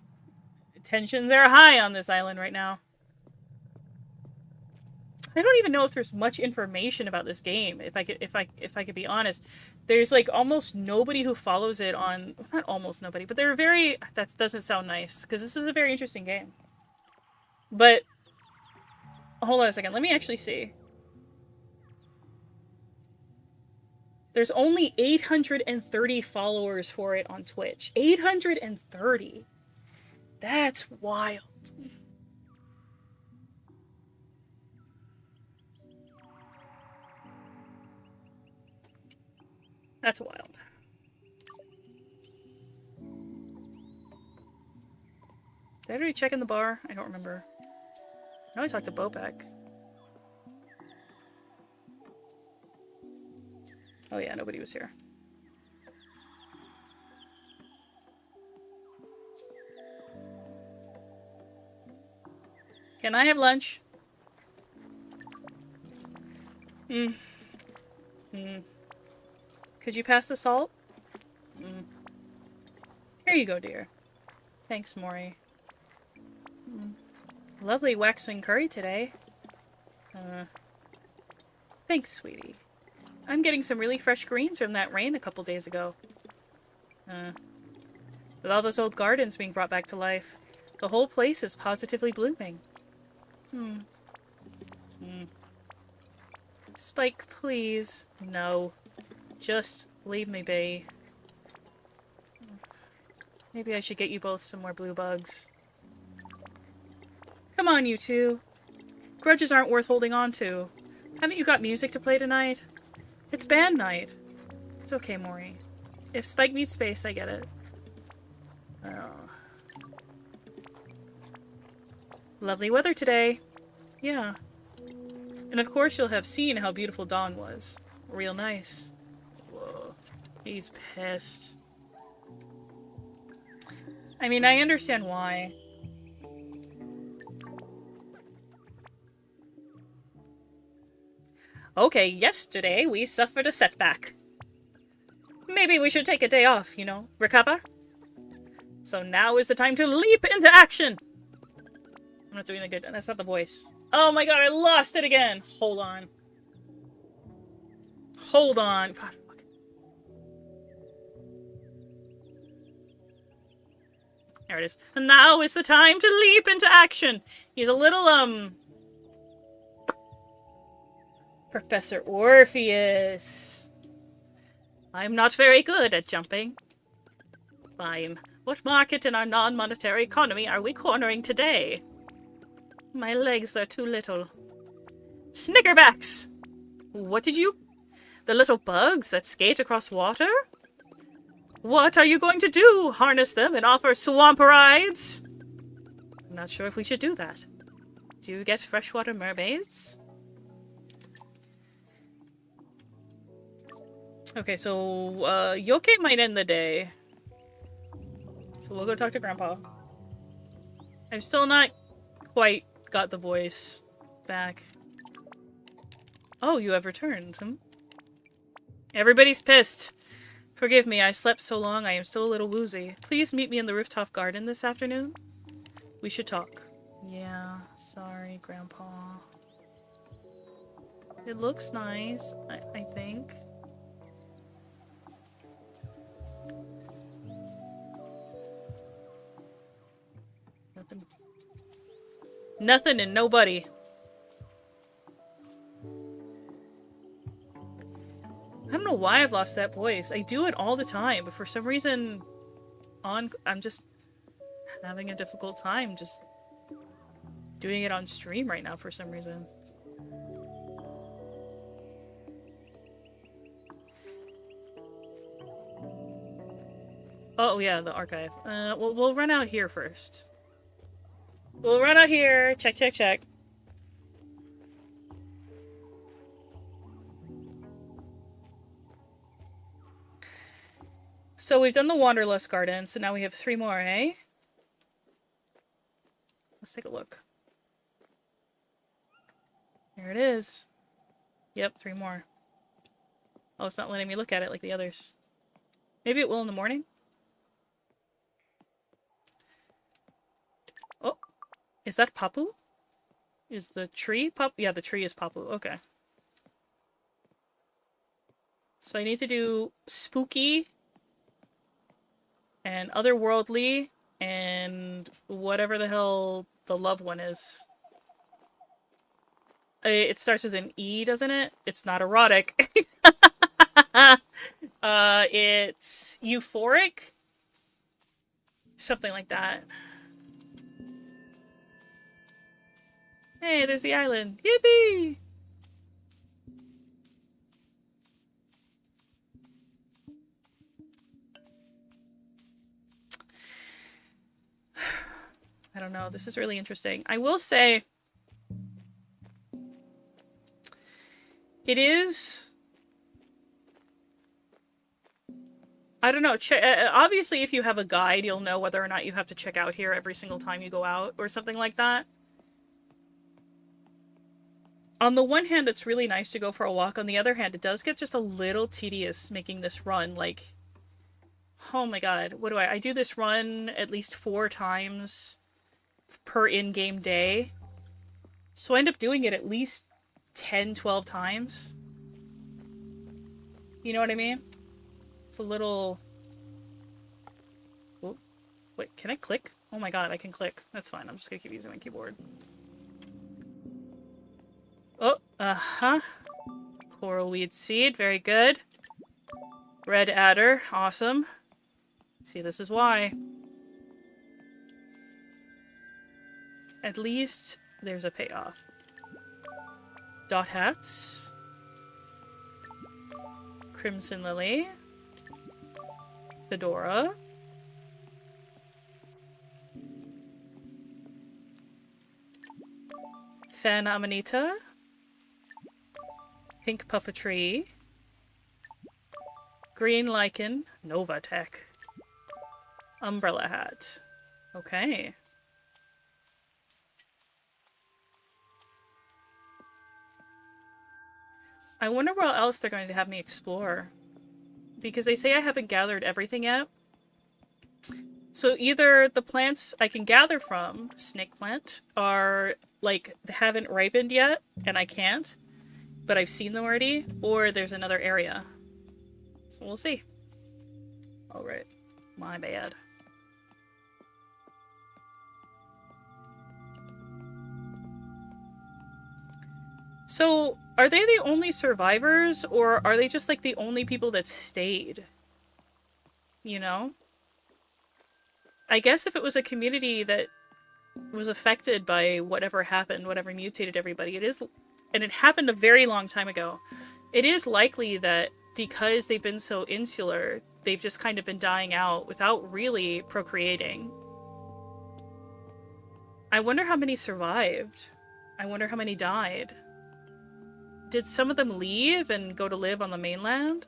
Tensions are high on this island right now. I don't even know if there's much information about this game. If I could be honest, there's like almost nobody who follows it on. Not almost nobody, but they're very. That doesn't sound nice because this is a very interesting game. But hold on a second. Let me actually see. There's only 830 followers for it on Twitch. 830. That's wild. That's wild. Did I already check in the bar? I don't remember. I know I talked to Bopek. Oh yeah, nobody was here. Can I have lunch? Could you pass the salt? Here you go, dear. Thanks, Maury. Lovely waxwing curry today. Thanks, sweetie. I'm getting some really fresh greens from that rain a couple days ago. With all those old gardens being brought back to life, the whole place is positively blooming. Spike, please. No. Just leave me be. Maybe I should get you both some more blue bugs. Come on, you two. Grudges aren't worth holding on to. Haven't you got music to play tonight? It's band night. It's okay, Maury. If Spike needs space, I get it. Oh. Lovely weather today. Yeah. And of course you'll have seen how beautiful Dawn was. Real nice. Whoa. He's pissed. I mean, I understand why. Okay, yesterday we suffered a setback. Maybe we should take a day off, you know, recover? So now is the time to leap into action! I'm not doing the good. That's not the voice. Oh my god, I lost it again! Hold on. Hold on. God, fuck. There it is. And now is the time to leap into action! He's a little, Professor Orpheus. I'm not very good at jumping. Fine. What market in our non-monetary economy are we cornering today? My legs are too little. Snickerbacks! What did you... The little bugs that skate across water? What are you going to do? Harness them and offer swamp rides? I'm not sure if we should do that. Do you get freshwater mermaids? Okay, so, Yoke might end the day. So we'll go talk to Grandpa. I'm still not quite got the voice back. Oh, you have returned. Everybody's pissed. Forgive me, I slept so long I am still a little woozy. Please meet me in the rooftop garden this afternoon. We should talk. Yeah, sorry, Grandpa. It looks nice, I think. Nothing. Nothing and nobody. I don't know why I've lost that voice. I do it all the time, but for some reason I'm just having a difficult time just doing it on stream right now for some reason. Oh yeah, the archive. We'll run out here first. We'll run out here. Check, check, check. So we've done the Wanderlust Garden, so now we have 3 more, eh? Let's take a look. Here it is. Yep, 3 more. Oh, it's not letting me look at it like the others. Maybe it will in the morning? Oh, is that Papu? Is the tree Papu? Yeah, the tree is Papu. Okay. So I need to do spooky and otherworldly and whatever the hell the love one is. It starts with an E, doesn't it? It's not erotic. It's euphoric? Something like that. Hey, there's the island. Yippee! I don't know. This is really interesting. I will say it is... I don't know. Obviously, if you have a guide, you'll know whether or not you have to check out here every single time you go out or something like that. On the one hand, it's really nice to go for a walk. On the other hand, it does get just a little tedious making this run. Like, oh my god, what do I do this run at least 4 times per in-game day. So I end up doing it at least 10, 12 times. You know what I mean? It's a little... Oh, wait, can I click? Oh my god, I can click. That's fine, I'm just gonna keep using my keyboard. Oh, uh-huh. Coral weed seed, very good. Red adder, awesome. See, this is why. At least there's a payoff. Dot hats. Crimson lily. Fedora. Fan amanita. Pink puffertree. Green lichen. Novatech. Umbrella hat. Okay. I wonder what else they're going to have me explore. Because they say I haven't gathered everything yet. So either the plants I can gather from, snake plant, are, like, haven't ripened yet, and I can't, but I've seen them already, or there's another area. So we'll see. Alright. My bad. So, are they the only survivors, or are they just, like, the only people that stayed? You know? I guess if it was a community that was affected by whatever happened, whatever mutated everybody, it is... And it happened a very long time ago. It is likely that because they've been so insular, they've just kind of been dying out without really procreating. I wonder how many survived. I wonder how many died. Did some of them leave and go to live on the mainland?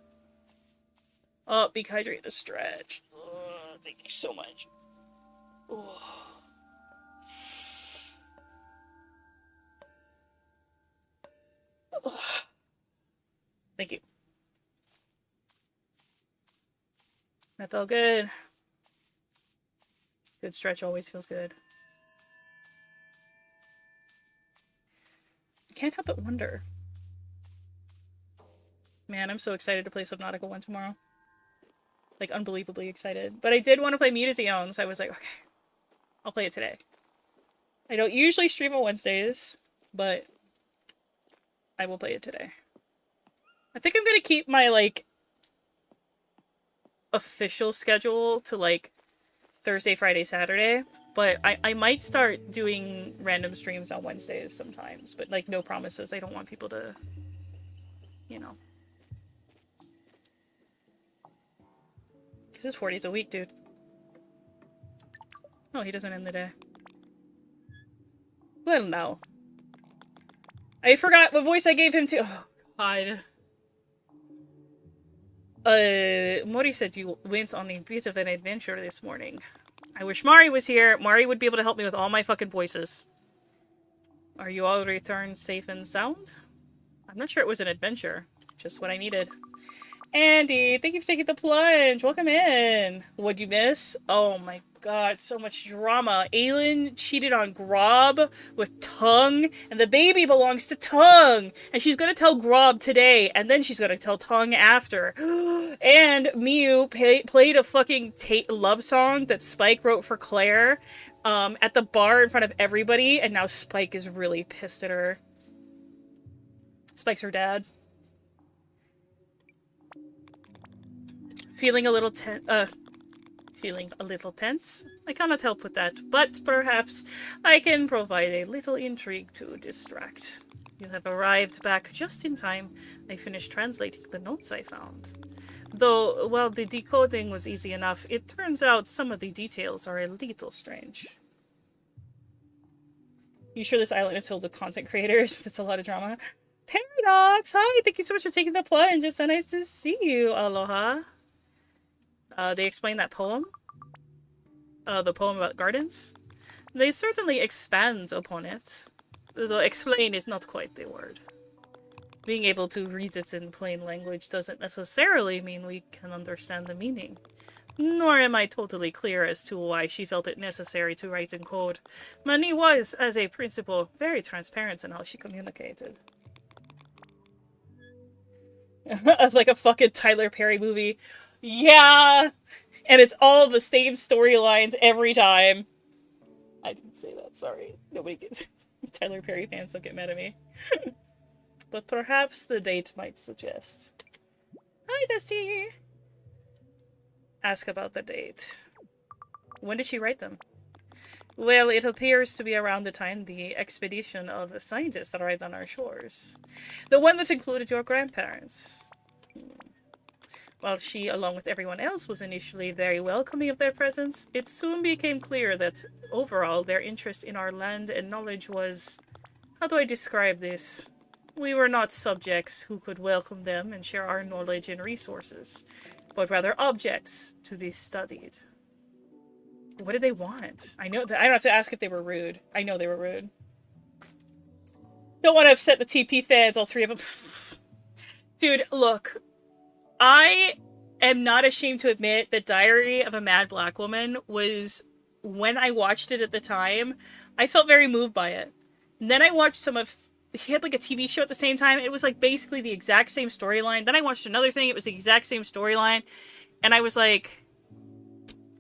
Oh, be hydrated to stretch. Oh, thank you so much. Oh. Oh. Thank you. That felt good. Good stretch always feels good. I can't help but wonder. Man, I'm so excited to play Subnautica 1 tomorrow. Like, unbelievably excited. But I did want to play MUTAZIONE, so I was like, okay, I'll play it today. I don't usually stream on Wednesdays, but I will play it today. I think I'm gonna keep my, like, official schedule to, like, Thursday, Friday, Saturday, but I might start doing random streams on Wednesdays sometimes, but, like, no promises. I don't want people to, you know. This is 40s a week, dude. Oh, he doesn't end the day. Well, no. I forgot what voice I gave him to. Oh, God. Mori said you went on a bit of an adventure this morning. I wish Mari was here. Mari would be able to help me with all my fucking voices. Are you all returned safe and sound? I'm not sure it was an adventure. Just what I needed. Andy, thank you for taking the plunge. Welcome in. What'd you miss? Oh my god, so much drama. Aylin cheated on Grob with Tongue, and the baby belongs to Tongue. And she's gonna tell Grob today, and then she's gonna tell Tongue after. And Miu played a fucking love song that Spike wrote for Claire at the bar in front of everybody, and now Spike is really pissed at her. Spike's her dad. Feeling a little tense. I cannot help with that, but perhaps I can provide a little intrigue to distract. You have arrived back just in time. I finished translating the notes I found. Though, while the decoding was easy enough, it turns out some of the details are a little strange. You sure this island is filled with content creators? That's a lot of drama. Paradox! Hi, thank you so much for taking the plunge. It's so nice to see you. Aloha. They explain that poem. The poem about gardens. They certainly expand upon it. Though explain is not quite the word. Being able to read it in plain language doesn't necessarily mean we can understand the meaning. Nor am I totally clear as to why she felt it necessary to write in code. Mani was, as a principle, very transparent in how she communicated. Like a fucking Tyler Perry movie. Yeah! And it's all the same storylines every time. I didn't say that, sorry. Nobody gets... Tyler Perry fans don't get mad at me. But perhaps the date might suggest. Hi, bestie! Ask about the date. When did she write them? Well, it appears to be around the time the expedition of scientists arrived on our shores. The one that included your grandparents. While she, along with everyone else, was initially very welcoming of their presence, it soon became clear that, overall, their interest in our land and knowledge was... How do I describe this? We were not subjects who could welcome them and share our knowledge and resources, but rather objects to be studied. What did they want? I know that I don't have to ask if they were rude. I know they were rude. Don't want to upset the TP fans, all three of them. Dude, look. I am not ashamed to admit that Diary of a Mad Black Woman was, when I watched it at the time, I felt very moved by it. And then I watched some of, he had like a TV show at the same time. It was like basically the exact same storyline. Then I watched another thing. It was the exact same storyline. And I was like,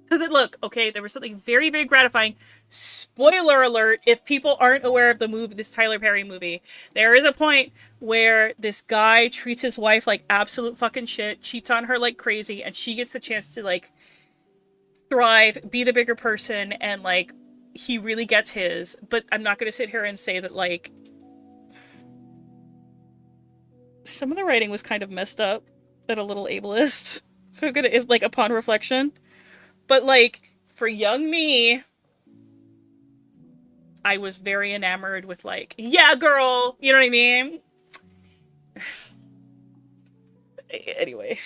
because look, okay, there was something very, very gratifying. Spoiler alert, if people aren't aware of the movie, this Tyler Perry movie, there is a point where this guy treats his wife like absolute fucking shit, cheats on her like crazy, and she gets the chance to, like, thrive, be the bigger person, and, like, he really gets his. But I'm not gonna sit here and say that, like, some of the writing was kind of messed up and a little ableist, like, upon reflection. But, like, for young me, I was very enamored with like, yeah, girl, you know what I mean? Anyway,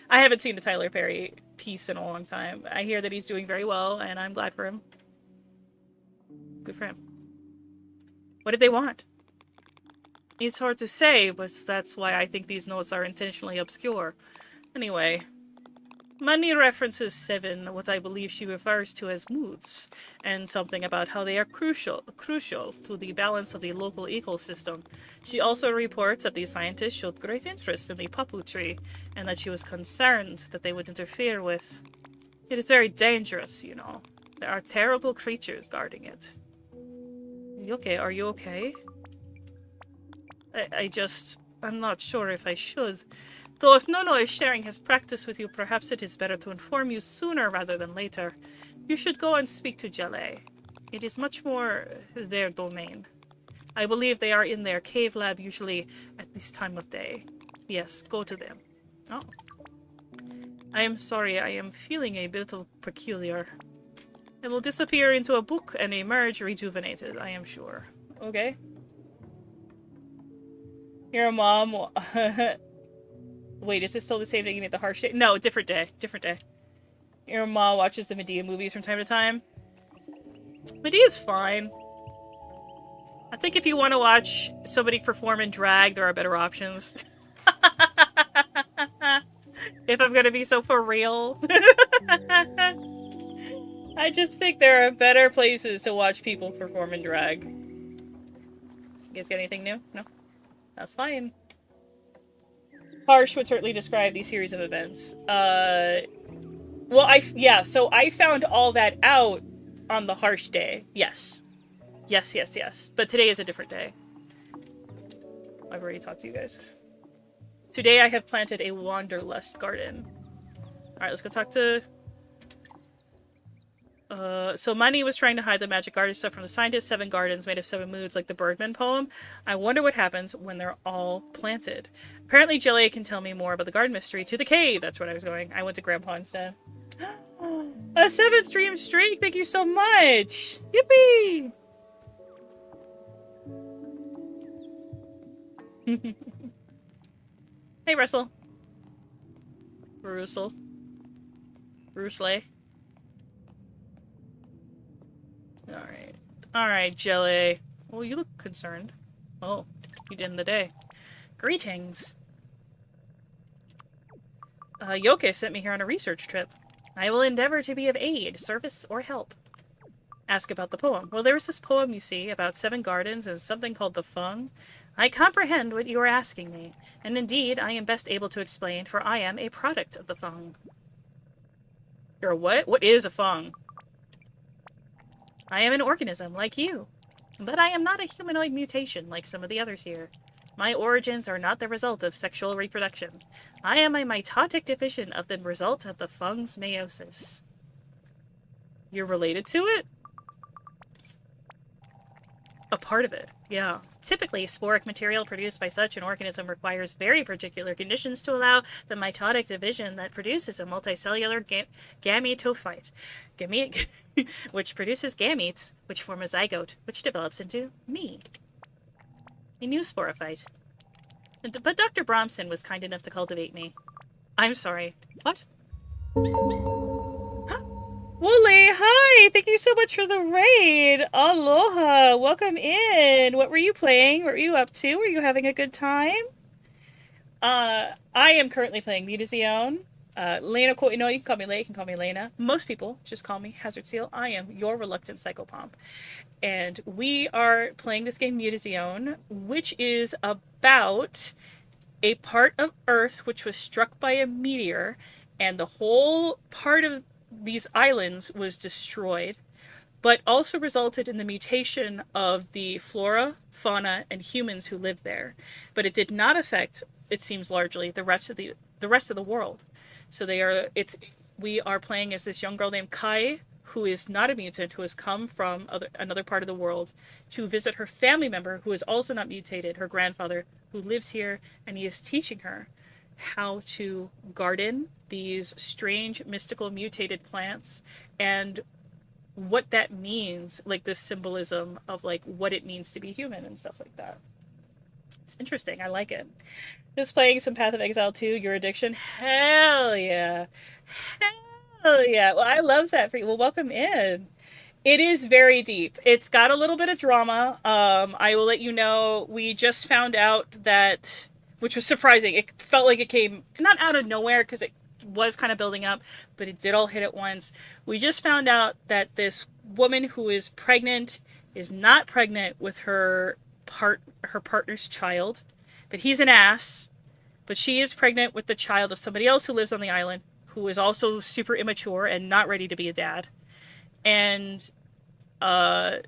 I haven't seen a Tyler Perry piece in a long time. I hear that he's doing very well, and I'm glad for him. Good for him. What did they want? It's hard to say, but that's why I think these notes are intentionally obscure. Anyway, Mani references Seven, what I believe she refers to as moods, and something about how they are crucial to the balance of the local ecosystem. She also reports that the scientists showed great interest in the papu tree, and that she was concerned that they would interfere with. It is very dangerous, you know. There are terrible creatures guarding it. You okay? Are you okay? I'm not sure if I should. Though if Nono is sharing his practice with you, perhaps it is better to inform you sooner rather than later. You should go and speak to Jale. It is much more their domain. I believe they are in their cave lab usually at this time of day. Yes, go to them. Oh. I am sorry, I am feeling a bit peculiar. I will disappear into a book and emerge rejuvenated, I am sure. Okay. Your mom... Wait, is this still the same day you made the harsh day? No, different day. Different day. Your mom watches the Medea movies from time to time. Medea's fine. I think if you want to watch somebody perform in drag, there are better options. If I'm gonna be so for real. I just think there are better places to watch people perform in drag. You guys got anything new? No? That's fine. Harsh would certainly describe these series of events. So I found all that out on the Harsh day. Yes. Yes. But today is a different day. I've already talked to you guys. Today I have planted a wanderlust garden. Alright, let's go talk to... So Mani was trying to hide the magic garden stuff from the scientist. 7 gardens made of 7 moods, like the Bergman poem. I wonder what happens when they're all planted. Apparently Jilly can tell me more about the garden mystery. To the cave! That's where I was going. I went to Grandpa instead. A 7-stream streak! Thank you so much! Yippee! Hey, Russell. Russell. Rusley. Alright. Alright, Jelly. Well, you look concerned. Oh, you did in the day. Greetings. Yoke sent me here on a research trip. I will endeavor to be of aid, service, or help. Ask about the poem. Well, there was this poem, you see, about 7 gardens and something called the Fung. I comprehend what you are asking me, and indeed I am best able to explain, for I am a product of the Fung. You're a what? What is a Fung? I am an organism, like you. But I am not a humanoid mutation, like some of the others here. My origins are not the result of sexual reproduction. I am a mitotic division of the result of the Fung's meiosis. You're related to it? A part of it, yeah. Typically, sporic material produced by such an organism requires very particular conditions to allow the mitotic division that produces a multicellular gametophyte, which produces gametes, which form a zygote, which develops into me. A new sporophyte. But Dr. Bromson was kind enough to cultivate me. I'm sorry. What? Wooly, hi! Thank you so much for the raid! Aloha! Welcome in! What were you playing? What were you up to? Were you having a good time? I am currently playing MUTAZIONE. Lena, no, you can call me Lena, you can call me Lena. Most people just call me Hazard Seal. I am your reluctant psychopomp. And we are playing this game MUTAZIONE, which is about a part of Earth which was struck by a meteor, and the whole part of these islands was destroyed, but also resulted in the mutation of the flora, fauna, and humans who lived there. But it did not affect, it seems largely, the rest of the world. So we are playing as this young girl named Kai, who is not a mutant, who has come from another part of the world to visit her family member, who is also not mutated, her grandfather, who lives here, and he is teaching her how to garden these strange, mystical, mutated plants, and what that means, like this symbolism of like what it means to be human and stuff like that. It's interesting. I like it. Just playing some Path of Exile 2, Your Addiction. Hell yeah. Hell yeah. Well, I love that for you. Well, welcome in. It is very deep. It's got a little bit of drama. I will let you know. We just found out that, which was surprising. It felt like it came not out of nowhere because it was kind of building up, but it did all hit at once. We just found out that this woman who is pregnant is not pregnant with her partner's child, that he's an ass, but she is pregnant with the child of somebody else who lives on the island who is also super immature and not ready to be a dad. And I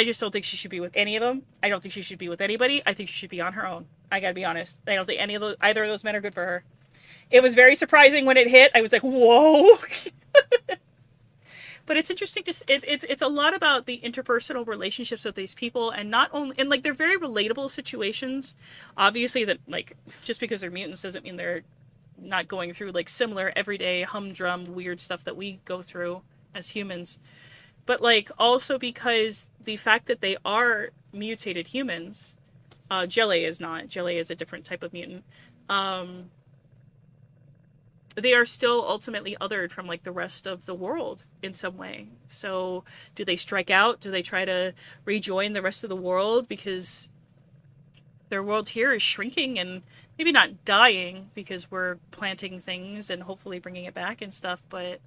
just don't think she should be with any of them. I don't think she should be with anybody. I think she should be on her own. I gotta be honest. I don't think either of those men are good for her. It was very surprising when it hit. I was like, whoa. But it's interesting to it's a lot about the interpersonal relationships with these people, and not only, and like they're very relatable situations. Obviously, that like just because they're mutants doesn't mean they're not going through like similar everyday humdrum weird stuff that we go through as humans. But like also because the fact that they are mutated humans, Jelly is not. Jelly is a different type of mutant. They are still ultimately othered from like the rest of the world in some way. So do they strike out? Do they try to rejoin the rest of the world because their world here is shrinking and maybe not dying because we're planting things and hopefully bringing it back and stuff, but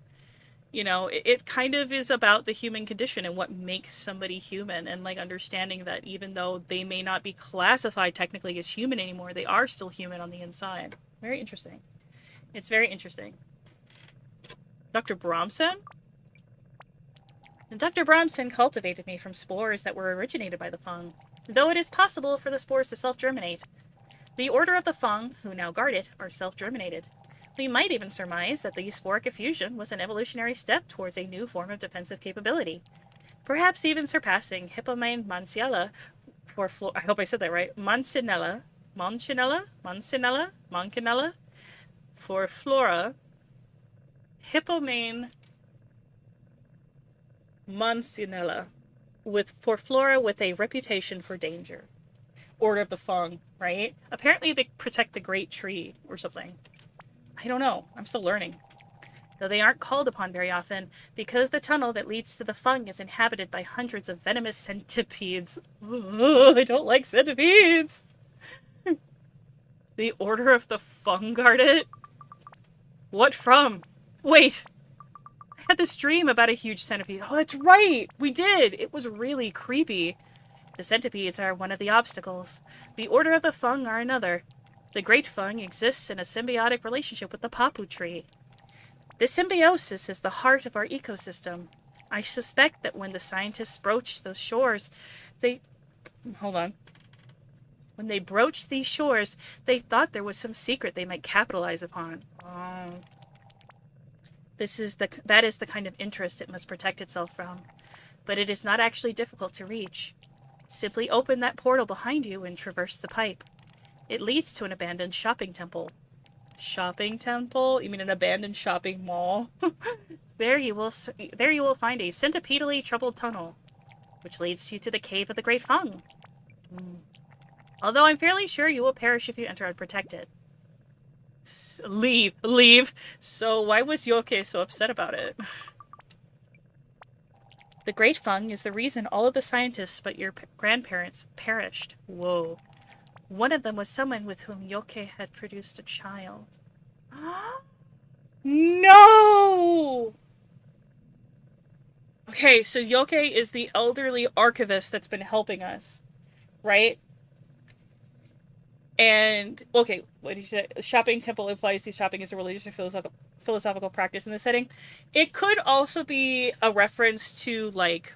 you know, it kind of is about the human condition and what makes somebody human, and like understanding that even though they may not be classified technically as human anymore, they are still human on the inside. Very interesting. It's very interesting. Dr. Bromson? Dr. Bromson cultivated me from spores that were originated by the fung, though it is possible for the spores to self-germinate. The order of the fung, who now guard it, are self-germinated. We might even surmise that the sporic effusion was an evolutionary step towards a new form of defensive capability, perhaps even surpassing Hippomane mancella for I hope I said that right, Mancinella, Moncinella, for flora, Hippomane Mancinella, for flora with a reputation for danger. Order of the Fung, right? Apparently they protect the great tree or something. I don't know. I'm still learning. Though they aren't called upon very often, because the tunnel that leads to the Fung is inhabited by hundreds of venomous centipedes. Ooh, I don't like centipedes! The Order of the Fung guard it? What from? Wait! I had this dream about a huge centipede. Oh, that's right! We did! It was really creepy. The centipedes are one of the obstacles. The Order of the Fung are another. The Great Fung exists in a symbiotic relationship with the Papu tree. This symbiosis is the heart of our ecosystem. I suspect that when the scientists broached those shores, Hold on. When they broached these shores, they thought there was some secret they might capitalize upon. Oh. That is the kind of interest it must protect itself from. But it is not actually difficult to reach. Simply open that portal behind you and traverse the pipe. It leads to an abandoned shopping temple. Shopping temple? You mean an abandoned shopping mall? There you will find a centipedally troubled tunnel, which leads you to the cave of the Great Fung. Although I'm fairly sure you will perish if you enter unprotected. Leave. So why was Yoke so upset about it? The Great Fung is the reason all of the scientists but your grandparents perished. Whoa. One of them was someone with whom Yoke had produced a child. No! Okay, so Yoke is the elderly archivist that's been helping us, right? And, okay, what did you say? Shopping temple implies the shopping is a religious or philosophical practice in the setting. It could also be a reference to, like,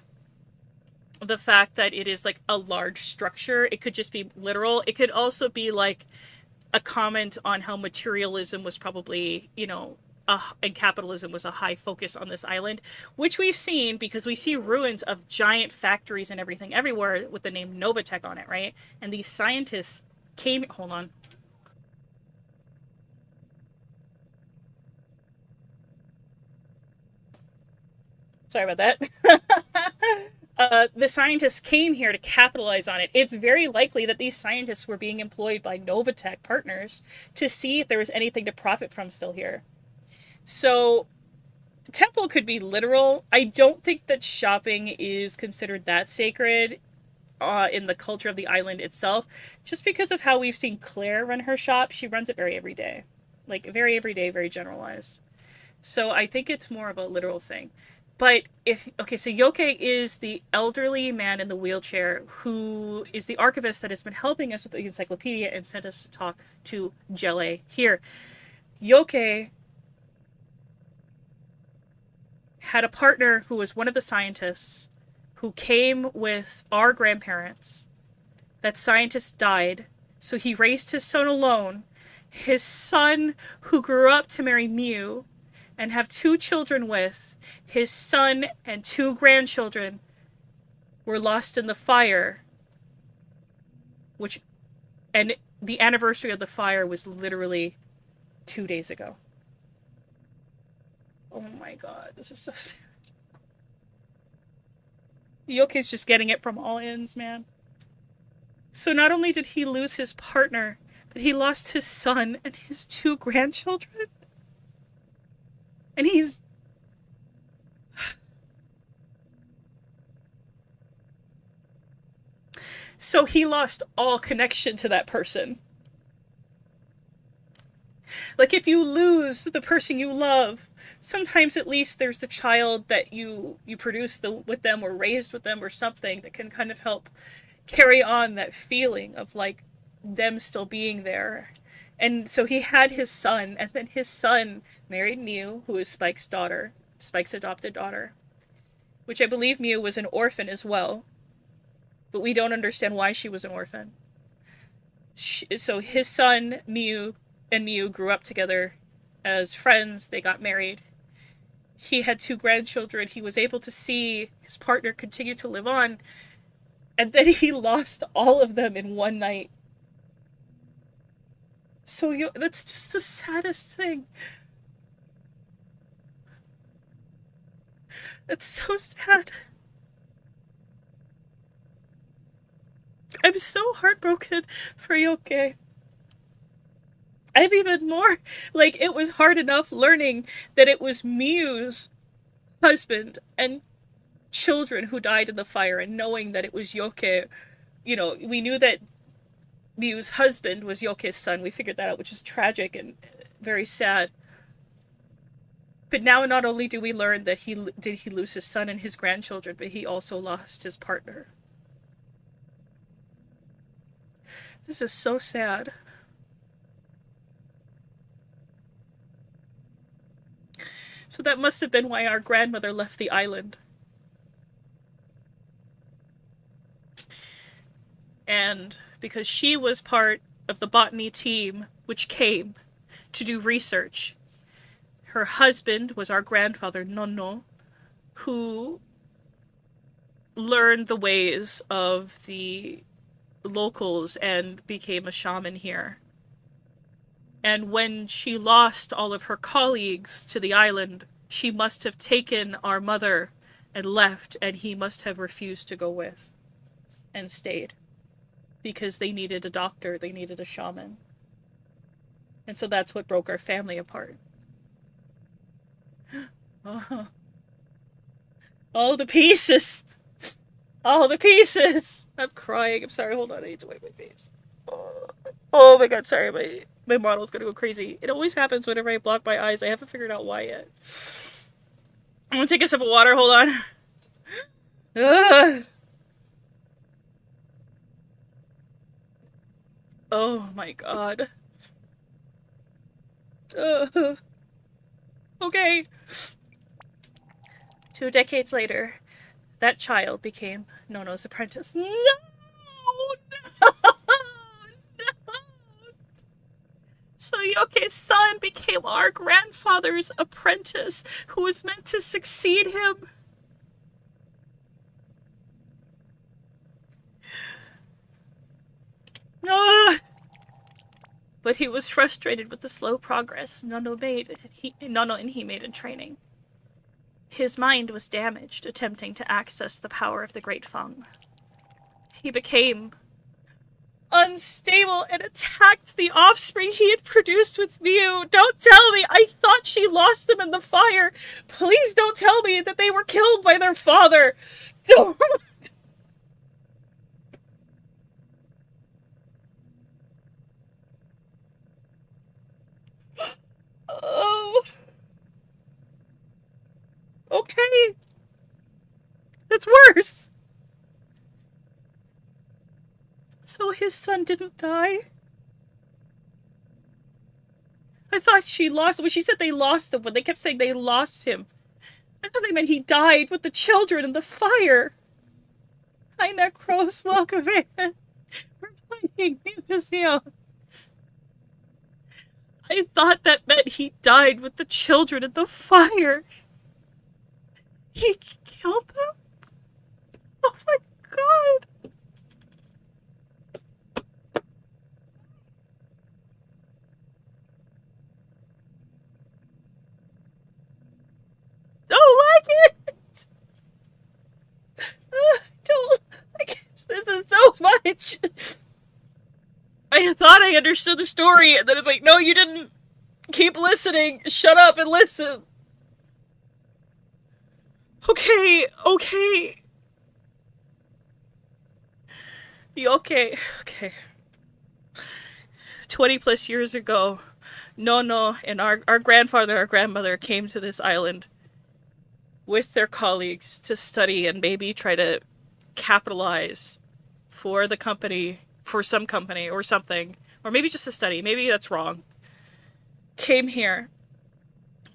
the fact that it is, like, a large structure. It could just be literal. It could also be, like, a comment on how materialism was probably, you know, and capitalism was a high focus on this island, which we've seen because we see ruins of giant factories and everything everywhere with the name Novatech on it, right? And these scientists hold on. Sorry about that. The scientists came here to capitalize on it. It's very likely that these scientists were being employed by Novatech partners to see if there was anything to profit from still here. So, temple could be literal. I don't think that shopping is considered that sacred in the culture of the island itself, just because of how we've seen Claire run her shop. She runs it very everyday. Like, very everyday, very generalized. So I think it's more of a literal thing. But so Yoke is the elderly man in the wheelchair who is the archivist that has been helping us with the encyclopedia and sent us to talk to Jelle here. Yoke had a partner who was one of the scientists who came with our grandparents. That scientist died, so he raised his son alone. His son, who grew up to marry Mew and have 2 children with, his son and 2 grandchildren were lost in the fire, and the anniversary of the fire was literally 2 days ago. Oh my god, this is so sad. Yoke's just getting it from all ends, man. So not only did he lose his partner, but he lost his son and his 2 grandchildren. And he's... So he lost all connection to that person. Like, if you lose the person you love, sometimes at least there's the child that you produced with them or raised with them or something that can kind of help carry on that feeling of, like, them still being there. And so he had his son, and then his son married Mew, who is Spike's daughter, Spike's adopted daughter, which I believe Mew was an orphan as well, but we don't understand why she was an orphan. So his son, Mew, and Mew grew up together as friends. They got married. He had 2 grandchildren. He was able to see his partner continue to live on, and then he lost all of them in one night. So that's just the saddest thing. It's so sad. I'm so heartbroken for Yoke. I'm even more, like, it was hard enough learning that it was Mew's husband and children who died in the fire, and knowing that it was Yoke. You know, we knew that Mew's husband was Yoke's son. We figured that out, which is tragic and very sad. But now not only do we learn that he lose his son and his grandchildren, but he also lost his partner. This is so sad. So that must have been why our grandmother left the island. And because she was part of the botany team which came to do research. Her husband was our grandfather, Nonno, who learned the ways of the locals and became a shaman here. And when she lost all of her colleagues to the island, she must have taken our mother and left, and he must have refused to go with and stayed. Because they needed a doctor, they needed a shaman. And so that's what broke our family apart. Oh. All the pieces! All the pieces! I'm crying. I'm sorry, hold on, I need to wipe my face. Oh my god, sorry, my model's gonna go crazy. It always happens whenever I block my eyes. I haven't figured out why yet. I'm gonna take a sip of water, hold on. Ugh. Oh my god. Okay. 2 decades later, that child became Nono's apprentice. No! No! No! So Yoke's son became our grandfather's apprentice, who was meant to succeed him. Ah! But he was frustrated with the slow progress Nono and he made in training. His mind was damaged attempting to access the power of the Great Feng. He became unstable and attacked the offspring he had produced with Mew. Don't tell me! I thought she lost them in the fire! Please don't tell me that they were killed by their father! Don't! Oh. Okay. That's worse! So his son didn't die? I thought she lost... When she said they lost him, when they kept saying they lost him, I thought they meant he died with the children in the fire. Hi, Necros. Welcome in. We're playing MUTAZIONE. I thought that meant he died with the children in the fire. He killed them? Oh my god. Don't like it! Don't like it. This is so much. I thought I understood the story, and then it's like, no, you didn't. Keep listening. Shut up and listen. Okay. 20 plus years ago, Nono and our grandfather, our grandmother came to this island with their colleagues to study and maybe try to capitalize for the company, for some company or something, or maybe just to study. Maybe that's wrong. Came here.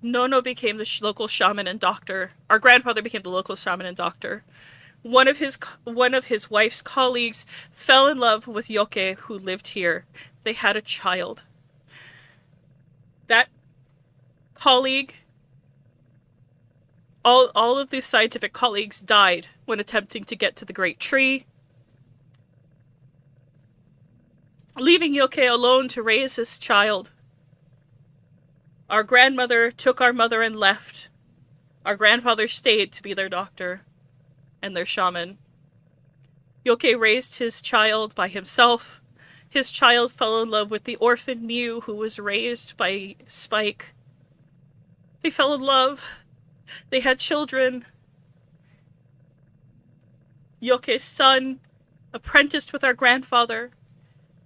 Nono became the local shaman and doctor. Our grandfather became the local shaman and doctor. One of his wife's colleagues fell in love with Yoke, who lived here. They had a child. That colleague, all of these scientific colleagues died when attempting to get to the Great Tree, leaving Yoke alone to raise his child. Our grandmother took our mother and left. Our grandfather stayed to be their doctor and their shaman. Yoke raised his child by himself. His child fell in love with the orphan Mew, who was raised by Spike. They fell in love. They had children. Yoke's son, apprenticed with our grandfather,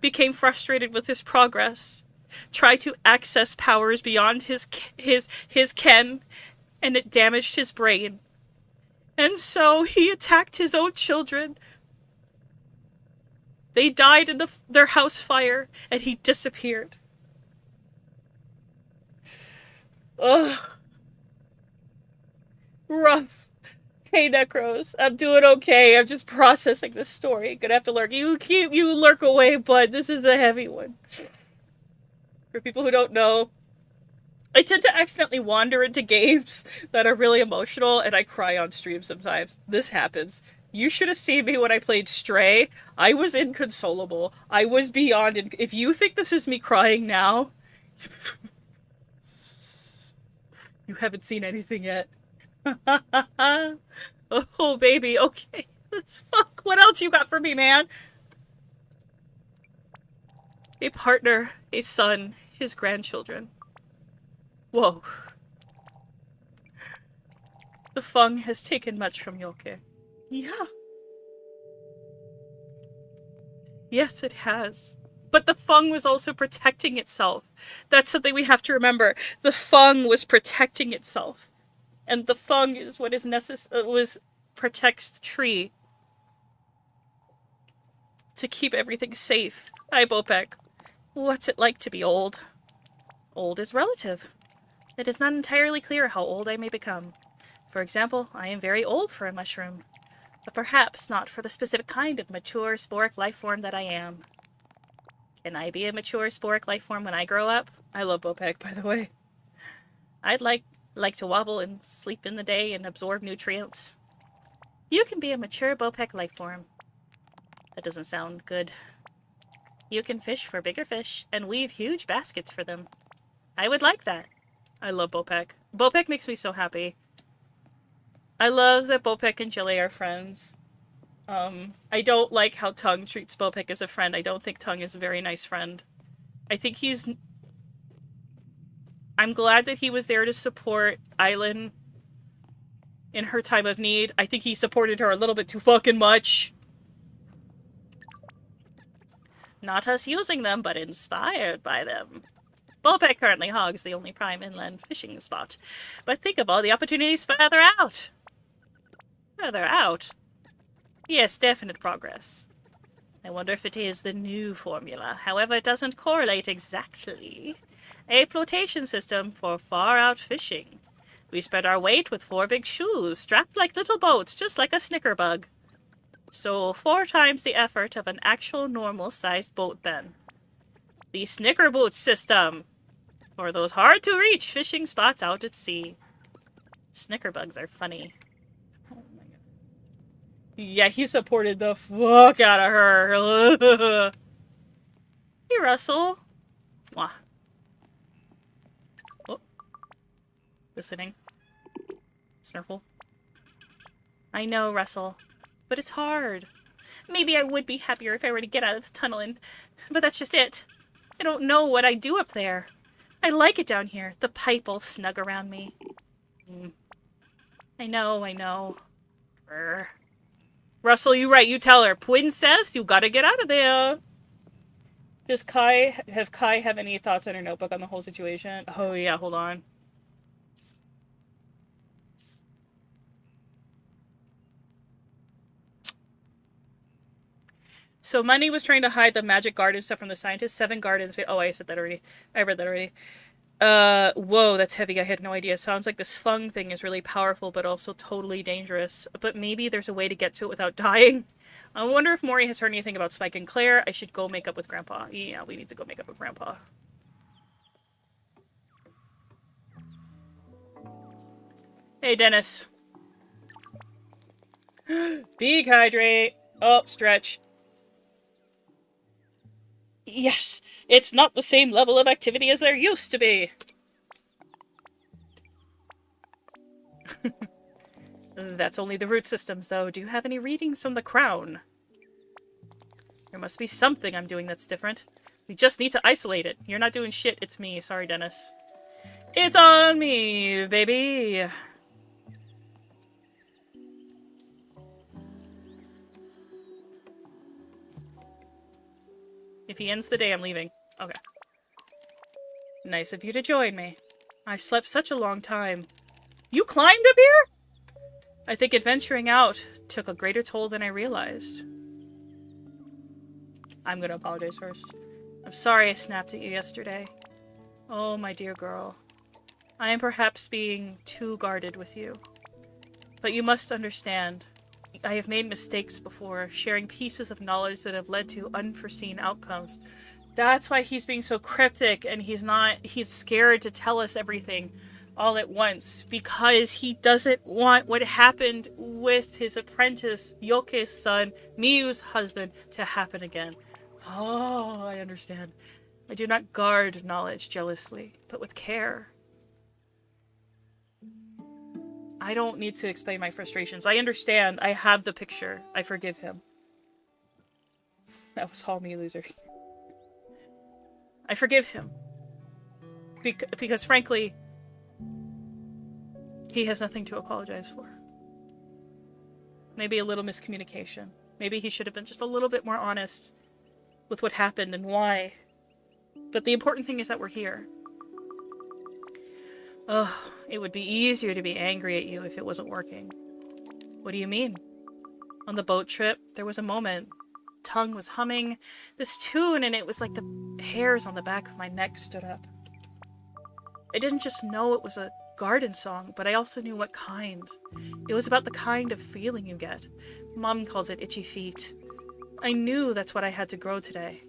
became frustrated with his progress, tried to access powers beyond his ken, and it damaged his brain. And so he attacked his own children. They died in their house fire, and he disappeared. Ugh. Rough. Hey, Necros. I'm doing okay. I'm just processing this story. Gonna have to lurk. You lurk away, but this is a heavy one. For people who don't know, I tend to accidentally wander into games that are really emotional, and I cry on stream sometimes. This happens. You should have seen me when I played Stray. I was inconsolable. I was beyond... If you think this is me crying now, you haven't seen anything yet. Oh, baby. Okay. Let's fuck. What else you got for me, man? A partner, a son, his grandchildren. Whoa. The Feng has taken much from Yoke. Yeah. Yes, it has. But the Feng was also protecting itself. That's something we have to remember. The Feng was protecting itself. And the Feng is what is protects the tree. To keep everything safe. Hi, Bopek. What's it like to be old? Old is relative. It is not entirely clear how old I may become. For example, I am very old for a mushroom, but perhaps not for the specific kind of mature sporic life form that I am. Can I be a mature sporic life form when I grow up? I love Bopek, by the way. I'd like to wobble and sleep in the day and absorb nutrients. You can be a mature Bopek life form. That doesn't sound good. You can fish for bigger fish and weave huge baskets for them. I would like that. I love Bopek. Bopek makes me so happy. I love that Bopek and Jilly are friends. I don't like how Tongue treats Bopek as a friend. I don't think Tongue is a very nice friend. I think he's... I'm glad that he was there to support Island in her time of need. I think he supported her a little bit too fucking much. Not us using them, but inspired by them. Bopek currently hogs the only prime inland fishing spot. But think of all the opportunities further out. Further out? Yes, definite progress. I wonder if it is the new formula. However, it doesn't correlate exactly. A flotation system for far-out fishing. We spread our weight with 4 big shoes, strapped like little boats, just like a snickerbug. So 4 times the effort of an actual normal-sized boat, then. The snickerboot system. For those hard-to-reach fishing spots out at sea. Snickerbugs are funny. Oh my god. Yeah, he supported the fuck out of her. Hey, Russell. Mwah. Oh. Listening. Snurple. I know, Russell. But it's hard. Maybe I would be happier if I were to get out of the tunnel but that's just it. I don't know what I'd do up there. I like it down here. The pipe all snug around me. I know, I know. Brr. Russell, you right. You tell her. Princess, you gotta get out of there. Does Kai have any thoughts on her notebook on the whole situation? Oh yeah, hold on. So Money was trying to hide the magic garden stuff from the scientists. 7 gardens. Oh, I said that already. I read that already. Whoa, that's heavy. I had no idea. Sounds like this fung thing is really powerful, but also totally dangerous. But maybe there's a way to get to it without dying. I wonder if Maury has heard anything about Spike and Claire. I should go make up with Grandpa. Yeah, we need to go make up with Grandpa. Hey, Dennis. Big hydrate. Oh, stretch. Yes, it's not the same level of activity as there used to be. That's only the root systems, though. Do you have any readings from the crown? There must be something I'm doing that's different. We just need to isolate it. You're not doing shit, it's me. Sorry, Dennis. It's on me, baby! If he ends the day, I'm leaving. Okay. Nice of you to join me. I slept such a long time. You climbed up here? I think adventuring out took a greater toll than I realized. I'm gonna apologize first. I'm sorry I snapped at you yesterday. Oh, my dear girl. I am perhaps being too guarded with you. But you must understand. I have made mistakes before, sharing pieces of knowledge that have led to unforeseen outcomes. That's why he's being so cryptic, and he's scared to tell us everything all at once, because he doesn't want what happened with his apprentice, Yoke's son, Miyu's husband, to happen again. Oh, I understand. I do not guard knowledge jealously, but with care. I don't need to explain my frustrations. I understand. I have the picture. I forgive him. That was all me, loser. I forgive him. Because frankly, he has nothing to apologize for. Maybe a little miscommunication. Maybe he should have been just a little bit more honest with what happened and why. But the important thing is that we're here. Ugh, it would be easier to be angry at you if it wasn't working. What do you mean? On the boat trip, there was a moment. Tongue was humming this tune, and it was like the hairs on the back of my neck stood up. I didn't just know it was a garden song, but I also knew what kind. It was about the kind of feeling you get. Mom calls it itchy feet. I knew that's what I had to grow today.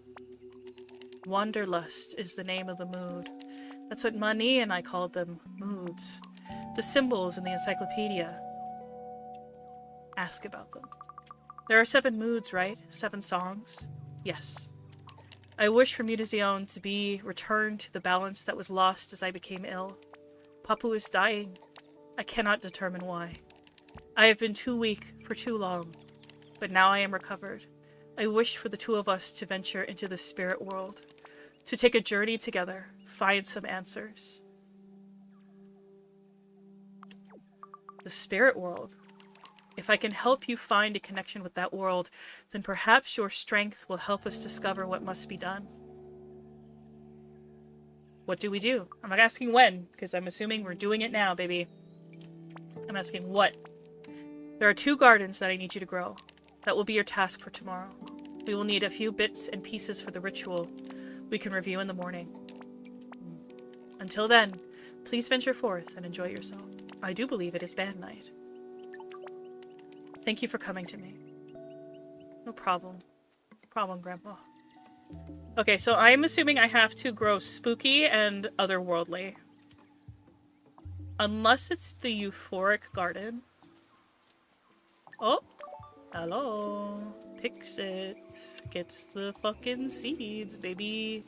Wanderlust is the name of the mood. That's what Mani and I called them, moods. The symbols in the encyclopedia. Ask about them. There are 7 moods, right? 7 songs? Yes. I wish for MUTAZIONE to be returned to the balance that was lost as I became ill. Papu is dying. I cannot determine why. I have been too weak for too long, but now I am recovered. I wish for the two of us to venture into the spirit world, to take a journey together, find some answers. The spirit world. If I can help you find a connection with that world, then perhaps your strength will help us discover what must be done. What do we do? I'm not asking when, because I'm assuming we're doing it now, baby. I'm asking what. There are 2 gardens that I need you to grow. That will be your task for tomorrow. We will need a few bits and pieces for the ritual. We can review in the morning. Until then, please venture forth and enjoy yourself. I do believe it is band night. Thank you for coming to me. No problem. No problem, Grandpa. Okay, so I'm assuming I have to grow spooky and otherworldly. Unless it's the euphoric garden. Oh! Hello! Pixit gets the fucking seeds, baby.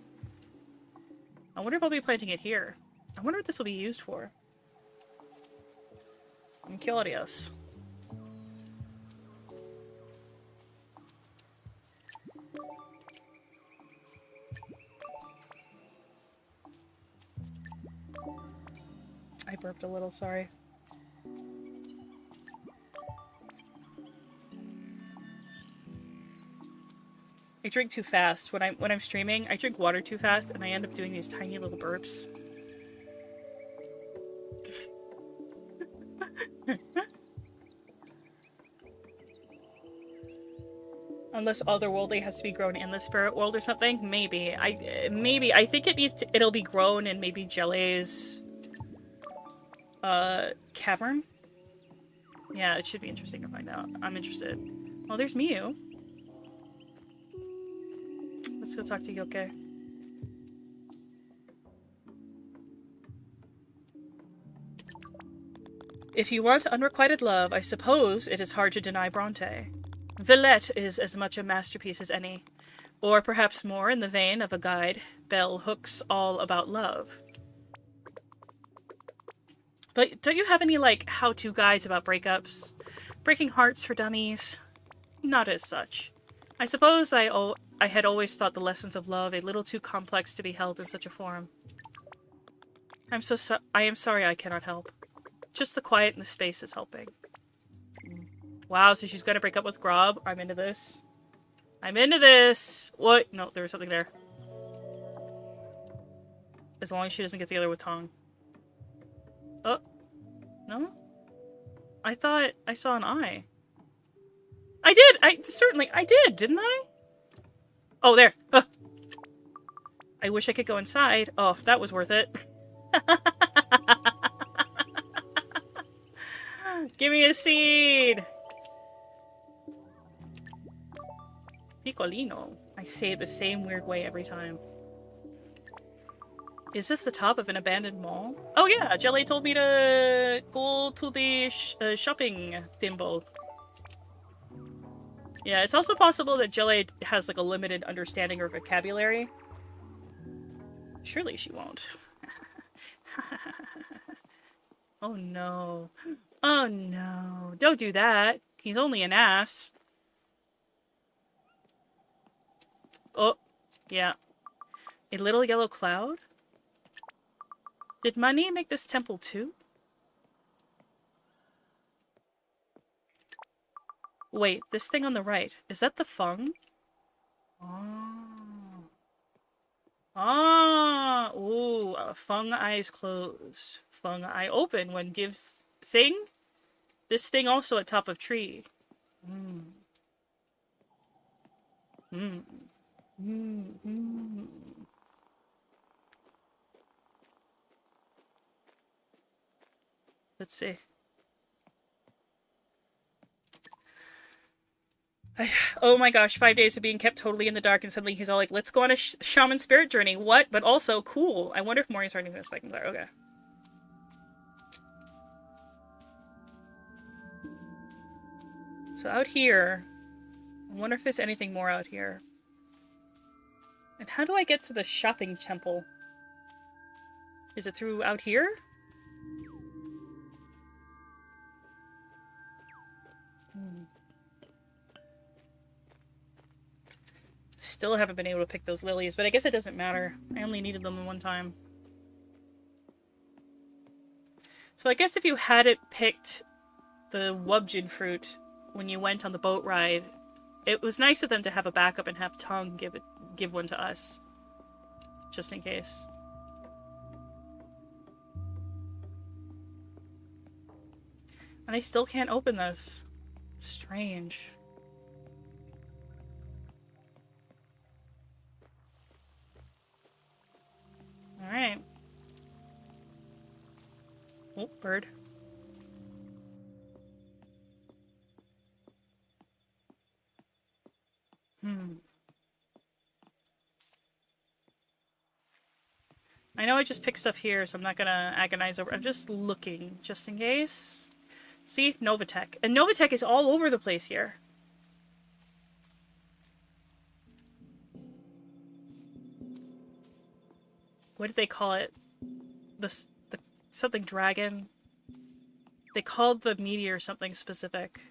I wonder if I'll be planting it here. I wonder what this will be used for. I'm curious. I burped a little, sorry. I drink too fast. When I'm streaming, I drink water too fast and I end up doing these tiny little burps. Unless otherworldly has to be grown in the spirit world or something. Maybe. I think it'll be grown in maybe Jelly's cavern. Yeah, it should be interesting to find out. I'm interested. Oh, there's Miyu. Let's go talk to Yoke. If you want unrequited love, I suppose it is hard to deny Bronte. Villette is as much a masterpiece as any. Or perhaps more in the vein of a guide, Bell Hook's All About Love. But don't you have any, like, how-to guides about breakups? Breaking hearts for dummies? Not as such. I suppose I had always thought the lessons of love a little too complex to be held in such a form. I am sorry I cannot help. Just the quiet and the space is helping. Wow, so she's gonna break up with Grob? I'm into this. I'm into this! What? No, there was something there. As long as she doesn't get together with Tong. Oh. No? I thought I saw an eye. I did! I did, didn't I? Oh, there! Huh. I wish I could go inside. Oh, that was worth it. Give me a seed! Piccolino. I say it the same weird way every time. Is this the top of an abandoned mall? Oh yeah, Jelly told me to go to the shopping thimble. Yeah, it's also possible that Jelly has like a limited understanding or vocabulary. Surely she won't. Oh no. Oh no. Don't do that. He's only an ass. Oh, yeah. A little yellow cloud? Did money make this temple too? Wait, this thing on the right, is that the Feng? Oh. Ah! Ooh, Feng eyes closed. Feng eye open when give thing? This thing also at top of tree. Hmm. Hmm. Hmm. Hmm. Let's see. Oh my gosh, 5 days of being kept totally in the dark and suddenly he's all like, let's go on a shaman spirit journey. What? But also, cool. I wonder if Mori's starting to spike in there. Okay. So out here, I wonder if there's anything more out here. And how do I get to the shopping temple? Is it through out here? Still haven't been able to pick those lilies, but I guess it doesn't matter. I only needed them one time. So I guess if you hadn't picked the wubjin fruit when you went on the boat ride, it was nice of them to have a backup and have Tongue give one to us. Just in case. And I still can't open this. Strange. Alright. Oh, bird. I know I just picked stuff here, so I'm not gonna agonize over. I'm just looking, just in case. See? Novatech. And Novatech is all over the place here. What did they call it? The something dragon? They called the meteor something specific.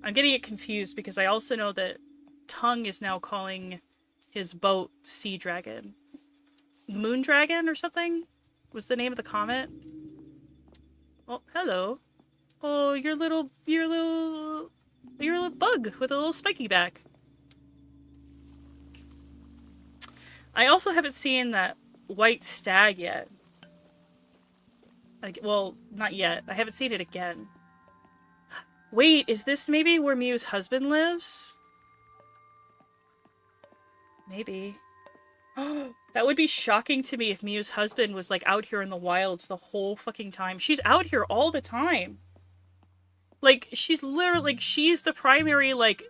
I'm getting it confused because I also know that Tongue is now calling his boat Sea Dragon. Moon Dragon or something? Was the name of the comet? Oh, hello. Oh, you're a little bug with a little spiky back. I also haven't seen that white stag yet. Like, well, not yet. I haven't seen it again. Wait, is this maybe where Mew's husband lives? Maybe. That would be shocking to me if Mew's husband was, like, out here in the wilds the whole fucking time. She's out here all the time. Like, she's literally, like, she's the primary, like,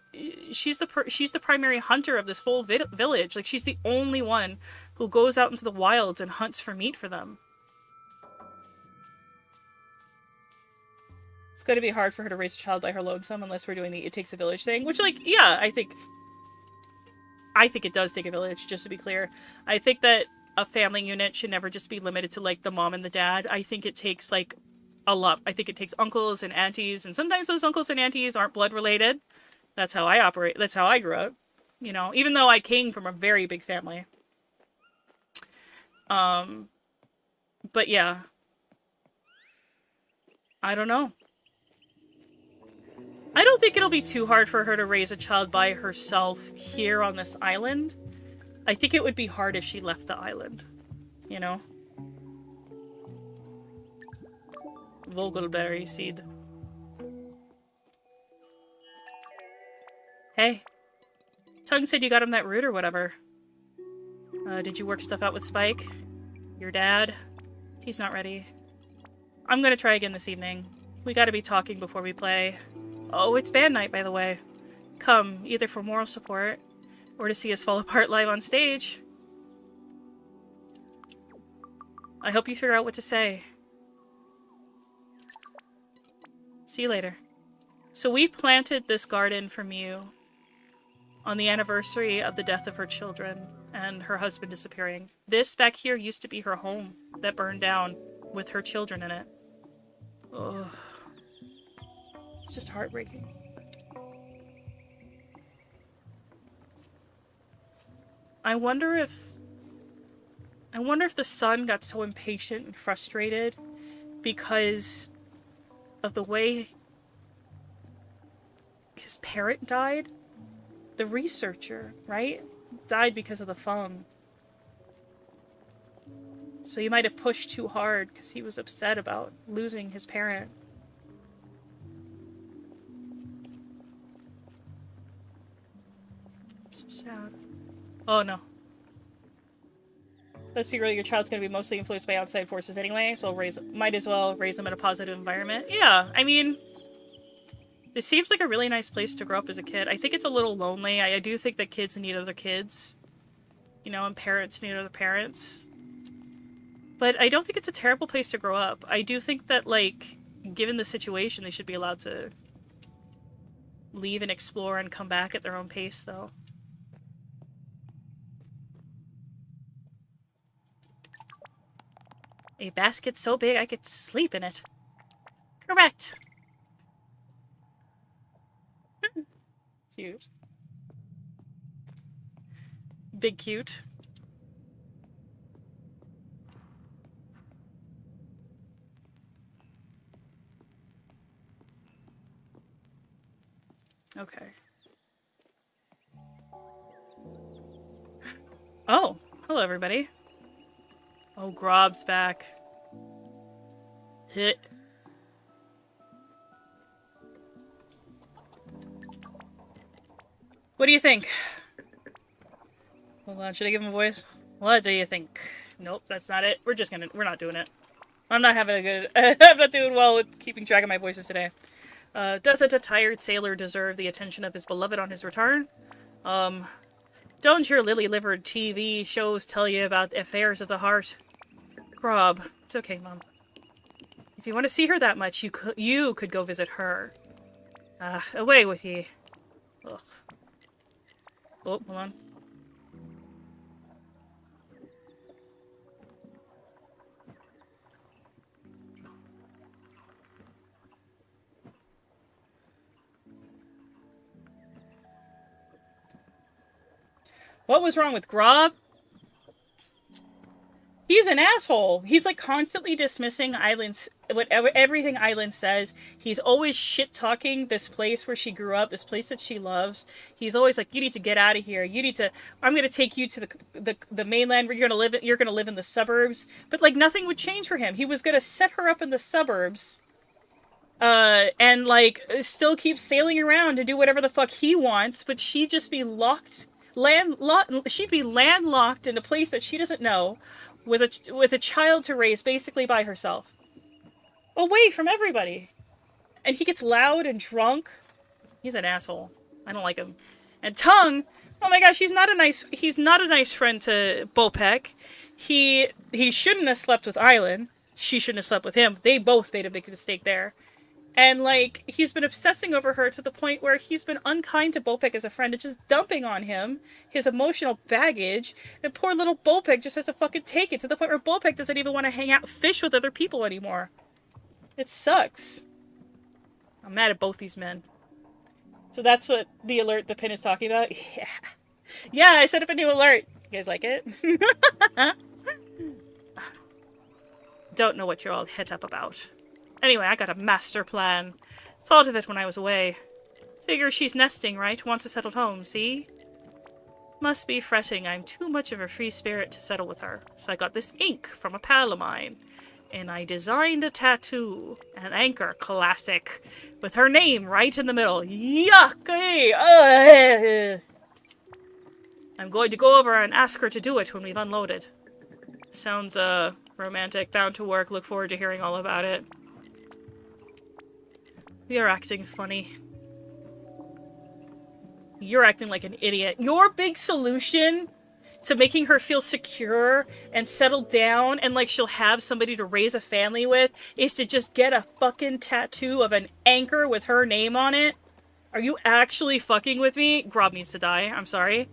she's the primary hunter of this whole village. Like, she's the only one who goes out into the wilds and hunts for meat for them. It's going to be hard for her to raise a child by her lonesome unless we're doing the it takes a village thing. Which, like, yeah, I think it does take a village, just to be clear. I think that a family unit should never just be limited to, like, the mom and the dad. I think it takes, like, a lot. I think it takes uncles and aunties, and sometimes those uncles and aunties aren't blood related. That's how I operate. That's how I grew up. You know, even though I came from a very big family. But yeah. I don't know. I don't think it'll be too hard for her to raise a child by herself here on this island. I think it would be hard if she left the island. You know? Vogelberry seed. Hey. Tongue said you got him that root or whatever. Did you work stuff out with Spike? Your dad? He's not ready. I'm gonna try again this evening. We gotta be talking before we play. Oh, it's band night, by the way. Come, either for moral support, or to see us fall apart live on stage. I hope you figure out what to say. See you later. So we planted this garden for Mew on the anniversary of the death of her children and her husband disappearing. This back here used to be her home that burned down with her children in it. Ugh. It's just heartbreaking. I wonder if the son got so impatient and frustrated because of the way his parent died. The researcher, right? Died because of the phone. So he might have pushed too hard because he was upset about losing his parent. So sad. Oh no. Let's be real, your child's gonna be mostly influenced by outside forces anyway, so might as well raise them in a positive environment. Yeah, I mean, this seems like a really nice place to grow up as a kid. I think it's a little lonely. I do think that kids need other kids. You know, and parents need other parents. But I don't think it's a terrible place to grow up. I do think that, like, given the situation, they should be allowed to leave and explore and come back at their own pace, though. A basket so big I could sleep in it. Correct. Cute. Big cute. Okay. Oh, hello everybody. Oh, Grob's back. Hit. What do you think? Hold on, should I give him a voice? What do you think? Nope, that's not it. We're not doing it. I'm not having a good, I'm not doing well with keeping track of my voices today. Doesn't a tired sailor deserve the attention of his beloved on his return? Don't your lily-livered TV shows tell you about affairs of the heart? Grob, it's okay, Mom. If you want to see her that much, you could go visit her. Away with ye. Ugh. Oh, hold on. What was wrong with Grob? He's an asshole. He's like constantly dismissing Island's everything Island says. He's always shit talking this place where she grew up, this place that she loves. He's always like, "You need to get out of here. You need to. I'm going to take you to the mainland where you're going to live. You're going to live in the suburbs." But like nothing would change for him. He was going to set her up in the suburbs, and like still keep sailing around and do whatever the fuck he wants. But she'd just be she'd be landlocked in a place that she doesn't know. With a child to raise basically by herself. Away from everybody. And he gets loud and drunk. He's an asshole. I don't like him. And Tongue, oh my gosh, he's not a nice friend to Bopek. He shouldn't have slept with Island. She shouldn't have slept with him. They both made a big mistake there. And, like, he's been obsessing over her to the point where he's been unkind to Bopek as a friend and just dumping on him his emotional baggage. And poor little Bopek just has to fucking take it to the point where Bopek doesn't even want to hang out and fish with other people anymore. It sucks. I'm mad at both these men. So that's what the pin is talking about? Yeah. Yeah, I set up a new alert. You guys like it? Don't know what you're all het up about. Anyway, I got a master plan. Thought of it when I was away. Figure she's nesting, right? Wants a settled home, see? Must be fretting I'm too much of a free spirit to settle with her. So I got this ink from a pal of mine. And I designed a tattoo. An anchor classic. With her name right in the middle. Yuck! I'm going to go over and ask her to do it when we've unloaded. Sounds, romantic. Down to work. Look forward to hearing all about it. You're acting funny. You're acting like an idiot. Your big solution to making her feel secure and settled down and like she'll have somebody to raise a family with is to just get a fucking tattoo of an anchor with her name on it? Are you actually fucking with me? Grob needs to die. I'm sorry.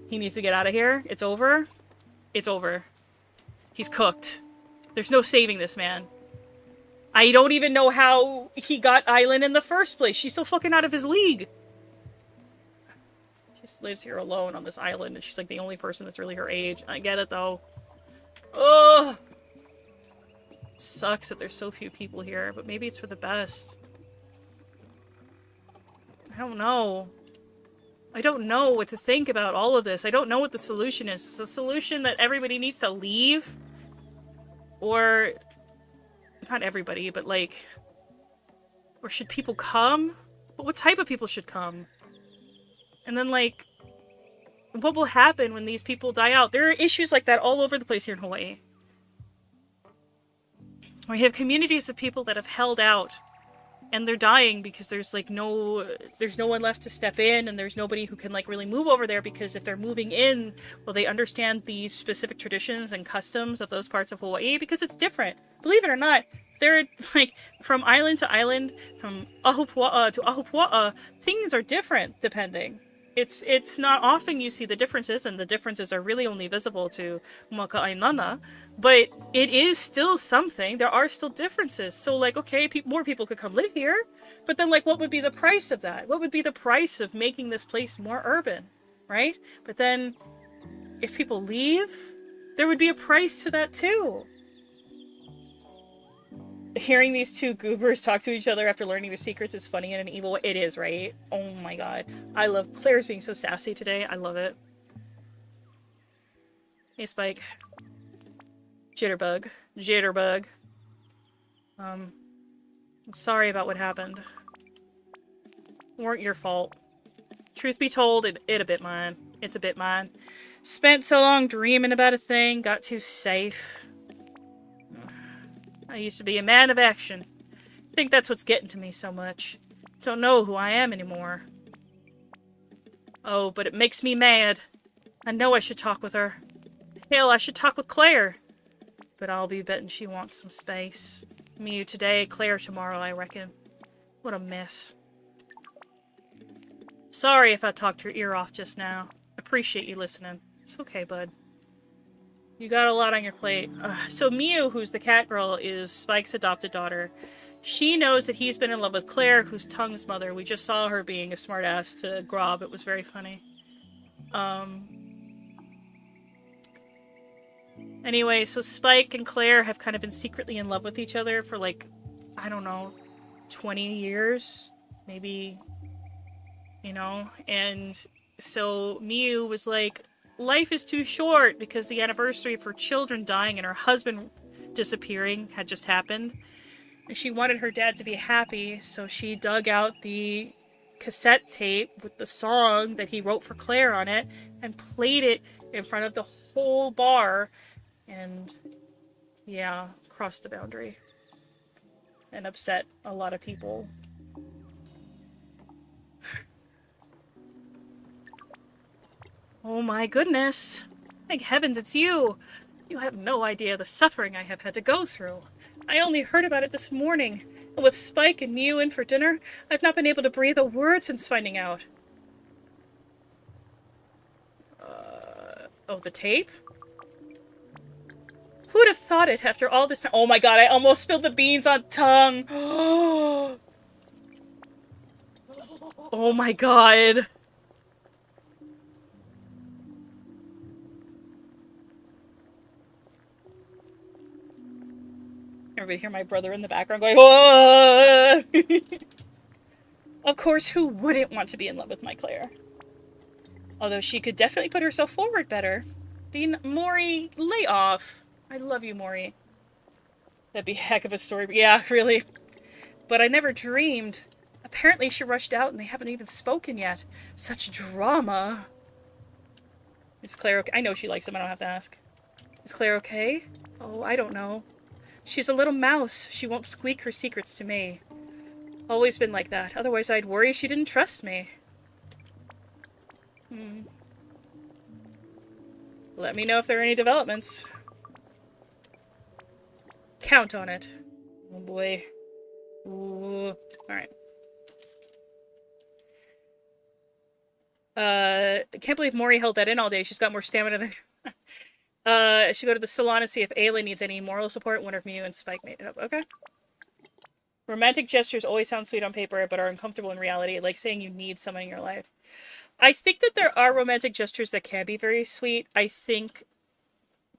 He needs to get out of here. It's over. It's over. He's cooked. There's no saving this man. I don't even know how he got Island in the first place. She's so fucking out of his league. She just lives here alone on this island, and she's like the only person that's really her age. I get it, though. Ugh. It sucks that there's so few people here, but maybe it's for the best. I don't know. I don't know what to think about all of this. I don't know what the solution is. Is the solution that everybody needs to leave? Or... not everybody, but like... or should people come? But what type of people should come? And then, like... what will happen when these people die out? There are issues like that all over the place here in Hawaii. We have communities of people that have held out. And they're dying because there's like there's no one left to step in, and there's nobody who can like really move over there, because if they're moving in, well, they understand the specific traditions and customs of those parts of Hawaii, because it's different. Believe it or not, they're like from island to island, from Ahupua'a to Ahupua'a, things are different depending. It's not often you see the differences, and the differences are really only visible to Maka'ainana, but it is still something. There are still differences. So, like, okay, more people could come live here, but then, like, what would be the price of that? What would be the price of making this place more urban, right? But then, if people leave, there would be a price to that too. Hearing these two goobers talk to each other after learning their secrets is funny in an evil way. It is, right? Oh my god. I love Claire's being so sassy today. I love it. Hey, Spike. Jitterbug. Jitterbug. I'm sorry about what happened. Weren't your fault. Truth be told, it a bit mine. It's a bit mine. Spent so long dreaming about a thing, got too safe. I used to be a man of action. Think that's what's getting to me so much. Don't know who I am anymore. Oh, but it makes me mad. I know I should talk with her. Hell, I should talk with Claire. But I'll be betting she wants some space. Mew today, Claire tomorrow, I reckon. What a mess. Sorry if I talked your ear off just now. Appreciate you listening. It's okay, bud. You got a lot on your plate. So Mew, who's the cat girl, is Spike's adopted daughter. She knows that he's been in love with Claire, who's Tung's mother. We just saw her being a smartass to Grob. It was very funny. Anyway, so Spike and Claire have kind of been secretly in love with each other for, like, I don't know, 20 years? Maybe, you know? And so Mew was like, life is too short because the anniversary of her children dying and her husband disappearing had just happened. And she wanted her dad to be happy, so she dug out the cassette tape with the song that he wrote for Claire on it and played it in front of the whole bar. And, yeah, crossed the boundary. And upset a lot of people. Oh my goodness. Thank heavens it's you. You have no idea the suffering I have had to go through. I only heard about it this morning, and with Spike and Mew in for dinner, I've not been able to breathe a word since finding out. Oh, the tape? Who'd have thought it after all this time? Oh my god, I almost spilled the beans on Tongue! Oh my god. Everybody hear my brother in the background going, whoa! Of course, who wouldn't want to be in love with my Claire? Although she could definitely put herself forward better. Maury, lay off. I love you, Maury. That'd be a heck of a story. Yeah, really. But I never dreamed. Apparently she rushed out and they haven't even spoken yet. Such drama. Is Claire okay? I know she likes him, I don't have to ask. Is Claire okay? Oh, I don't know. She's a little mouse. She won't squeak her secrets to me. Always been like that. Otherwise I'd worry she didn't trust me. Let me know if there are any developments. Count on it. Oh boy. Ooh. Alright. I can't believe Maury held that in all day. She's got more stamina than... I should go to the salon and see if Ayla needs any moral support. Wonder if Mew and Spike made it up. Okay. Romantic gestures always sound sweet on paper, but are uncomfortable in reality, like saying you need someone in your life. I think that there are romantic gestures that can be very sweet. I think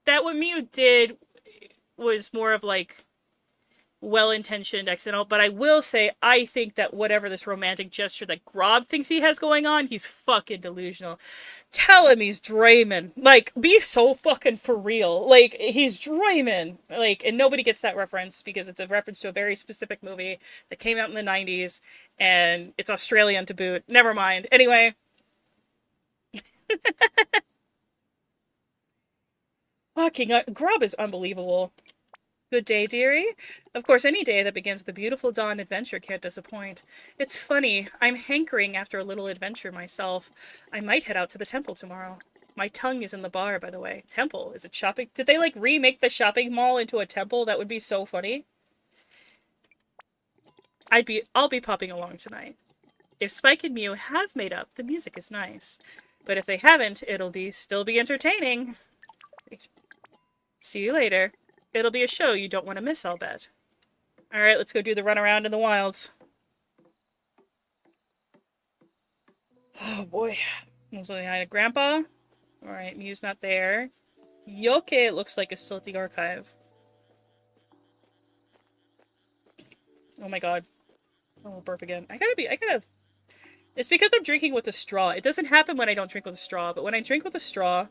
that what Mew did was more of, like, well-intentioned accidental, but I will say I think that whatever this romantic gesture that Grob thinks he has going on, he's fucking delusional. Tell him he's dreaming. Like, be so fucking for real. Like, he's dreaming. Like, and nobody gets that reference because it's a reference to a very specific movie that came out in the 90s, and it's Australian to boot. Never mind. Anyway. Fucking Grob is unbelievable. Good day, dearie. Of course, any day that begins with a beautiful dawn adventure can't disappoint. It's funny, I'm hankering after a little adventure myself. I might head out to the temple tomorrow. My tongue is in the bar, by the way. Temple? Is it shopping? Did they, like, remake the shopping mall into a temple? That would be so funny. I'll be popping along tonight. If Spike and Mew have made up, the music is nice. But if they haven't, it'll still be entertaining. See you later. It'll be a show you don't want to miss, I'll bet. Alright, let's go do the run around in the wilds. Oh boy. I'm behind Grandpa. Alright, Mew's not there. Yoke, it looks like, is still at the archive. Oh my god. Oh, burp again. I gotta... It's because I'm drinking with a straw. It doesn't happen when I don't drink with a straw, but when I drink with a straw,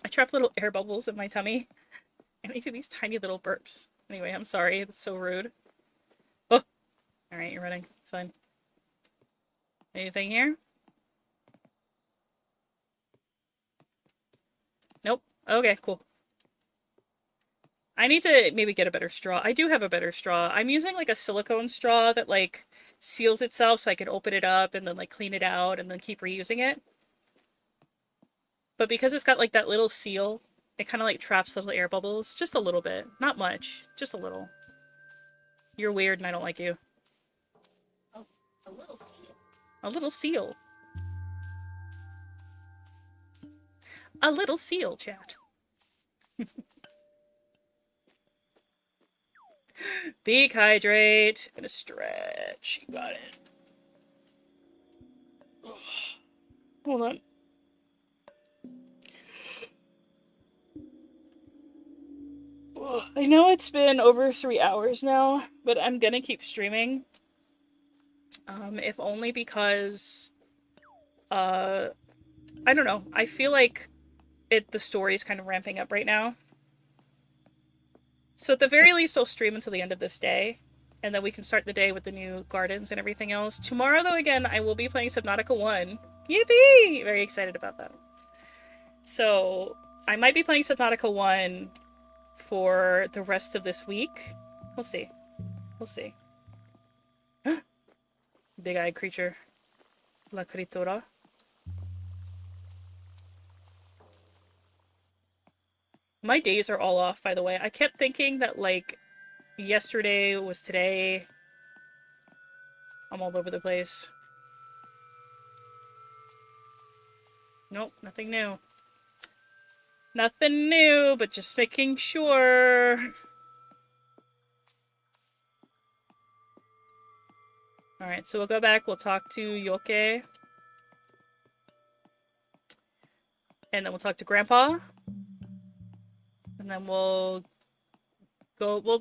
I trap little air bubbles in my tummy, and I do these tiny little burps. Anyway, I'm sorry. That's so rude. Oh! Alright, you're running. It's fine. Anything here? Nope. Okay, cool. I need to maybe get a better straw. I do have a better straw. I'm using like a silicone straw that like seals itself so I can open it up and then like clean it out and then keep reusing it. But because it's got like that little seal, it kind of like traps little air bubbles. Just a little bit. Not much. Just a little. You're weird and I don't like you. Oh, a little seal. A little seal. A little seal, chat. Beak hydrate. Gonna stretch. You got it. Ugh. Hold on. Ugh. I know it's been over 3 hours now, but I'm gonna keep streaming. If only because, I don't know. I feel like the story's kind of ramping up right now. So at the very least, I'll stream until the end of this day, and then we can start the day with the new gardens and everything else. Tomorrow, though, again, I will be playing Subnautica 1. Yippee! Very excited about that. So, I might be playing Subnautica 1 for the rest of this week. We'll see. We'll see. Big-eyed creature. La Critura. My days are all off, by the way. I kept thinking that, like, yesterday was today. I'm all over the place. Nope, nothing new. Nothing new, but just making sure. Alright, so we'll go back, we'll talk to Yoke. And then we'll talk to Grandpa. And then we'll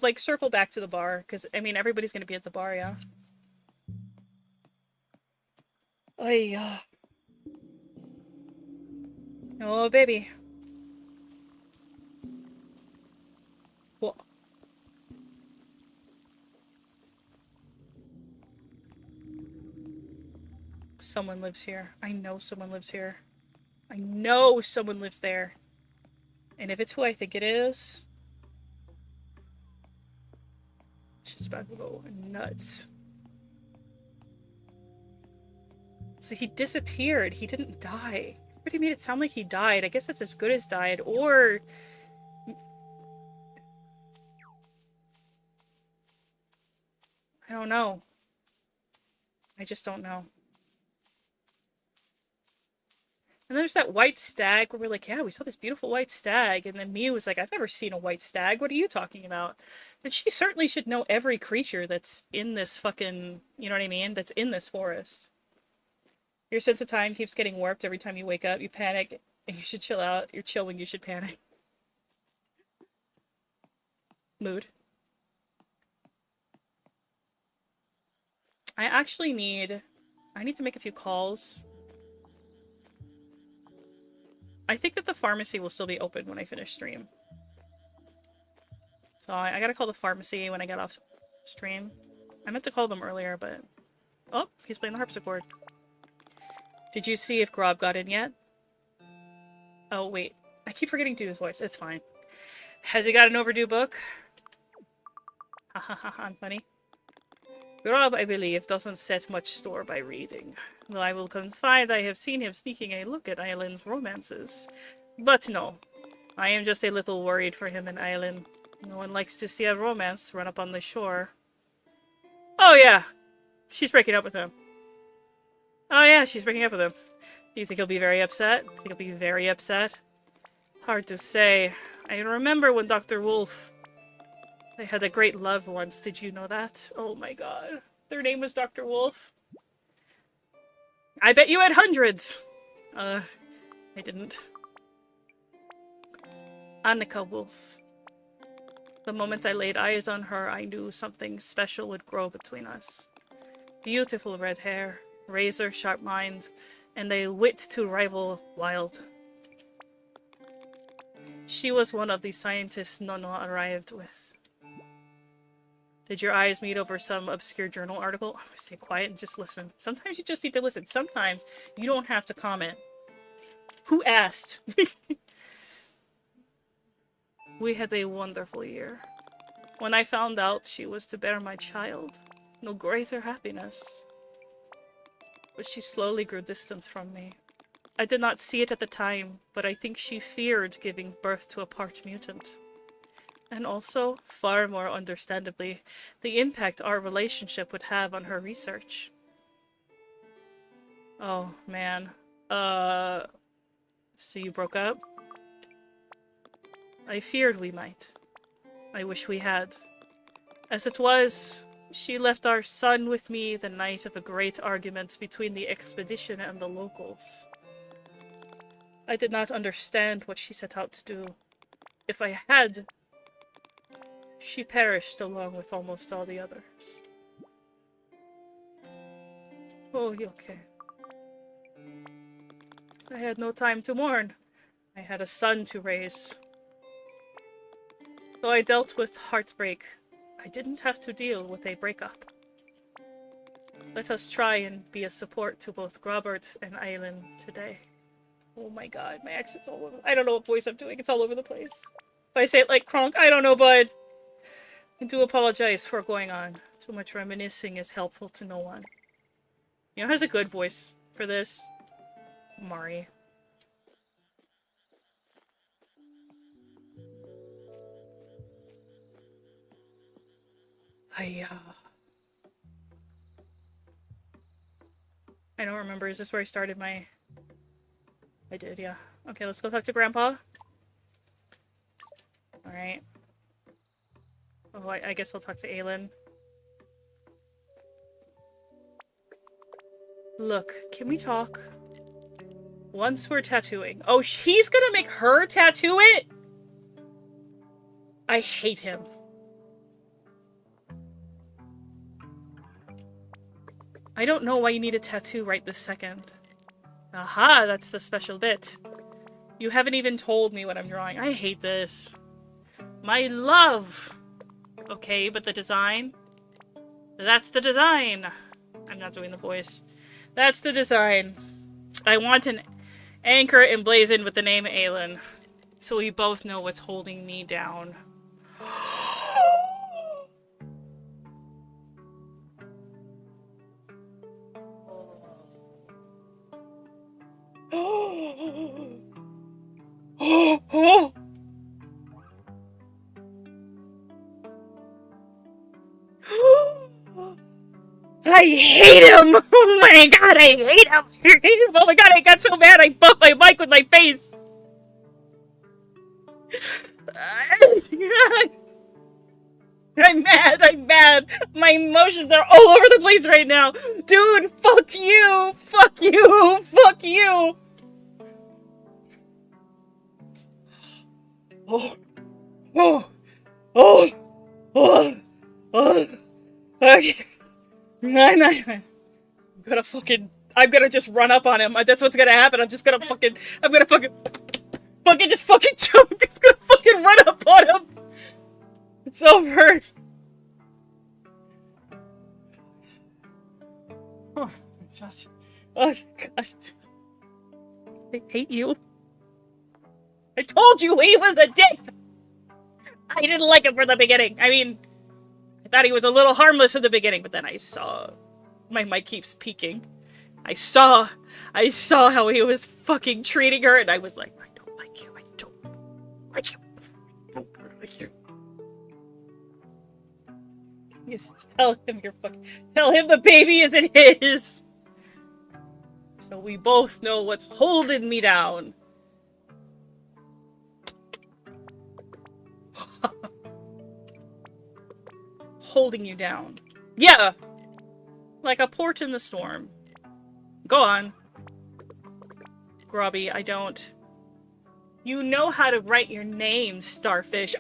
like circle back to the bar, because, I mean, everybody's gonna be at the bar, yeah. Ay, oh, baby. Whoa. Someone lives here. I know someone lives here. I know someone lives there. And if it's who I think it is, she's about to go nuts. So he disappeared. He didn't die. Everybody made it sound like he died. I guess that's as good as died. Or... I don't know. I just don't know. And there's that white stag where we're like, yeah, we saw this beautiful white stag. And then Mew was like, I've never seen a white stag. What are you talking about? But she certainly should know every creature that's in this fucking, you know what I mean? That's in this forest. Your sense of time keeps getting warped every time you wake up. You panic and you should chill out. You're chill when you should panic. Mood. I need to make a few calls. I think that the pharmacy will still be open when I finish stream. So I gotta call the pharmacy when I get off stream. I meant to call them earlier, but... Oh, he's playing the harpsichord. Did you see if Grob got in yet? Oh, wait. I keep forgetting to do his voice. It's fine. Has he got an overdue book? Ha ha ha ha, I'm funny. Grob, I believe, doesn't set much store by reading. Well, I will confide I have seen him sneaking a look at Island's romances. But no, I am just a little worried for him and Island. No one likes to see a romance run up on the shore. Oh yeah, she's breaking up with him. Oh yeah, she's breaking up with him. Do you think he'll be very upset? Think he'll be very upset? Hard to say. I remember when Dr. Wolf... They had a great love once, did you know that? Oh my god. Their name was Dr. Wolf. I bet you had hundreds! I didn't. Annika Wolf. The moment I laid eyes on her, I knew something special would grow between us. Beautiful red hair, razor-sharp mind, and a wit to rival wild. She was one of the scientists Nono arrived with. Did your eyes meet over some obscure journal article? Stay quiet and just listen. Sometimes you just need to listen. Sometimes you don't have to comment. Who asked? We had a wonderful year. When I found out she was to bear my child, no greater happiness. But she slowly grew distant from me. I did not see it at the time, but I think she feared giving birth to a part mutant. And also, far more understandably, the impact our relationship would have on her research. Oh, man. So you broke up? I feared we might. I wish we had. As it was, she left our son with me the night of a great argument between the expedition and the locals. I did not understand what she set out to do. If I had, she perished along with almost all the others. Oh, you okay? I had no time to mourn. I had a son to raise. Though I dealt with heartbreak, I didn't have to deal with a breakup. Let us try and be a support to both Robert and Eileen today. Oh my god, my accent's all over. I don't know what voice I'm doing, it's all over the place. If I say it like Kronk, I don't know, bud. I do apologize for going on. Too much reminiscing is helpful to no one. You know who has a good voice for this? Mari. I don't remember. Is this where I started my... I did, yeah. Okay, let's go talk to Grandpa. Alright. Oh, I guess I'll talk to Aelin. Look, can we talk? Once we're tattooing. Oh, he's gonna make her tattoo it? I hate him. I don't know why you need a tattoo right this second. Aha, that's the special bit. You haven't even told me what I'm drawing. I hate this. My love! Okay, but the design? That's the design! I'm not doing the voice. That's the design. I want an anchor emblazoned with the name Aelin, so we both know what's holding me down. I hate him! Oh my god, I hate him! I hate him! Oh my god, I got so mad I bumped my mic with my face! I'm mad! My emotions are all over the place right now! Dude, fuck you! Fuck you! Fuck you! Oh. Oh. Oh. Oh. Oh. Okay. I'm gonna just run up on him. That's what's gonna happen. I'm gonna fucking just fucking jump. I'm just gonna fucking run up on him. It's over. Oh, gosh. Oh, God. I hate you. I told you he was a dick. I didn't like him from the beginning. I mean, I thought he was a little harmless in the beginning, but then I saw... My mic keeps peaking. I saw how he was fucking treating her, and I was like, I don't like you. I don't like you. I don't like you. Yes, tell him the baby isn't his. So we both know what's holding me down. Holding you down. Yeah! Like a port in the storm. Go on. Grubby, I don't. You know how to write your name, starfish.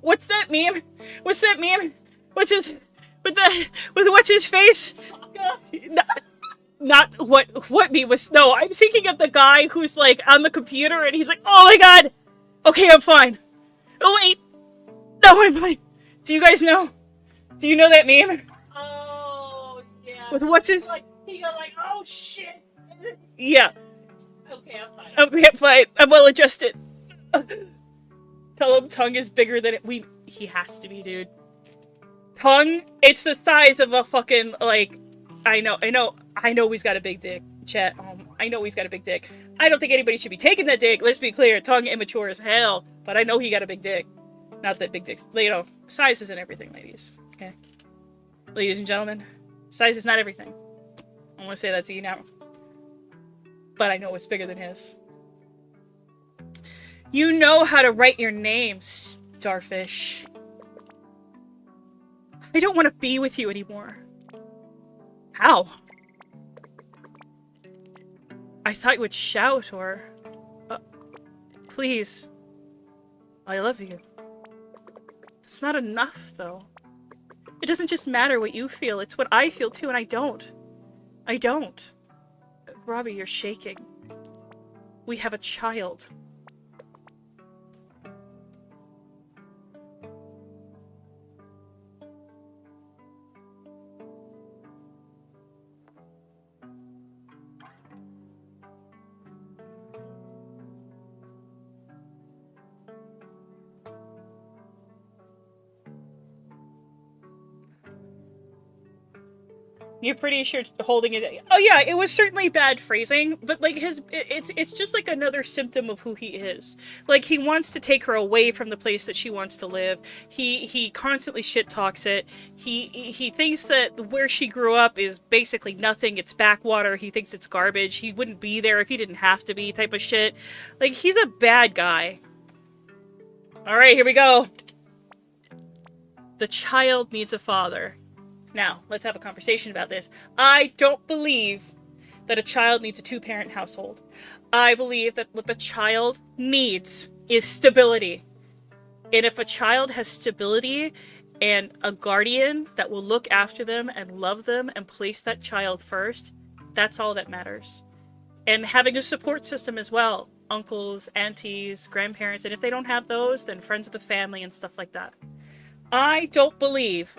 What's that meme? What's that meme? What's his what's his face? Not what meme was no, I'm thinking of the guy who's like on the computer and he's like, oh my god! Okay, I'm fine. Oh wait! No, I'm fine. Do you guys know? Do you know that meme? Oh, yeah. With what's his... He goes like, oh shit! Yeah. Okay, I'm fine. Okay, I'm fine. I'm well adjusted. Tell him tongue is bigger than it. He has to be, dude. Tongue, it's the size of a fucking, like... I know he's got a big dick. Chat, I know he's got a big dick. I don't think anybody should be taking that dick. Let's be clear. Tongue immature as hell. But I know he got a big dick. Not that big dicks. You know, size isn't everything, ladies. Okay? Ladies and gentlemen, size is not everything. I want to say that to you now. But I know it's bigger than his. You know how to write your name, starfish. I don't want to be with you anymore. How? I thought you would shout or... please. I love you. That's not enough, though. It doesn't just matter what you feel, it's what I feel too, and I don't. I don't. Robbie, you're shaking. We have a child. You're pretty sure holding it... Oh yeah, it was certainly bad phrasing, but like it's just like another symptom of who he is. Like he wants to take her away from the place that she wants to live. He constantly shit talks it. He thinks that where she grew up is basically nothing. It's backwater. He thinks it's garbage. He wouldn't be there if he didn't have to be, type of shit. Like he's a bad guy. All right, here we go. The child needs a father. Now, let's have a conversation about this. I don't believe that a child needs a two-parent household. I believe that what the child needs is stability. And if a child has stability and a guardian that will look after them and love them and place that child first, that's all that matters. And having a support system as well. Uncles, aunties, grandparents, and if they don't have those, then friends of the family and stuff like that. I don't believe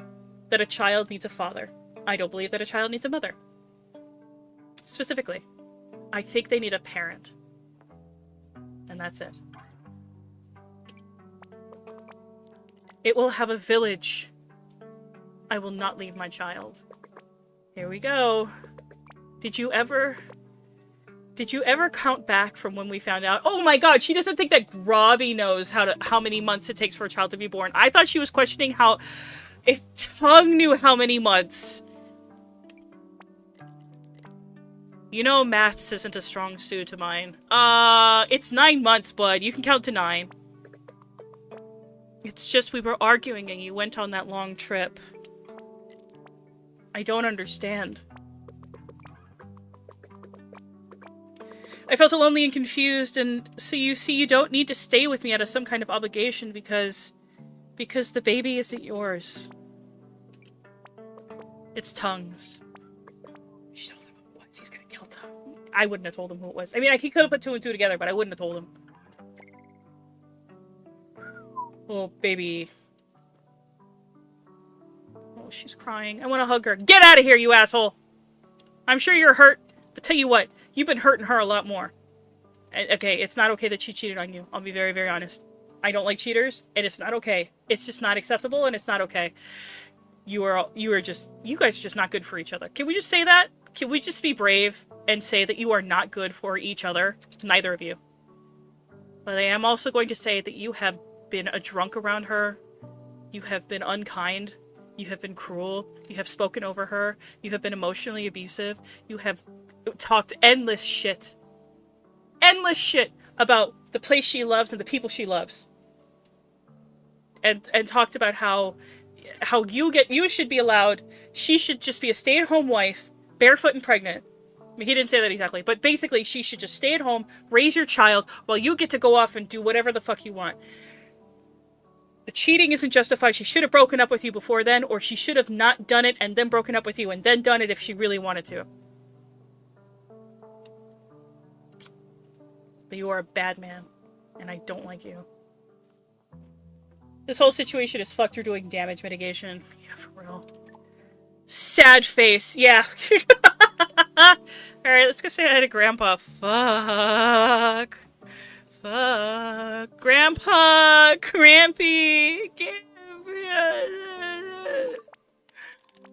that a child needs a father. I don't believe that a child needs a mother. Specifically, I think they need a parent. And that's it. It will have a village. I will not leave my child. Here we go. Did you ever count back from when we found out? Oh my god, she doesn't think that Grobby knows how many months it takes for a child to be born. I thought she was questioning how... If Tongue knew how many months... You know maths isn't a strong suit of mine. It's 9 months, bud. You can count to 9. It's just we were arguing and you went on that long trip. I don't understand. I felt lonely and confused, and so you see you don't need to stay with me out of some kind of obligation because the baby isn't yours. It's Tongue's. She told him who it was. He's gonna kill Tongue. I wouldn't have told him who it was. I mean, he could have put 2 and 2 together, but I wouldn't have told him. Oh, baby. Oh, she's crying. I want to hug her. Get out of here, you asshole! I'm sure you're hurt, but tell you what, you've been hurting her a lot more. Okay, it's not okay that she cheated on you. I'll be very, very honest. I don't like cheaters, and it's not okay. It's just not acceptable, and it's not okay. You guys are just not good for each other. Can we just say that? Can we just be brave and say that you are not good for each other? Neither of you. But I am also going to say that you have been a drunk around her. You have been unkind. You have been cruel. You have spoken over her. You have been emotionally abusive. You have talked endless shit. Endless shit about the place she loves and the people she loves. And talked about how you should be allowed, she should just be a stay-at-home wife, barefoot and pregnant. I mean, he didn't say that exactly, but basically she should just stay at home, raise your child, while you get to go off and do whatever the fuck you want. The cheating isn't justified. She should have broken up with you before then, or she should have not done it and then broken up with you and then done it if she really wanted to. But you are a bad man, and I don't like you. This whole situation is fucked. You're doing damage mitigation. Yeah, for real. Sad face. Yeah. Alright, let's go say hi to Grandpa. Fuck. Fuck. Grandpa. Grampy.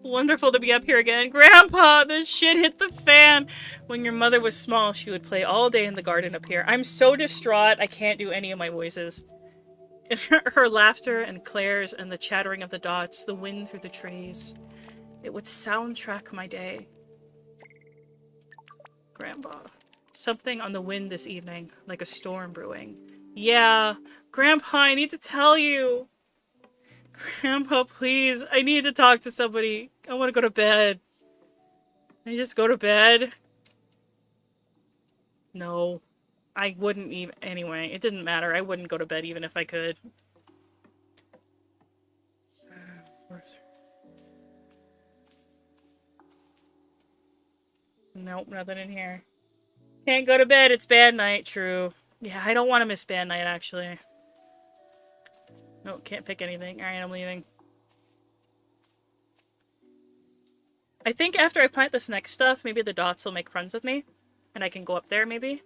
Wonderful to be up here again. Grandpa, this shit hit the fan. When your mother was small, she would play all day in the garden up here. I'm so distraught, I can't do any of my voices. Her laughter and Claire's and the chattering of the dots, the wind through the trees. It would soundtrack my day. Grandpa. Something on the wind this evening, like a storm brewing. Yeah, Grandpa, I need to tell you. Grandpa, please, I need to talk to somebody. I want to go to bed. Can I just go to bed? No. I wouldn't even, anyway, it didn't matter. I wouldn't go to bed even if I could. Nope, nothing in here. Can't go to bed, it's band night, true. Yeah, I don't want to miss band night, actually. Nope, can't pick anything. Alright, I'm leaving. I think after I plant this next stuff, maybe the dots will make friends with me. And I can go up there, maybe.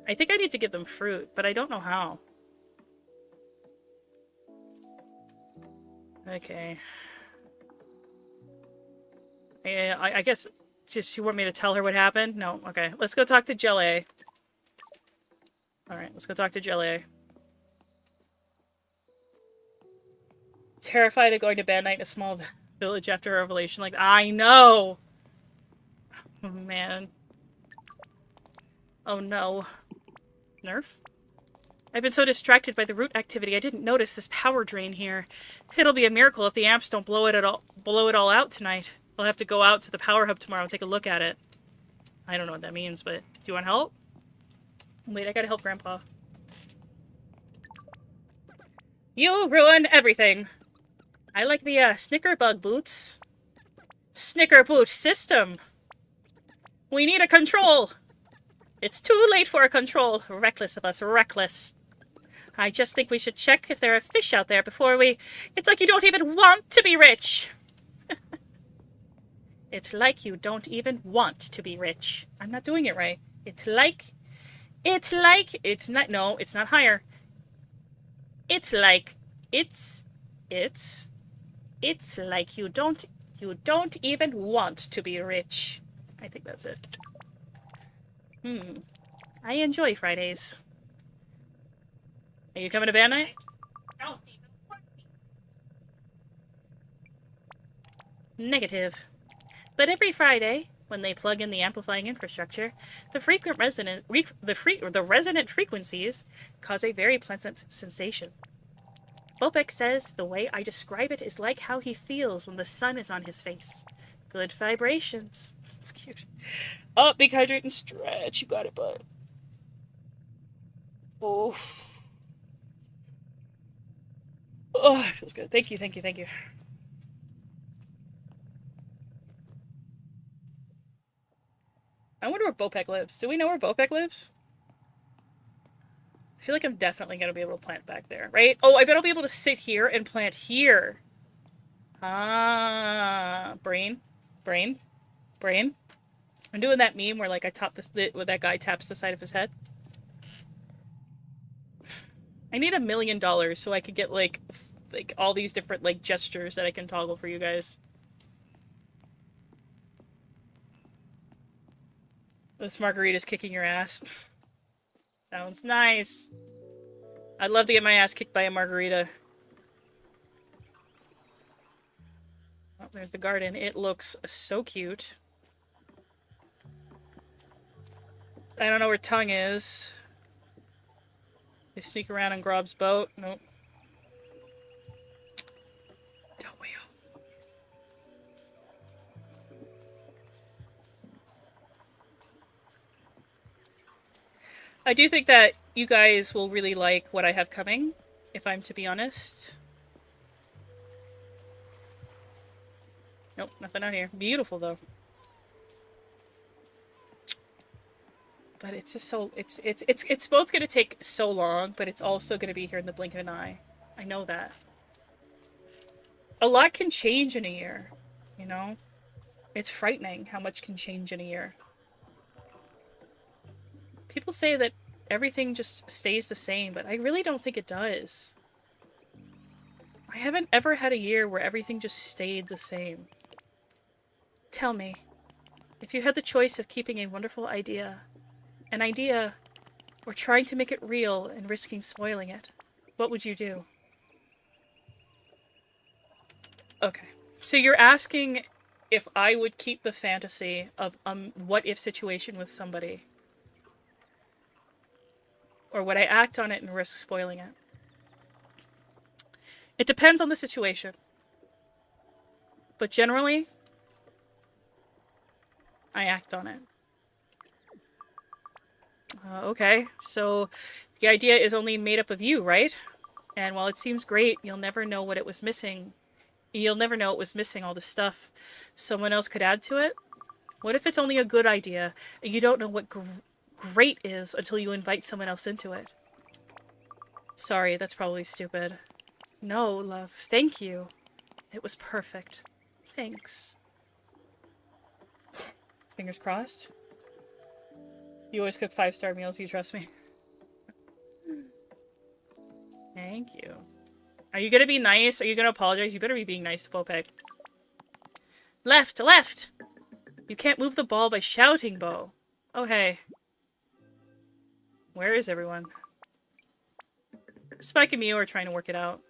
I think I need to give them fruit, but I don't know how. Okay. I guess... Just you want me to tell her what happened? No? Okay. Let's go talk to Jelly. Alright, let's go talk to Jelly. Terrified of going to bed night in a small village after a revelation like that. I know! Oh, man. Oh, no. Nerf? I've been so distracted by the root activity I didn't notice this power drain here. It'll be a miracle if the amps don't blow it all out tonight. I'll have to go out to the power hub tomorrow and take a look at it. I don't know what that means, but do you want help? Wait, I gotta help Grandpa. You'll ruin everything. I like the Snicker bug boots. Snicker boot system. We need a control. It's too late for a control. Reckless of us, reckless. I just think we should check if there are fish out there before we... It's like you don't even want to be rich. It's like you don't even want to be rich. I'm not doing it right. It's not, no, it's not higher. It's like you don't even want to be rich. I think that's it. I enjoy Fridays. Are you coming to band night? Don't even worry. Negative. But every Friday, when they plug in the amplifying infrastructure, the resonant frequencies cause a very pleasant sensation. Bopek says the way I describe it is like how he feels when the sun is on his face. Good vibrations. It's cute. Oh, big hydrate and stretch. You got it, bud. Oh. Oh, it feels good. Thank you, thank you, thank you. I wonder where Bopek lives. Do we know where Bopek lives? I feel like I'm definitely going to be able to plant back there, right? Oh, I bet I'll be able to sit here and plant here. Ah, brain. I'm doing that meme where, like, where that guy taps the side of his head. I need $1 million so I could get, like all these different, like, gestures that I can toggle for you guys. This margarita's kicking your ass. Sounds nice. I'd love to get my ass kicked by a margarita. Oh, there's the garden. It looks so cute. I don't know where Tongue is. They sneak around on Grob's boat. Nope. Don't we all? I do think that you guys will really like what I have coming, if I'm to be honest. Nope, nothing out here. Beautiful, though. But it's just so... It's both going to take so long, but it's also going to be here in the blink of an eye. I know that. A lot can change in a year, you know? It's frightening how much can change in a year. People say that everything just stays the same, but I really don't think it does. I haven't ever had a year where everything just stayed the same. Tell me, if you had the choice of keeping a wonderful idea, an idea, or trying to make it real and risking spoiling it, what would you do? Okay. So you're asking if I would keep the fantasy of what-if situation with somebody. Or would I act on it and risk spoiling it? It depends on the situation. But generally, I act on it. Okay, so the idea is only made up of you, right? And while it seems great, you'll never know what it was missing. You'll never know it was missing all this stuff someone else could add to it. What if it's only a good idea, and you don't know what great is until you invite someone else into it? Sorry, that's probably stupid. No, love, thank you. It was perfect. Thanks. Fingers crossed. You always cook 5-star meals, you trust me. Thank you. Are you gonna be nice? Are you gonna apologize? You better be being nice to Popek. Left! Left! You can't move the ball by shouting, Bo. Oh, hey. Where is everyone? Spike and Mio are trying to work it out.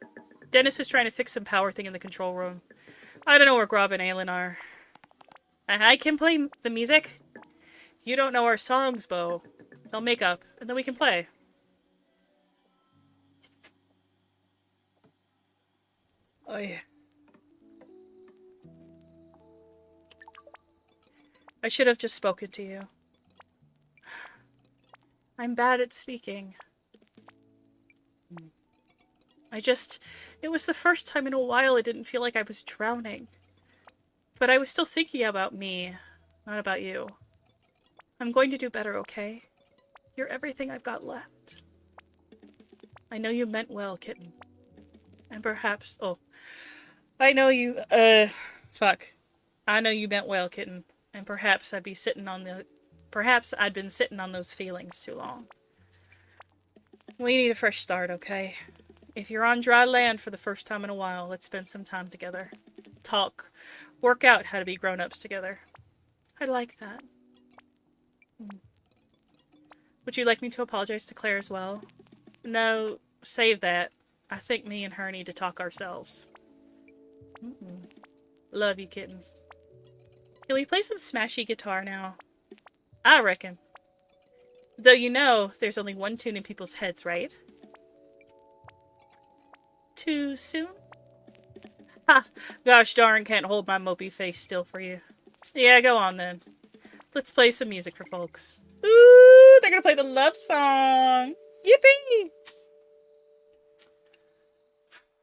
Dennis is trying to fix some power thing in the control room. I don't know where Grob and Aelin are. I can play the music? You don't know our songs, Bo. They'll make up, and then we can play. Oh, yeah. I should have just spoken to you. I'm bad at speaking. It was the first time in a while I didn't feel like I was drowning. But I was still thinking about me, not about you. I'm going to do better, okay? You're everything I've got left. I know you meant well, kitten. And perhaps... Oh. I know you... Fuck. I know you meant well, kitten. And perhaps I'd been sitting on those feelings too long. We need a fresh start, okay? If you're on dry land for the first time in a while, let's spend some time together. Talk. Work out how to be grown-ups together. I like that. Would you like me to apologize to Claire as well? No, save that. I think me and her need to talk ourselves. Love you, kitten. Can we play some smashy guitar now? I reckon. Though you know, there's only one tune in people's heads, right? Too soon? Ha! Gosh darn, can't hold my mopey face still for you. Yeah, go on then. Let's play some music for folks. Ooh, they're gonna play the love song! Yippee!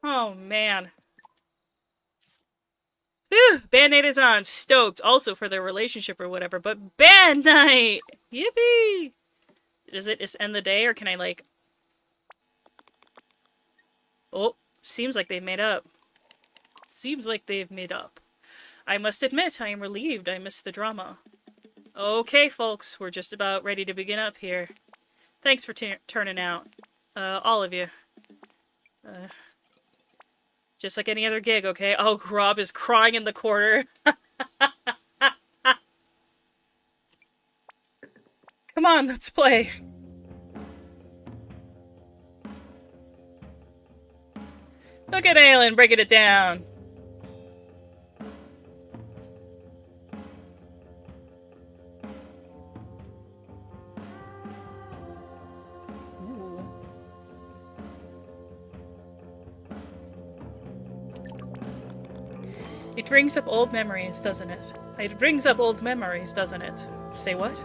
Oh, man. Whew, Band-Aid is on. Stoked. Also for their relationship or whatever, but band night! Yippee! Does it just end the day, or can I, like... Oh, seems like they've made up. Seems like they've made up. I must admit, I am relieved I missed the drama. Okay, folks, we're just about ready to begin up here. Thanks for turning out. All of you. Just like any other gig, okay? Oh, Rob is crying in the corner. Come on, let's play. Look at Aelin breaking it down. Ooh. It brings up old memories, doesn't it? It brings up old memories, doesn't it? Say what?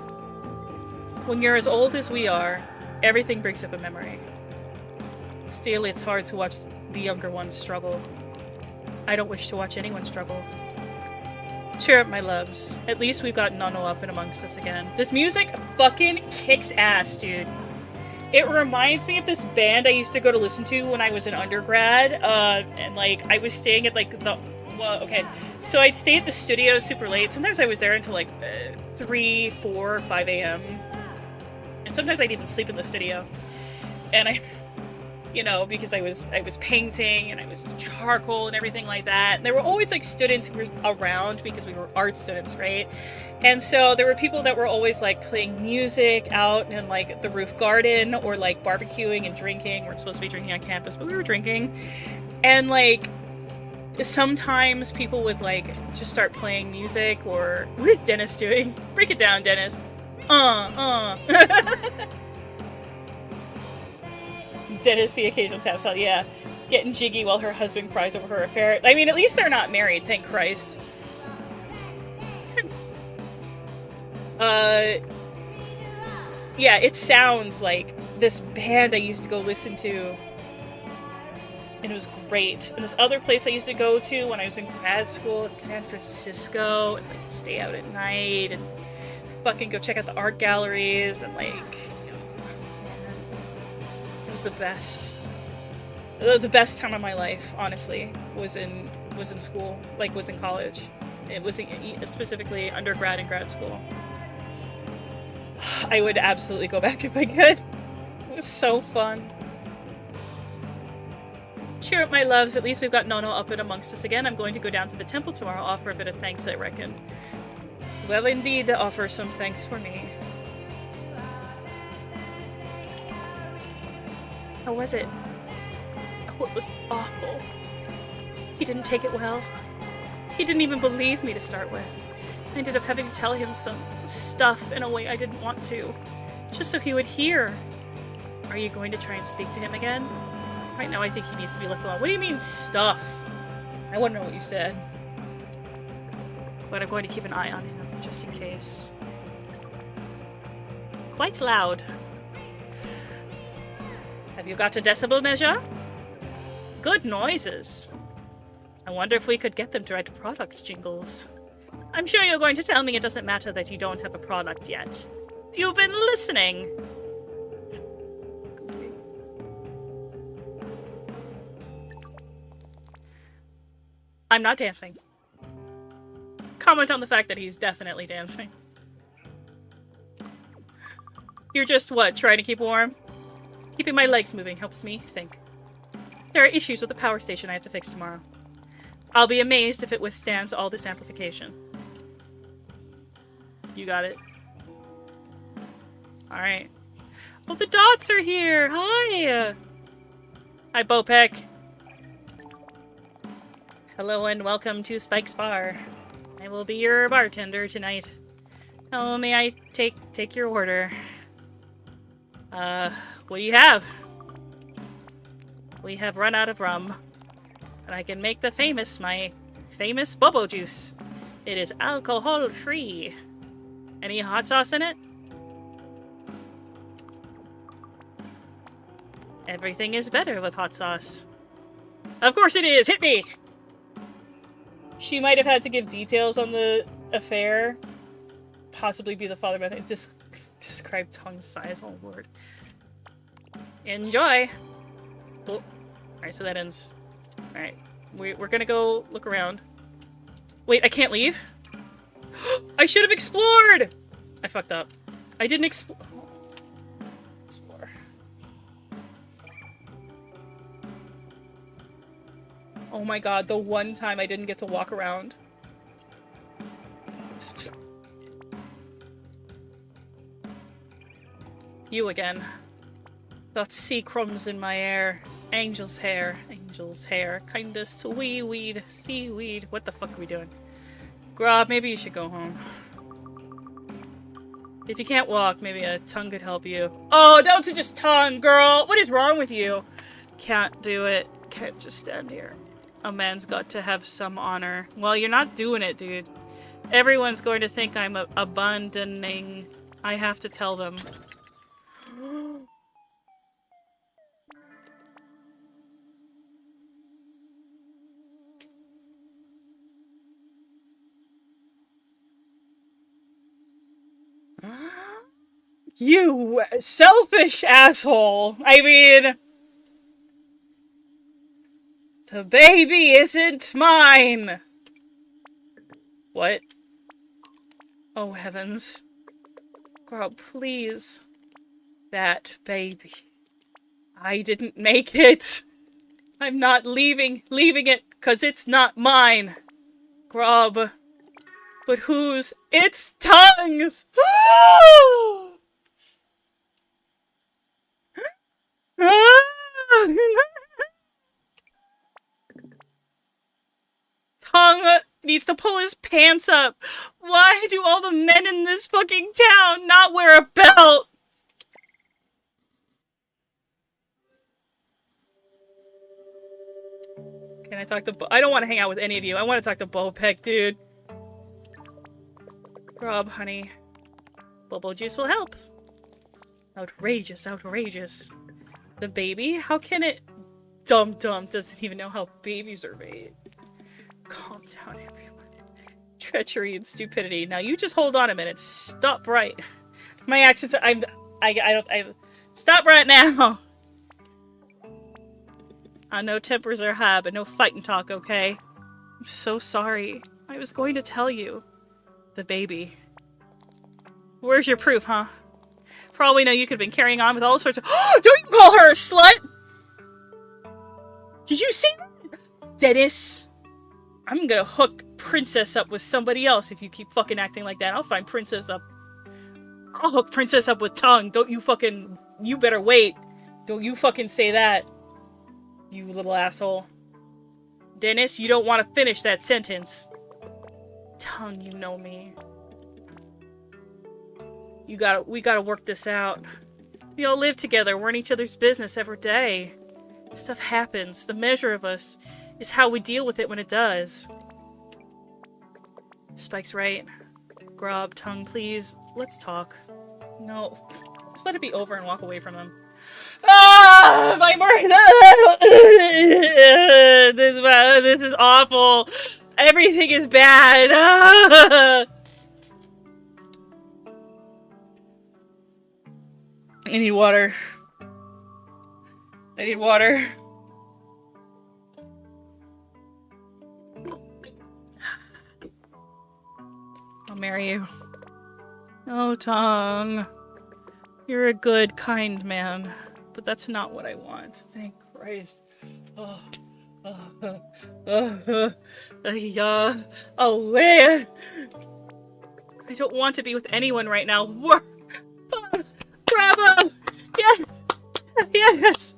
When you're as old as we are, everything brings up a memory. Still, it's hard to watch the younger ones struggle. I don't wish to watch anyone struggle. Cheer up, my loves. At least we've got Nono up and amongst us again. This music fucking kicks ass, dude. It reminds me of this band I used to go to listen to when I was an undergrad, and like I was staying at like the okay, so I'd stay at the studio super late. Sometimes I was there until like 3, 4, 5 a.m. And sometimes I'd even sleep in the studio. And I, you know, because I was painting and I was charcoal and everything like that. And there were always like students who were around because we were art students, right? And so there were people that were always like playing music out in like the roof garden or like barbecuing and drinking. We weren't supposed to be drinking on campus, but we were drinking. And like sometimes people would like just start playing music. Or what is Dennis doing? Break it down, Dennis. Dennis the occasional taps out, yeah. Getting jiggy while her husband cries over her affair. I mean, at least they're not married, thank Christ. Yeah, it sounds like this band I used to go listen to. And it was great. And this other place I used to go to when I was in grad school in San Francisco, and like stay out at night and fucking go check out the art galleries and like, you know, it was the best. The best time of my life, honestly, was in school, like was in college. It was specifically undergrad and grad school. I would absolutely go back if I could. It was so fun. Cheer up, my loves. At least we've got Nono up and amongst us again. I'm going to go down to the temple tomorrow, offer a bit of thanks, I reckon. Well, indeed, to offer some thanks for me. How was it? Oh, it was awful. He didn't take it well. He didn't even believe me to start with. I ended up having to tell him some stuff in a way I didn't want to, just so he would hear. Are you going to try and speak to him again? Right now I think he needs to be left alone. What do you mean, stuff? I want to know what you said. But I'm going to keep an eye on him, just in case. Quite loud. Have you got a decibel measure? Good noises. I wonder if we could get them to write product jingles. I'm sure you're going to tell me it doesn't matter that you don't have a product yet. You've been listening. I'm not dancing. Comment on the fact that he's definitely dancing. You're just, what, trying to keep warm? Keeping my legs moving helps me think. There are issues with the power station I have to fix tomorrow. I'll be amazed if it withstands all this amplification. You got it. Alright. Oh, the dots are here! Hi! Hi, Bopek. Hello and welcome to Spike's Bar. I will be your bartender tonight. Oh, may I take your order? What do you have? We have run out of rum. And I can make my famous bobo juice. It is alcohol-free. Any hot sauce in it? Everything is better with hot sauce. Of course it is! Hit me! She might have had to give details on the affair. Possibly be the father, but describe tongue size, oh lord. Enjoy! Oh. Alright, so that ends. Alright, we're gonna go look around. Wait, I can't leave? I should have explored! I fucked up. I didn't explore. Oh my god, the one time I didn't get to walk around. You again. Got sea crumbs in my air. Angel's hair. Angel's hair. Kinda seaweed. Seaweed. What the fuck are we doing? Grob, maybe you should go home. If you can't walk, maybe a tongue could help you. Oh, don't just tongue, girl! What is wrong with you? Can't do it. Can't just stand here. A man's got to have some honor. Well, you're not doing it, dude. Everyone's going to think I'm abandoning. I have to tell them. You selfish asshole! I mean... The baby isn't mine! What? Oh heavens. Girl, please. That baby. I didn't make it. I'm not leaving it, 'cause it's not mine. Grub. But whose? It's Tongue's! Tongue needs to pull his pants up. Why do all the men in this fucking town not wear a belt? Can I talk to I don't want to hang out with any of you. I want to talk to Bopek, dude. Rob, honey. Bubble juice will help. Outrageous, outrageous. The baby? How can it... Dumb doesn't even know how babies are made. Calm down, everyone. Treachery and stupidity. Now you just hold on a minute. Stop right. My accents are... Stop right now! I know tempers are high, but no fighting talk, okay? I'm so sorry. I was going to tell you. The baby. Where's your proof, huh? For all we know, you could have been carrying on with all sorts of- Don't you call her a slut! Did you see that? Dennis? I'm gonna hook Princess up with somebody else if you keep fucking acting like that. I'll find Princess up. I'll hook Princess up with Tongue. Don't you fucking- You better wait. Don't you fucking say that. You little asshole. Dennis, you don't want to finish that sentence. Tongue, you know me. We gotta work this out. We all live together. We're in each other's business every day. Stuff happens. The measure of us is how we deal with it when it does. Spike's right. Grob, Tongue, please. Let's talk. No. Just let it be over and walk away from him. Ah! My brain! This is awful. Everything is bad. Ah! I need water. I need water. I'll marry you. Oh, Tongue. You're a good, kind man. But that's not what I want. Thank Christ. Oh. Oh, man. I don't want to be with anyone right now. Bravo! Yes! Yes!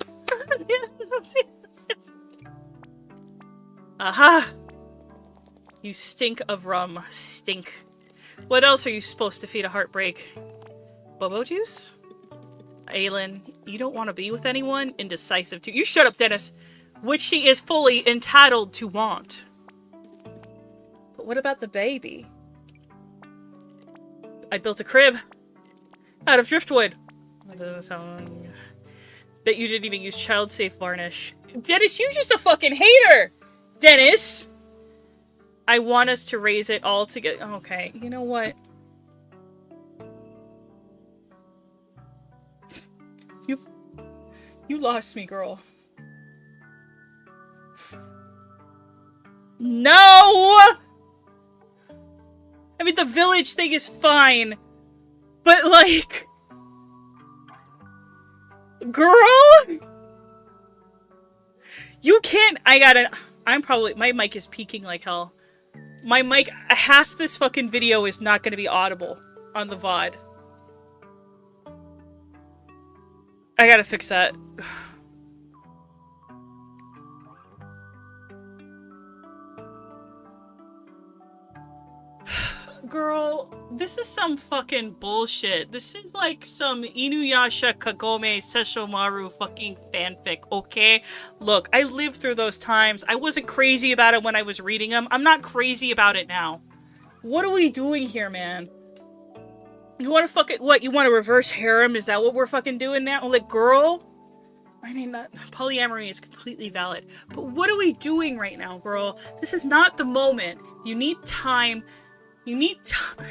Yes! Aha! You stink of rum. Stink. What else are you supposed to feed a heartbreak? Bobo juice? Aylin, you don't want to be with anyone? Indecisive too. You shut up, Dennis! Which she is fully entitled to want. But what about the baby? I built a crib. Out of driftwood. That doesn't sound... Bet you didn't even use child-safe varnish. Dennis, you just a fucking hater! Dennis! I want us to raise it all together. Okay, you know what? You lost me, girl. No! I mean, the village thing is fine. But, like... Girl? You can't... I'm probably... My mic is peaking like hell. My mic... Half this fucking video is not going to be audible on the VOD. I gotta fix that. Girl, this is some fucking bullshit. This is like some Inuyasha Kagome Sesshomaru fucking fanfic, okay? Look, I lived through those times. I wasn't crazy about it when I was reading them. I'm not crazy about it now. What are we doing here, man? You want to fucking, what, you want to reverse harem? Is that what we're fucking doing now? Like, girl? I mean, polyamory is completely valid. But what are we doing right now, girl? This is not the moment. You need time. You need time.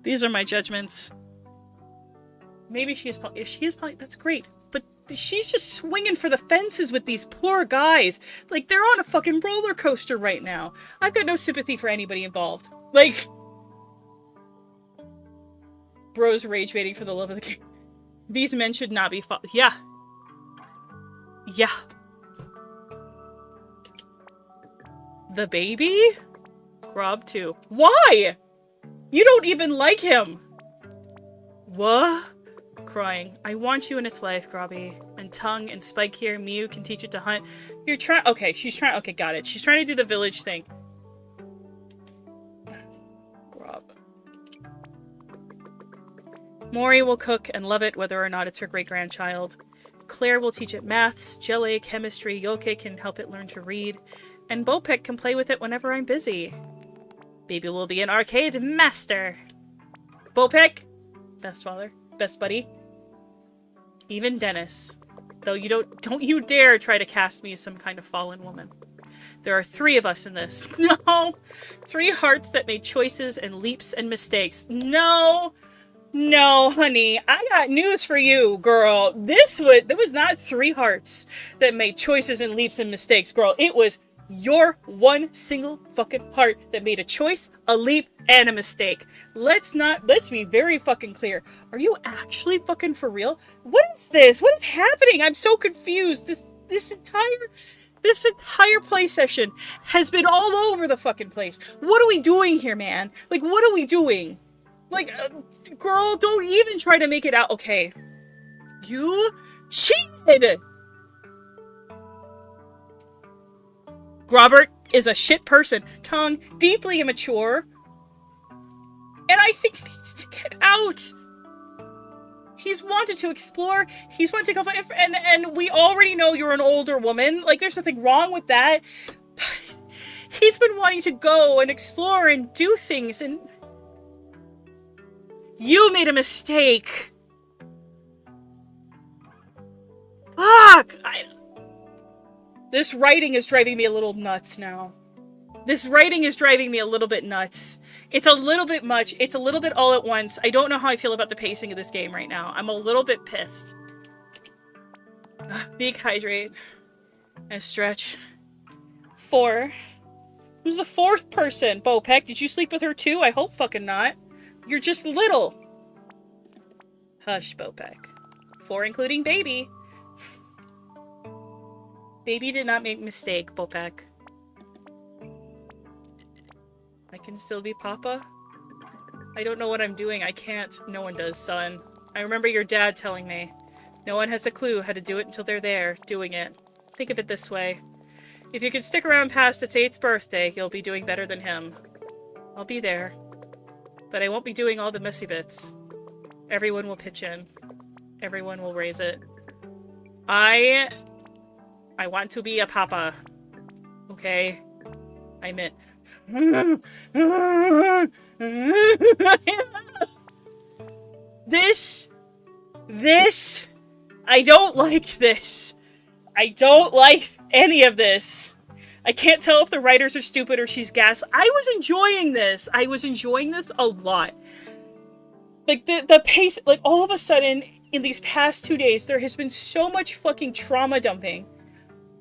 These are my judgments. Maybe if she is poly, that's great. But she's just swinging for the fences with these poor guys. Like, they're on a fucking roller coaster right now. I've got no sympathy for anybody involved. Like, bros rage baiting for the love of the game. These men should not be yeah. Yeah. The baby? Grob too. Why? You don't even like him. What? Crying. I want you in its life, Grobby. And Tongue and Spike here. Miu can teach it to hunt. You're trying. Okay, she's trying. Okay, got it. She's trying to do the village thing. Grob. Mori will cook and love it whether or not it's her great-grandchild. Claire will teach it maths, jelly, chemistry. Yoke can help it learn to read. And Bopek can play with it whenever I'm busy. Baby will be an arcade master. Bopek, best father, best buddy. Even Dennis. Though you don't you dare try to cast me as some kind of fallen woman. There are 3 of us in this. No! 3 hearts that made choices and leaps and mistakes. No! No, honey. I got news for you, girl. There was not 3 hearts that made choices and leaps and mistakes, girl. It was your one single fucking heart that made a choice, a leap, and a mistake. Let's be very fucking clear. Are you actually fucking for real? What is this? What is happening? I'm so confused. This entire play session has been all over the fucking place. What are we doing here, man? Like, what are we doing? Like, girl, don't even try to make it out. Okay. You cheated! Robert is a shit person. Tongue, deeply immature. And I think he needs to get out. He's wanted to explore. He's wanted to go find, and we already know you're an older woman. Like, there's nothing wrong with that. But he's been wanting to go and explore and do things, and you made a mistake. Fuck! This writing is driving me a little nuts now. This writing is driving me a little bit nuts. It's a little bit much. It's a little bit all at once. I don't know how I feel about the pacing of this game right now. I'm a little bit pissed. Big hydrate. And stretch. 4. Who's the 4th person? Bopek, did you sleep with her too? I hope fucking not. You're just little. Hush, Bopek. 4 including baby. Baby did not make mistake, Bopek. I can still be Papa? I don't know what I'm doing. I can't. No one does, son. I remember your dad telling me. No one has a clue how to do it until they're there, doing it. Think of it this way. If you can stick around past its 8th birthday, you'll be doing better than him. I'll be there. But I won't be doing all the messy bits. Everyone will pitch in. Everyone will raise it. I want to be a papa. Okay? I meant... This... I don't like this. I don't like any of this. I can't tell if the writers are stupid or she's gas. I was enjoying this. I was enjoying this a lot. Like, the pace... Like, all of a sudden, in these past 2 days, there has been so much fucking trauma dumping.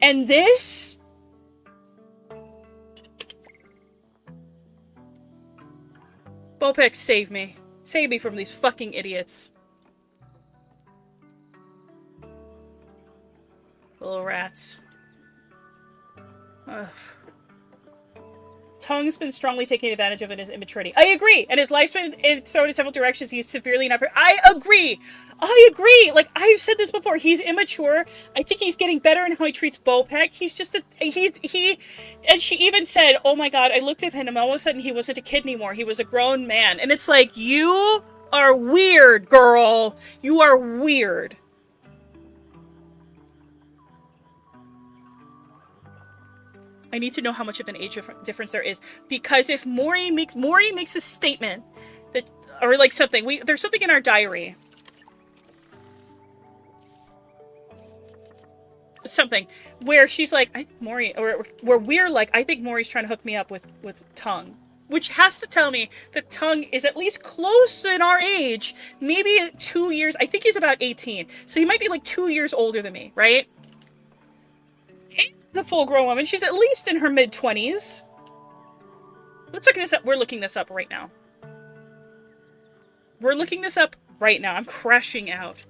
And this... Bopek, save me. Save me from these fucking idiots. Little rats. Ugh. Tung's been strongly taking advantage of in his immaturity. I agree. And his life's been thrown in several directions. He's severely not... I agree. I agree. Like, I've said this before. He's immature. I think he's getting better in how he treats Bopek. He's just a... He... And she even said, oh my god, I looked at him and all of a sudden he wasn't a kid anymore. He was a grown man. And it's like, you are weird, girl. You are weird. I need to know how much of an age difference there is, because if Mori makes a statement that, or like something, there's something in our diary, something where she's like, I think Mori, or where we're like, I think Mori's trying to hook me up with Tung, which has to tell me that Tung is at least close in our age, maybe 2 years. I think he's about 18, so he might be like 2 years older than me, right? A full-grown woman. She's at least in her mid-20s. Let's look this up. We're looking this up right now. We're looking this up right now. I'm crashing out.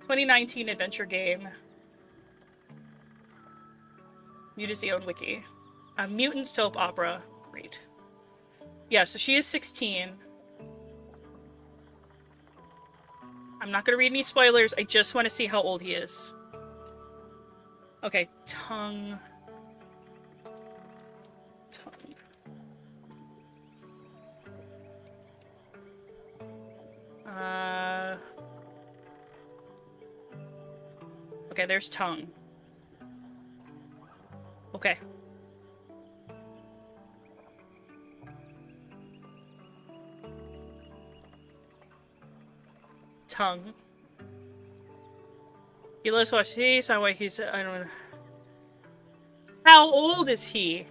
2019 adventure game. MUTAZIONE wiki. A mutant soap opera. Great. Yeah, so she is 16. I'm not going to read any spoilers. I just want to see how old he is. Okay, Tung. Okay, there's Tung. Okay. Tung. He lives what he so why he's I don't know. How old is he?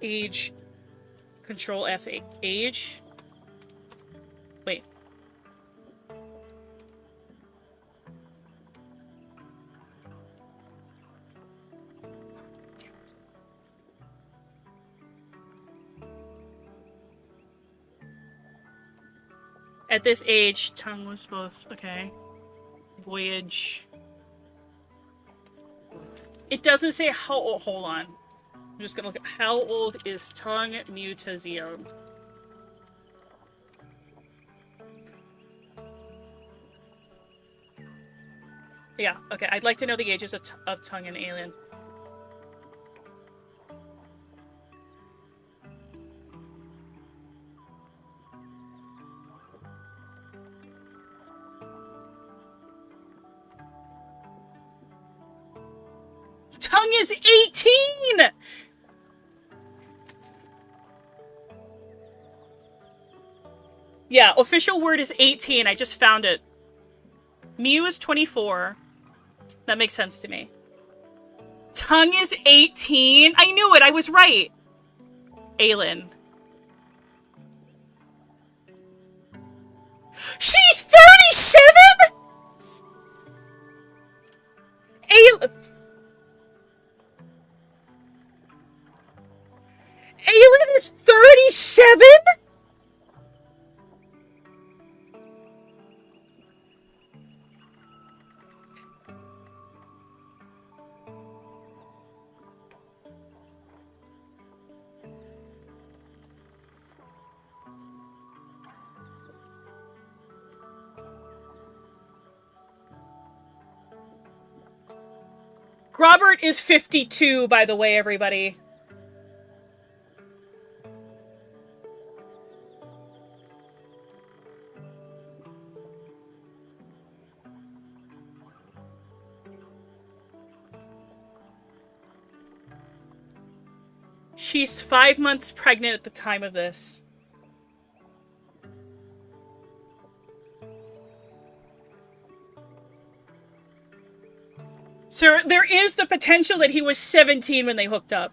Age. Control F8. Age. Wait. At this age, Tung was both okay. Voyage. It doesn't say how old. Hold on. I'm just gonna look at how old is Tung MUTAZIONE. Yeah, okay. I'd like to know the ages of Tung and Alien. Tung is 18! Yeah, official word is 18. I just found it. Mew is 24. That makes sense to me. Tung is 18? I knew it! I was right! Aylin. She's 37?! Aylin is 37?! Robert is 52, by the way, everybody. She's 5 months pregnant at the time of this. So there is the potential that he was 17 when they hooked up.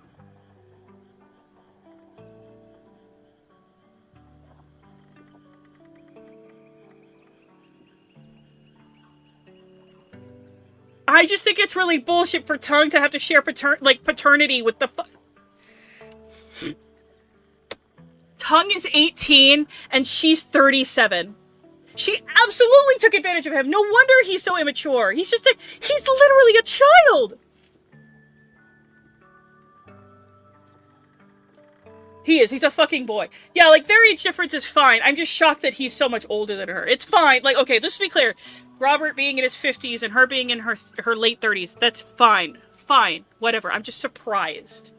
I just think it's really bullshit for Tung to have to share paternity with the Tongue is 18 and she's 37. She absolutely took advantage of him. No wonder he's so immature. He's literally a child. He is. He's a fucking boy. Yeah, like, their age difference is fine. I'm just shocked that he's so much older than her. It's fine. Like, okay, just to be clear, Robert being in his 50s and her being in her late 30s, that's fine. Fine. Whatever. I'm just surprised.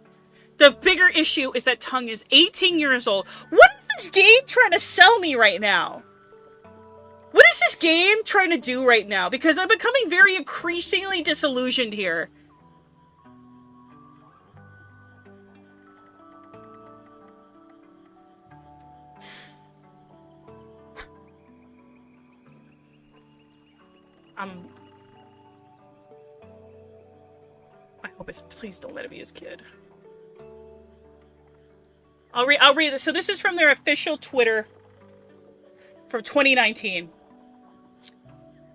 The bigger issue is that Tongue is 18 years old. What is this game trying to sell me right now? What is this game trying to do right now? Because I'm becoming very increasingly disillusioned here. I hope it's... Please don't let it be his kid. I'll read this. So this is from their official Twitter from 2019.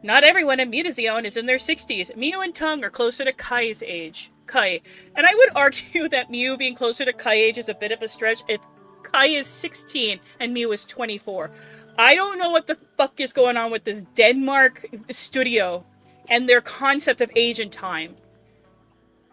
Not everyone in MUTAZIONE is in their 60s. Miu and Tongue are closer to Kai's age. Kai. And I would argue that Miu being closer to Kai age is a bit of a stretch if Kai is 16 and Miu is 24. I don't know what the fuck is going on with this Denmark studio and their concept of age and time.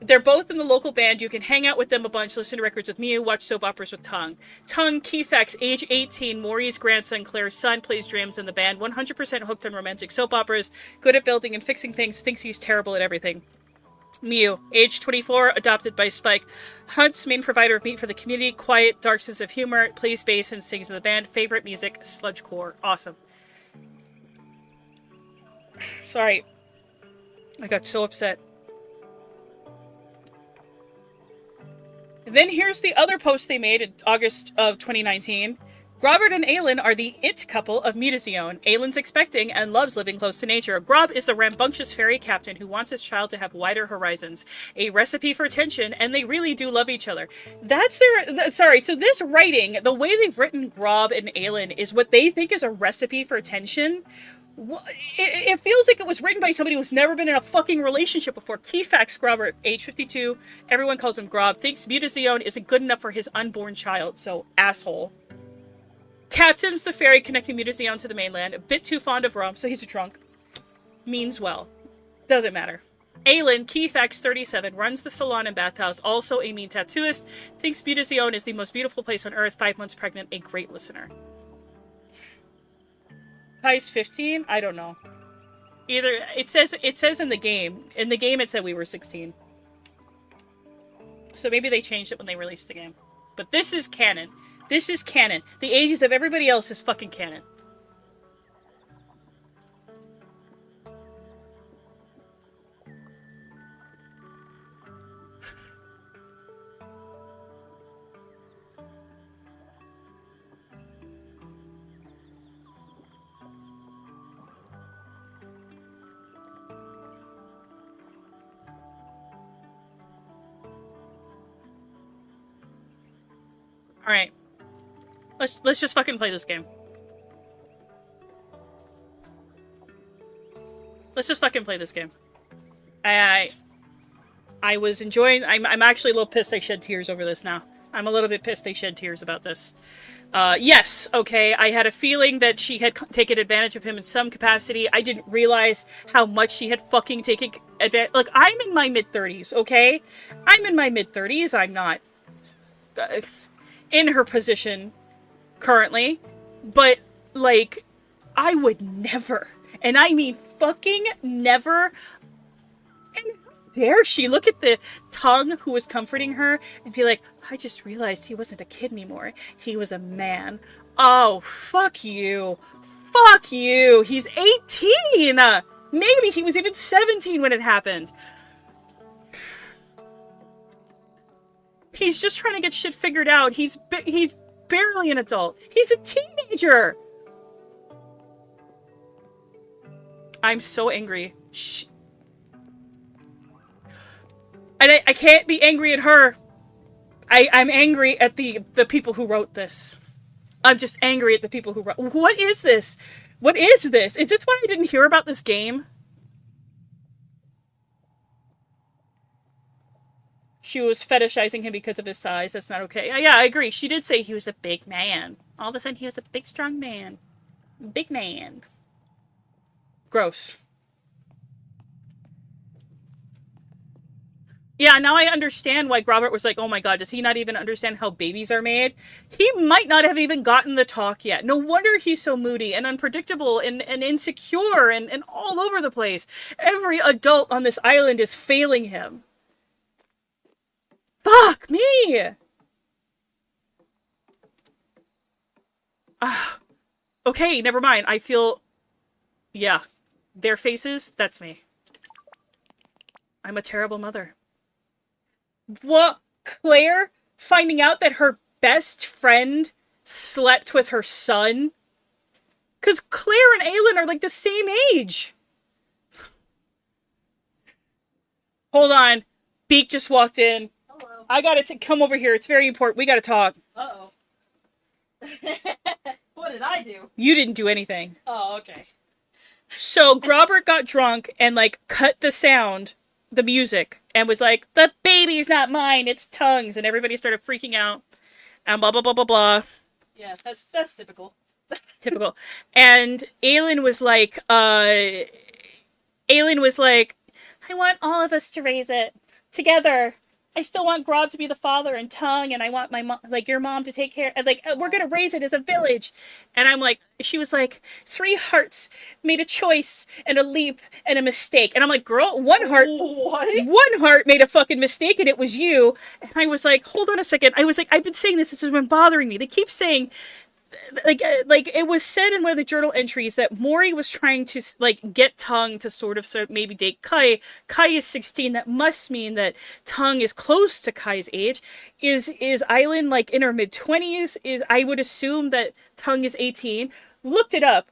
They're both in the local band. You can hang out with them a bunch, listen to records with Miu, watch soap operas with Tongue. Tongue, Keyfax, age 18, Maurice's grandson, Claire's son, plays drums in the band, 100% hooked on romantic soap operas, good at building and fixing things, thinks he's terrible at everything. Miu, age 24, adopted by Spike. Hunt's main provider of meat for the community, quiet, dark sense of humor, plays bass and sings in the band, favorite music, sludgecore. Awesome. Sorry. I got so upset. Then here's the other post they made in August of 2019. Grobert and Aylin are the it couple of MUTAZIONE. Aylin's expecting and loves living close to nature. Grob is the rambunctious fairy captain who wants his child to have wider horizons. A recipe for tension, and they really do love each other. That's their... Sorry, so this writing, the way they've written Grob and Aylin is what they think is a recipe for tension. It feels like it was written by somebody who's never been in a fucking relationship before. Keyfax Grobert, age 52, everyone calls him Grob, thinks MUTAZIONE isn't good enough for his unborn child, so asshole. Captain's the ferry connecting MUTAZIONE to the mainland, a bit too fond of rum, so he's a drunk. Means well. Doesn't matter. Aylin, Keyfax 37, runs the salon and bathhouse, also a mean tattooist, thinks MUTAZIONE is the most beautiful place on earth, 5 months pregnant, a great listener. Kai's 15? I don't know. Either it says in the game. In the game it said we were 16. So maybe they changed it when they released the game. But this is canon. This is canon. The ages of everybody else is fucking canon. Alright. Let's just fucking play this game. Let's just fucking play this game. I was enjoying... I'm actually a little pissed I shed tears over this now. I'm a little bit pissed they shed tears about this. Yes, okay, I had a feeling that she had taken advantage of him in some capacity. I didn't realize how much she had fucking taken advantage... Look, I'm in my mid-30s, okay? I'm in my mid-30s. I'm not... in her position currently, but like I would never, and I mean fucking never. And how dare she look at the Tongue who was comforting her and be like, I just realized he wasn't a kid anymore, he was a man. Oh, fuck you, fuck you. He's 18. Maybe he was even 17 when it happened. He's just trying to get shit figured out. He's barely an adult. He's a teenager. I'm so angry. And I can't be angry at her. I'm angry at the people who wrote this. I'm just angry at the people who wrote... What is this? What is this? Is this why I didn't hear about this game? she was fetishizing him because of his size. That's not okay. Yeah, I agree. She did say he was a big man. All of a sudden, he was a big, strong man. Big man. Gross. Yeah, now I understand why Robert was like, oh my god, does he not even understand how babies are made? He might not have even gotten the talk yet. No wonder he's so moody and unpredictable and insecure and all over the place. Every adult on this island is failing him. Fuck me! Okay, never mind. I feel... Yeah. Their faces, that's me. I'm a terrible mother. What? Claire finding out that her best friend slept with her son? Because Claire and Aelin are like the same age. Hold on. Beak just walked in. Hello. I gotta come over here. It's very important. We gotta talk. Uh-oh. What did I do? You didn't do anything. Oh, okay. So Robert got drunk and like cut the sound, the music, and was like, the baby's not mine, it's Tongue's, and everybody started freaking out. And blah blah blah blah blah. Yeah, that's typical. Typical. And Aelin was like, I want all of us to raise it together. I still want Grob to be the father and Tongue, and I want my mom, like your mom, to take care. And like, we're gonna raise it as a village. And I'm like, she was like, 3 hearts made a choice and a leap and a mistake. And I'm like, girl, one heart made a fucking mistake, and it was you. And I was like, hold on a second. I was like, I've been saying this has been bothering me. They keep saying. Like it was said in one of the journal entries that Mori was trying to like get Tongue to sort of maybe date Kai. Kai is 16. That must mean that Tongue is close to Kai's age. Is Aelin like in her mid-20s? Is I would assume that Tongue is 18. Looked it up.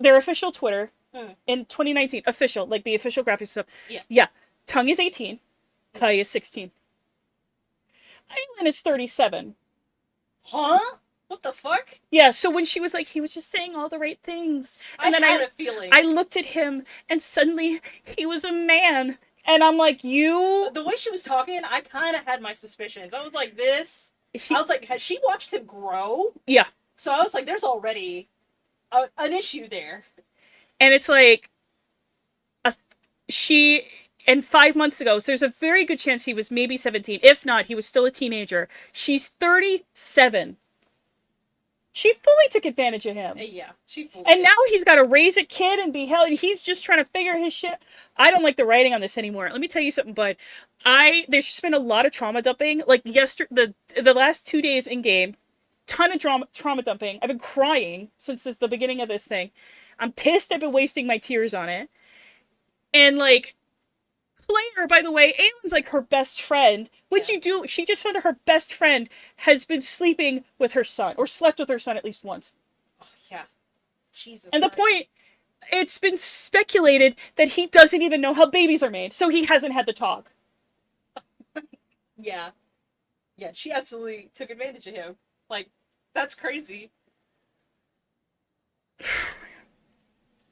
Their official Twitter in 2019. Official, like the official graphics stuff. Yeah. Tongue is 18. Kai is 16. Aelin is 37. Huh? What the fuck? Yeah, so when she was like, he was just saying all the right things. And then had a feeling. I looked at him, and suddenly he was a man. And I'm like, you... The way she was talking, I kind of had my suspicions. I was like, I was like, has she watched him grow? Yeah. So I was like, there's already an issue there. And it's like, and 5 months ago, so there's a very good chance he was maybe 17. If not, he was still a teenager. She's 37. She fully took advantage of him. Yeah, she fully And did. now he's got to raise a kid and be held, and he's just trying to figure his shit. I don't like the writing on this anymore. Let me tell you something, bud. There's just been a lot of trauma dumping. Like yesterday, the last 2 days in game, ton of trauma dumping. I've been crying since the beginning of this thing. I'm pissed I've been wasting my tears on it. And like, Claire, by the way, Aelin's like her best friend. She just found out her best friend has been sleeping with her son, or slept with her son at least once. Oh, yeah. Jesus And Christ. the point, it's been speculated that he doesn't even know how babies are made, so he hasn't had the talk. Yeah. Yeah, she absolutely took advantage of him. Like, that's crazy.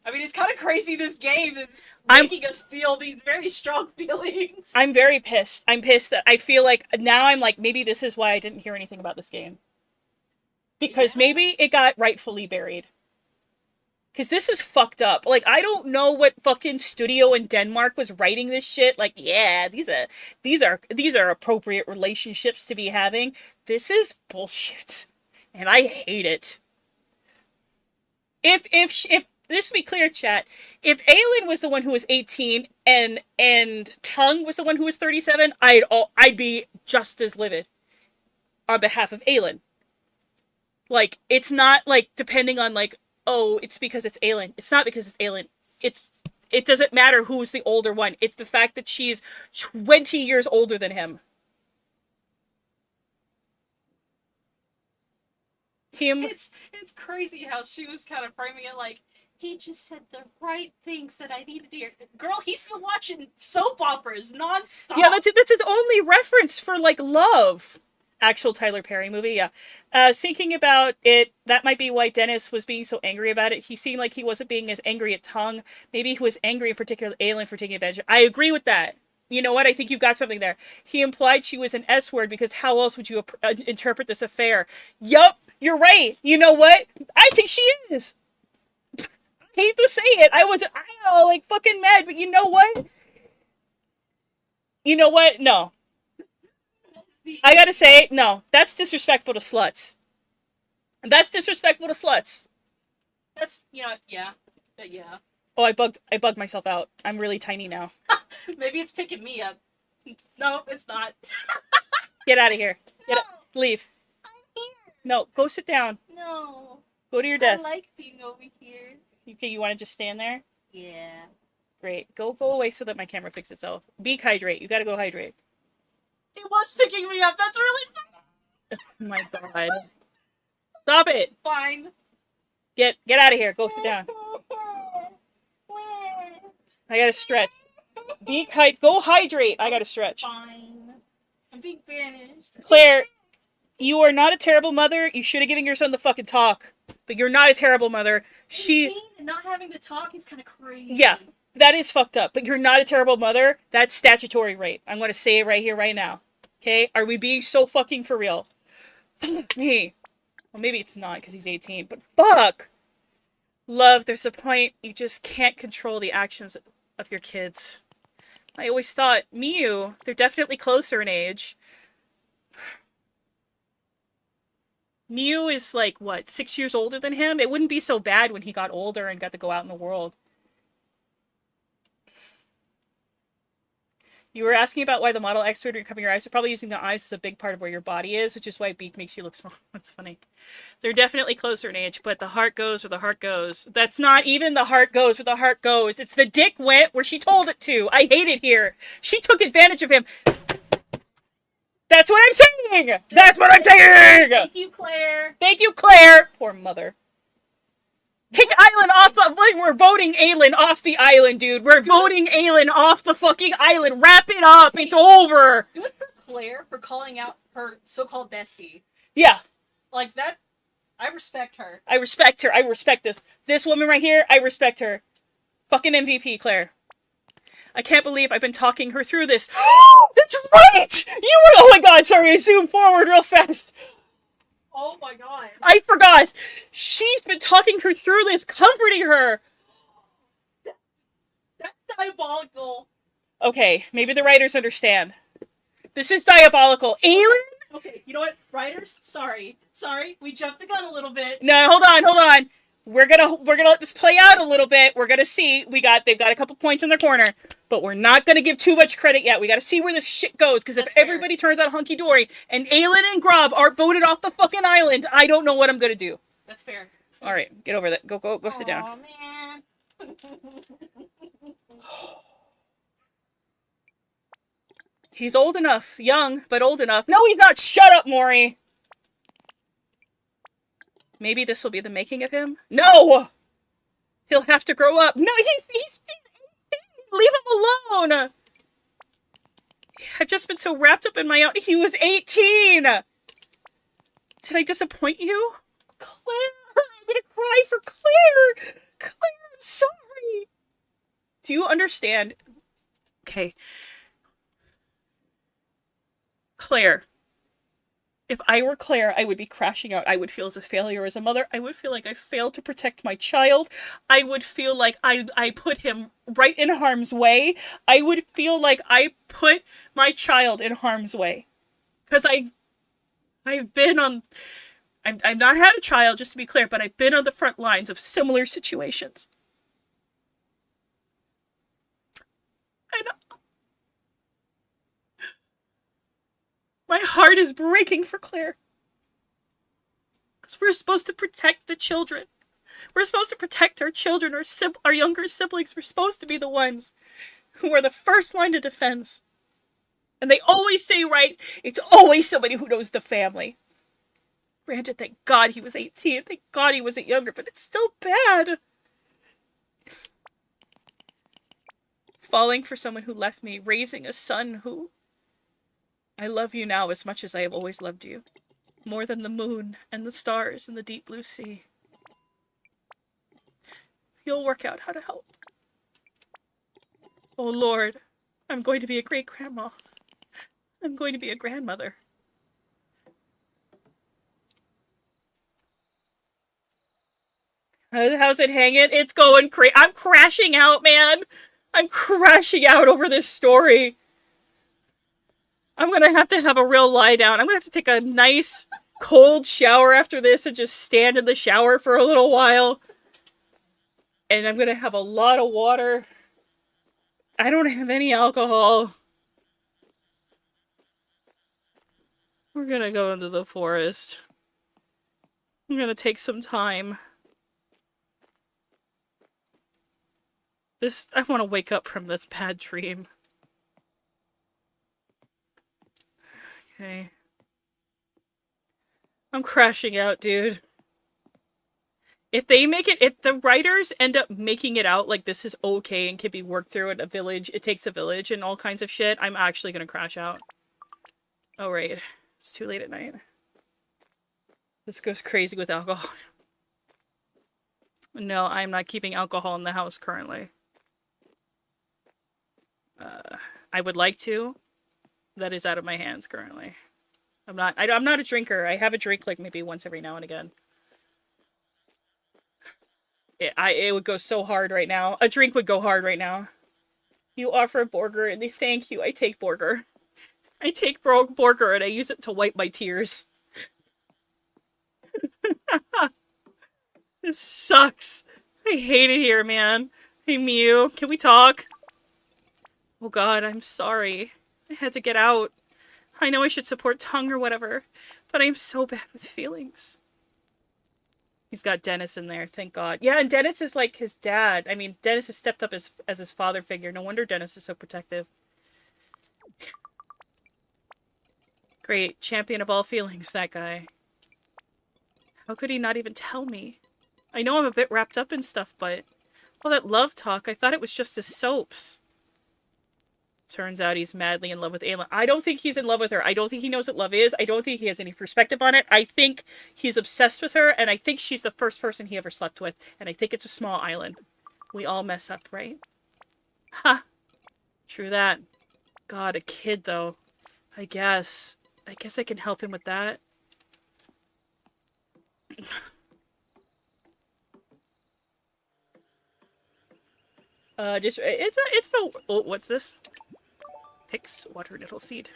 I mean, it's kind of crazy this game is making us feel these very strong feelings. I'm very pissed. I'm pissed that I feel like now I'm like, maybe this is why I didn't hear anything about this game. Because maybe it got rightfully buried. Because this is fucked up. Like, I don't know what fucking studio in Denmark was writing this shit. Like, yeah, these are appropriate relationships to be having. This is bullshit. And I hate it. If this to be clear, chat, if Aelin was the one who was 18 and Tongue was the one who was 37, I'd be just as livid on behalf of Aelin. Like, it's not like depending on like, oh, it's because it's Aelin. It's not because it's Aelin. It doesn't matter who's the older one. It's the fact that she's 20 years older than him. It's crazy how she was kind of framing it like, he just said the right things that I needed to hear. Girl, he's been watching soap operas nonstop. Yeah, that's his only reference for like love. Actual Tyler Perry movie, yeah. Thinking about it, that might be why Dennis was being so angry about it. He seemed like he wasn't being as angry at Tongue. Maybe he was angry in particular at Aelin for taking advantage. I agree with that. You know what? I think you've got something there. He implied she was an S word because how else would you interpret this affair? Yup, you're right. You know what? I think she is. I hate to say it. I was all like fucking mad, but you know what? You know what? No. See, I gotta say, no. That's disrespectful to sluts. That's disrespectful to sluts. that's yeah, but yeah. Oh, I bugged myself out. I'm really tiny now. Maybe it's picking me up. No, it's not. Get out of here. No, Leave. I'm here. No, go sit down. No, Go to your I desk. like being over here. Okay, you want to just stand there? Yeah. Great. Go away so that my camera fixes itself. Beak hydrate. You gotta go hydrate. It was picking me up. That's really Oh my god. Stop it. fine. Get out of here. Go sit down. I gotta stretch. Beak hydrate. Go hydrate. I gotta stretch. Fine. I'm being banished. Claire, you are not a terrible mother. You should have given your son the fucking talk. But you're not a terrible mother. She... not having to talk is kind of crazy. Yeah. That is fucked up. But you're not a terrible mother. That's statutory rape. I'm gonna say it right here, right now. Okay? Are we being so fucking for real? Me. Well, maybe it's not because he's 18. But fuck! Love, there's a point you just can't control the actions of your kids. I always thought, Miu, they're definitely closer in age. Miu is like, what, 6 years older than him? It wouldn't be so bad when he got older and got to go out in the world. You were asking about why the model X word recovering your eyes. So probably using the eyes is a big part of where your body is, which is why beak makes you look small. That's funny. They're definitely closer in age, but the heart goes where the heart goes. That's not even the heart goes where the heart goes. It's the dick went where she told it to. I hate it here. She took advantage of him. That's what I'm saying! That's what I'm saying! Thank you, Claire. Thank you, Claire! Poor mother. Kick Island off the... Like, we're voting Aylin off the island, dude. We're voting Aylin off the fucking island. Wrap it up. It's over. Good for Claire for calling out her so-called bestie. Yeah. Like, that... I respect her. I respect her. I respect this. This woman right here, I respect her. Fucking MVP, Claire. I can't believe I've been talking her through this. That's right! You were... Oh my god, sorry, I zoomed forward real fast. Oh my god. I forgot. She's been talking her through this, comforting her. That's diabolical. Okay, maybe the writers understand. This is diabolical. Aylin? Okay, you know what? Writers, sorry. Sorry, we jumped the gun a little bit. No, hold on. We're gonna let this play out a little bit. We're gonna see. They've got a couple points in their corner, but we're not gonna give too much credit yet. We gotta see where this shit goes, because if everybody turns out hunky dory and Aylin and Grob are voted off the fucking island, I don't know what I'm gonna do. That's fair. All right, get over that. Go sit down. Oh man. He's old enough, young, but old enough. No, he's not. Shut up, Maury. Maybe this will be the making of him? No! He'll have to grow up. No, he's leave him alone! I've just been so wrapped up in my own... He was 18! Did I disappoint you? Claire! I'm gonna cry for Claire! Claire, I'm sorry! Do you understand? Okay. Claire. If I were Claire, I would be crashing out. I would feel as a failure as a mother. I would feel like I failed to protect my child. I would feel like I put him right in harm's way. I would feel like I put my child in harm's way. Because I've been on... I've not had a child, just to be clear, but I've been on the front lines of similar situations. I know. My heart is breaking for Claire. Because we're supposed to protect the children. We're supposed to protect our children, our younger siblings. We're supposed to be the ones who are the first line of defense. And they always say, right, it's always somebody who knows the family. Granted, thank God he was 18. Thank God he wasn't younger, but it's still bad. Falling for someone who left me, raising a son who... I love you now as much as I have always loved you. More than the moon and the stars and the deep blue sea. You'll work out how to help. Oh Lord, I'm going to be a great grandma. I'm going to be a grandmother. How's it hanging? It's going crazy. I'm crashing out, man. I'm crashing out over this story. I'm gonna have to have a real lie down. I'm gonna have to take a nice cold shower after this and just stand in the shower for a little while. And I'm gonna have a lot of water. I don't have any alcohol. We're gonna go into the forest. I'm gonna take some time. I want to wake up from this bad dream. Okay. I'm crashing out, dude. If the writers end up making it out like this is okay and can be worked through at a village, it takes a village and all kinds of shit, I'm actually gonna crash out. Oh, right. It's too late at night. This goes crazy with alcohol. No, I'm not keeping alcohol in the house currently. I would like to. That is out of my hands currently. I'm not a drinker. I have a drink like maybe once every now and again. It would go so hard right now. A drink would go hard right now. You offer Borger and they thank you. I take Borger. I take Borger and I use it to wipe my tears. This sucks. I hate it here, man. Hey, Mew, can we talk? Oh god, I'm sorry. I had to get out. I know I should support Tongue or whatever, but I'm so bad with feelings. He's got Dennis in there, thank god. Yeah, and Dennis is like his dad. I mean, Dennis has stepped up as his father figure. No wonder Dennis is so protective. Great. Champion of all feelings, that guy. How could he not even tell me? I know I'm a bit wrapped up in stuff, but all that love talk, I thought it was just his soaps. Turns out he's madly in love with Aelin. I don't think he's in love with her. I don't think he knows what love is. I don't think he has any perspective on it. I think he's obsessed with her, and I think she's the first person he ever slept with, and I think it's a small island. We all mess up, right? Ha! True that. God, a kid, though. I guess I can help him with that. It's no. Oh, what's this? Pix water nettle seed.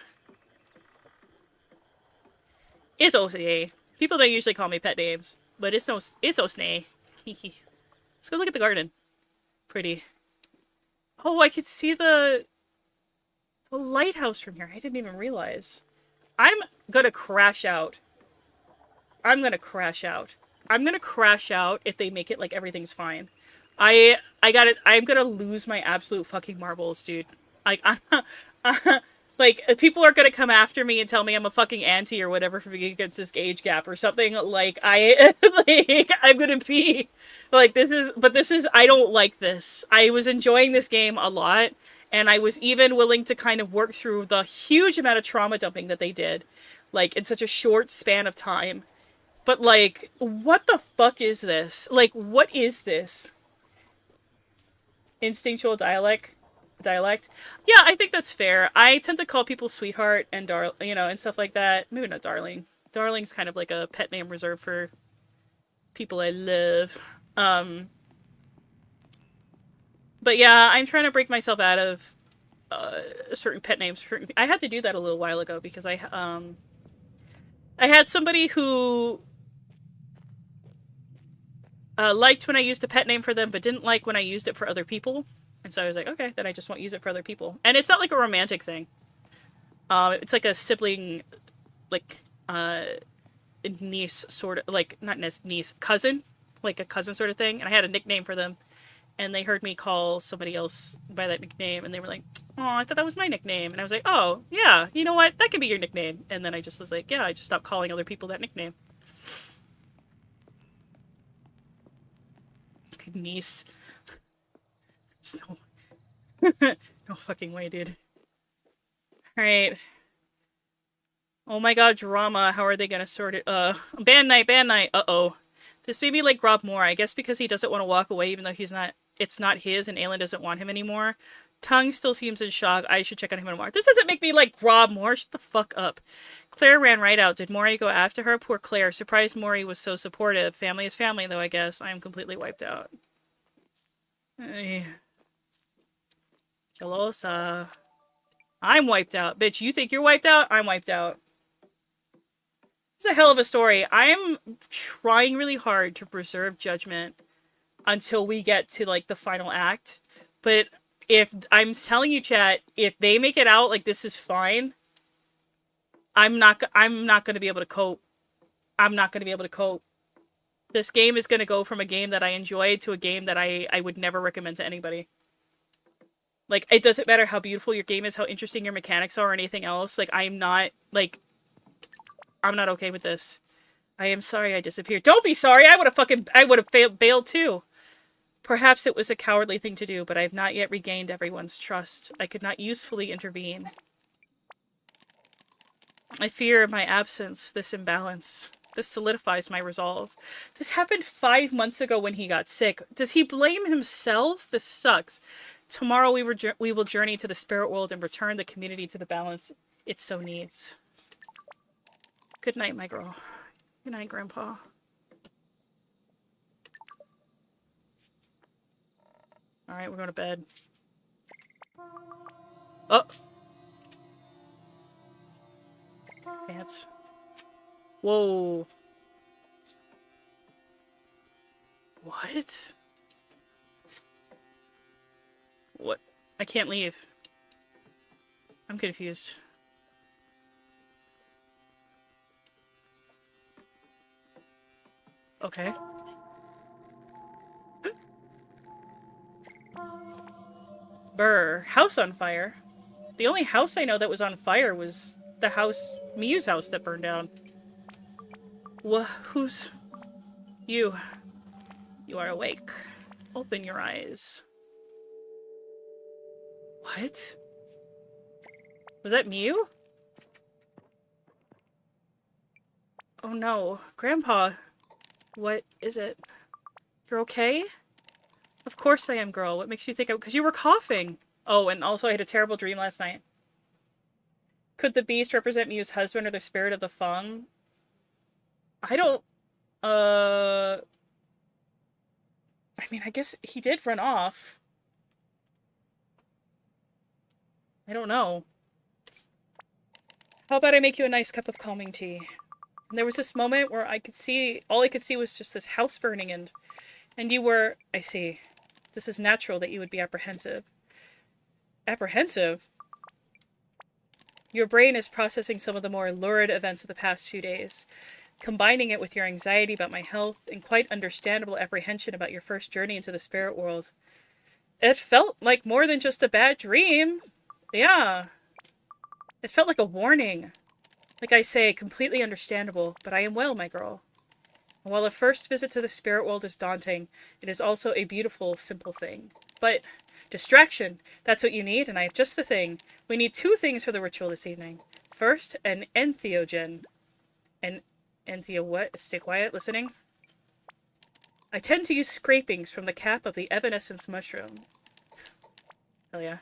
It's Osei. People don't usually call me pet names, but it's Osnay. Let's go look at the garden. Pretty. Oh, I could see the lighthouse from here. I didn't even realize. I'm gonna crash out. I'm gonna crash out. I'm gonna crash out if they make it like everything's fine. I got it. I'm gonna lose my absolute fucking marbles, dude. Like, like, people are gonna come after me and tell me I'm a fucking auntie or whatever for being against this age gap or something. Like, like, I'm gonna be, like, I don't like this. I was enjoying this game a lot, and I was even willing to kind of work through the huge amount of trauma dumping that they did, like, in such a short span of time. But, like, what the fuck is this? Like, what is this? Instinctual dialect? Yeah, I think that's fair. I tend to call people sweetheart and and stuff like that. Maybe not darling. Darling's kind of like a pet name reserved for people I love. But yeah, I'm trying to break myself out of certain pet names. I had to do that a little while ago because I had somebody who liked when I used a pet name for them, but didn't like when I used it for other people. And so I was like, okay, then I just won't use it for other people. And it's not like a romantic thing. It's like a sibling, like, niece sort of, like, not niece, cousin, like a cousin sort of thing. And I had a nickname for them. And they heard me call somebody else by that nickname. And they were like, oh, I thought that was my nickname. And I was like, oh, yeah, you know what? That can be your nickname. And then I just was like, yeah, I just stopped calling other people that nickname. Niece. It's no fucking way, dude. Alright. Oh my god, drama. How are they gonna sort it? Band night. Uh-oh. This made me like Rob more. I guess because he doesn't want to walk away even though it's not his and Aelin doesn't want him anymore. Tongue still seems in shock. I should check on him more. This doesn't make me like Rob more. Shut the fuck up. Claire ran right out. Did Maury go after her? Poor Claire. Surprised Maury was so supportive. Family is family, though, I guess. I am completely wiped out. Gelosa. I'm wiped out. Bitch, you think you're wiped out? I'm wiped out. It's a hell of a story. I'm trying really hard to preserve judgment until we get to, like, the final act. But if, I'm telling you, chat, if they make it out like this is fine, I'm not going to be able to cope. I'm not going to be able to cope. This game is going to go from a game that I enjoyed to a game that I would never recommend to anybody. Like, it doesn't matter how beautiful your game is, how interesting your mechanics are, or anything else. Like, I'm not okay with this. I am sorry I disappeared. Don't be sorry! I would have bailed too. Perhaps it was a cowardly thing to do, but I have not yet regained everyone's trust. I could not usefully intervene. I fear my absence, this imbalance. This solidifies my resolve. This happened 5 months ago when he got sick. Does he blame himself? This sucks. Tomorrow we will journey to the spirit world and return the community to the balance it so needs. Good night, my girl. Good night, Grandpa. Alright, we're going to bed. Oh! Pants. Whoa. What? What? I can't leave. I'm confused. Okay. Brr. House on fire. The only house I know that was on fire was the house, Miu's house, that burned down. Who's... You. You are awake. Open your eyes. What? Was that Miu? Oh no. Grandpa. What is it? You're okay? Of course I am, girl. What makes you think because you were coughing. Oh, and also I had a terrible dream last night. Could the beast represent Miu's husband or the spirit of the Feng? I don't... I mean, I guess he did run off. I don't know. How about I make you a nice cup of calming tea? And there was this moment where I could see... All I could see was just this house burning and you were... I see. This is natural that you would be apprehensive. Apprehensive? Your brain is processing some of the more lurid events of the past few days, combining it with your anxiety about my health and quite understandable apprehension about your first journey into the spirit world. It felt like more than just a bad dream. Yeah. It felt like a warning. Like I say, completely understandable, but I am well, my girl. And while a first visit to the spirit world is daunting, it is also a beautiful, simple thing. But distraction, that's what you need, and I have just the thing. We need 2 things for the ritual this evening. First, an entheogen. An entheo what? Stay quiet, listening. I tend to use scrapings from the cap of the evanescence mushroom. Hell yeah.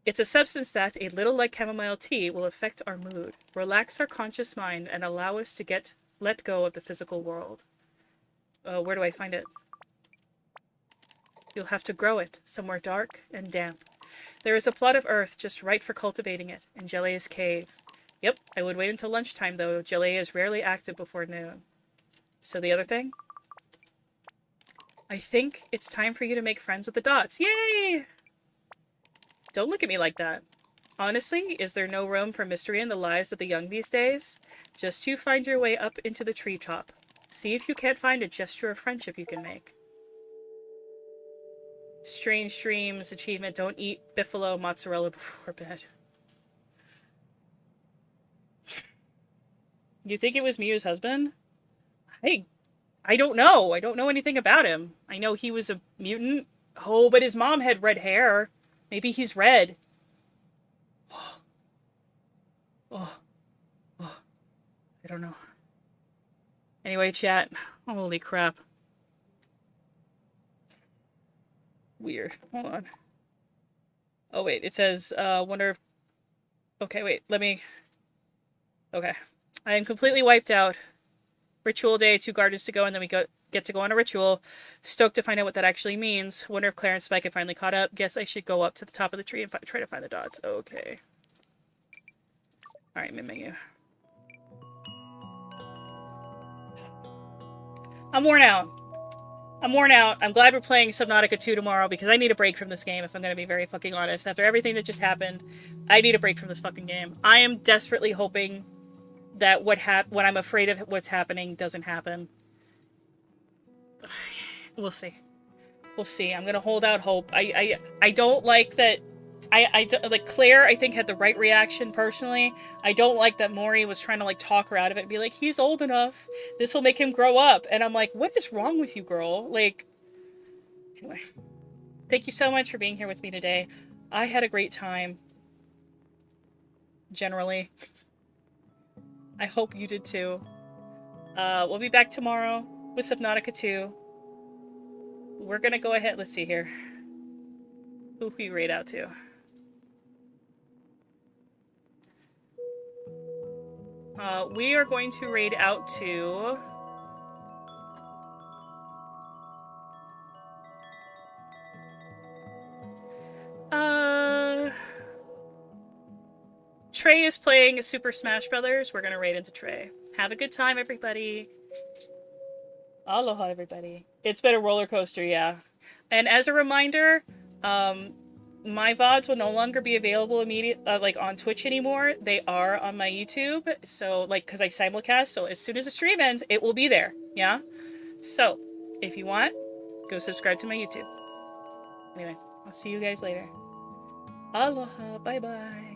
It's a substance that, a little like chamomile tea, will affect our mood, relax our conscious mind, and allow us to let go of the physical world. Where do I find it? You'll have to grow it, somewhere dark and damp. There is a plot of earth just right for cultivating it, in Jelea's cave. Yep, I would wait until lunchtime, though. Jelea is rarely active before noon. So the other thing? I think it's time for you to make friends with the dots. Yay! Don't look at me like that. Honestly, is there no room for mystery in the lives of the young these days? Just you find your way up into the treetop. See if you can't find a gesture of friendship you can make. Strange dreams, achievement, don't eat biffalo mozzarella before bed. You think it was Miu's husband? I don't know. I don't know anything about him. I know he was a mutant. Oh, but his mom had red hair. Maybe he's red. Oh. Oh. Oh. I don't know. Anyway, chat. Holy crap. Weird. Hold on. Oh, wait. It says, wonder if... Okay, wait. Let me... Okay. I am completely wiped out. Ritual day, 2 gardens to go, and then we get to go on a ritual. Stoked to find out what that actually means. Wonder if Claire and Spike have finally caught up. Guess I should go up to the top of the tree and try to find the dots. Okay. Alright, menu. I'm worn out. I'm worn out. I'm glad we're playing Subnautica 2 tomorrow because I need a break from this game, if I'm gonna be very fucking honest. After everything that just happened, I need a break from this fucking game. I am desperately hoping that what I'm afraid of what's happening doesn't happen. We'll see. We'll see. I'm gonna hold out hope. I don't like that. Like Claire, I think had the right reaction personally. I don't like that Maury was trying to like talk her out of it and be like, he's old enough. This will make him grow up. And I'm like, what is wrong with you, girl? Like, anyway. Thank you so much for being here with me today. I had a great time. Generally. I hope you did too. We'll be back tomorrow with Subnautica 2. We're gonna go ahead. Let's see here. Who we rate out to? We are going to raid out to... Trey is playing Super Smash Brothers. We're gonna raid into Trey. Have a good time, everybody. Aloha, everybody. It's been a roller coaster, yeah. And as a reminder, my VODs will no longer be available like on Twitch anymore. They are on my YouTube. So, like, because I simulcast. So as soon as the stream ends, it will be there. Yeah? So, if you want, go subscribe to my YouTube. Anyway, I'll see you guys later. Aloha. Bye-bye.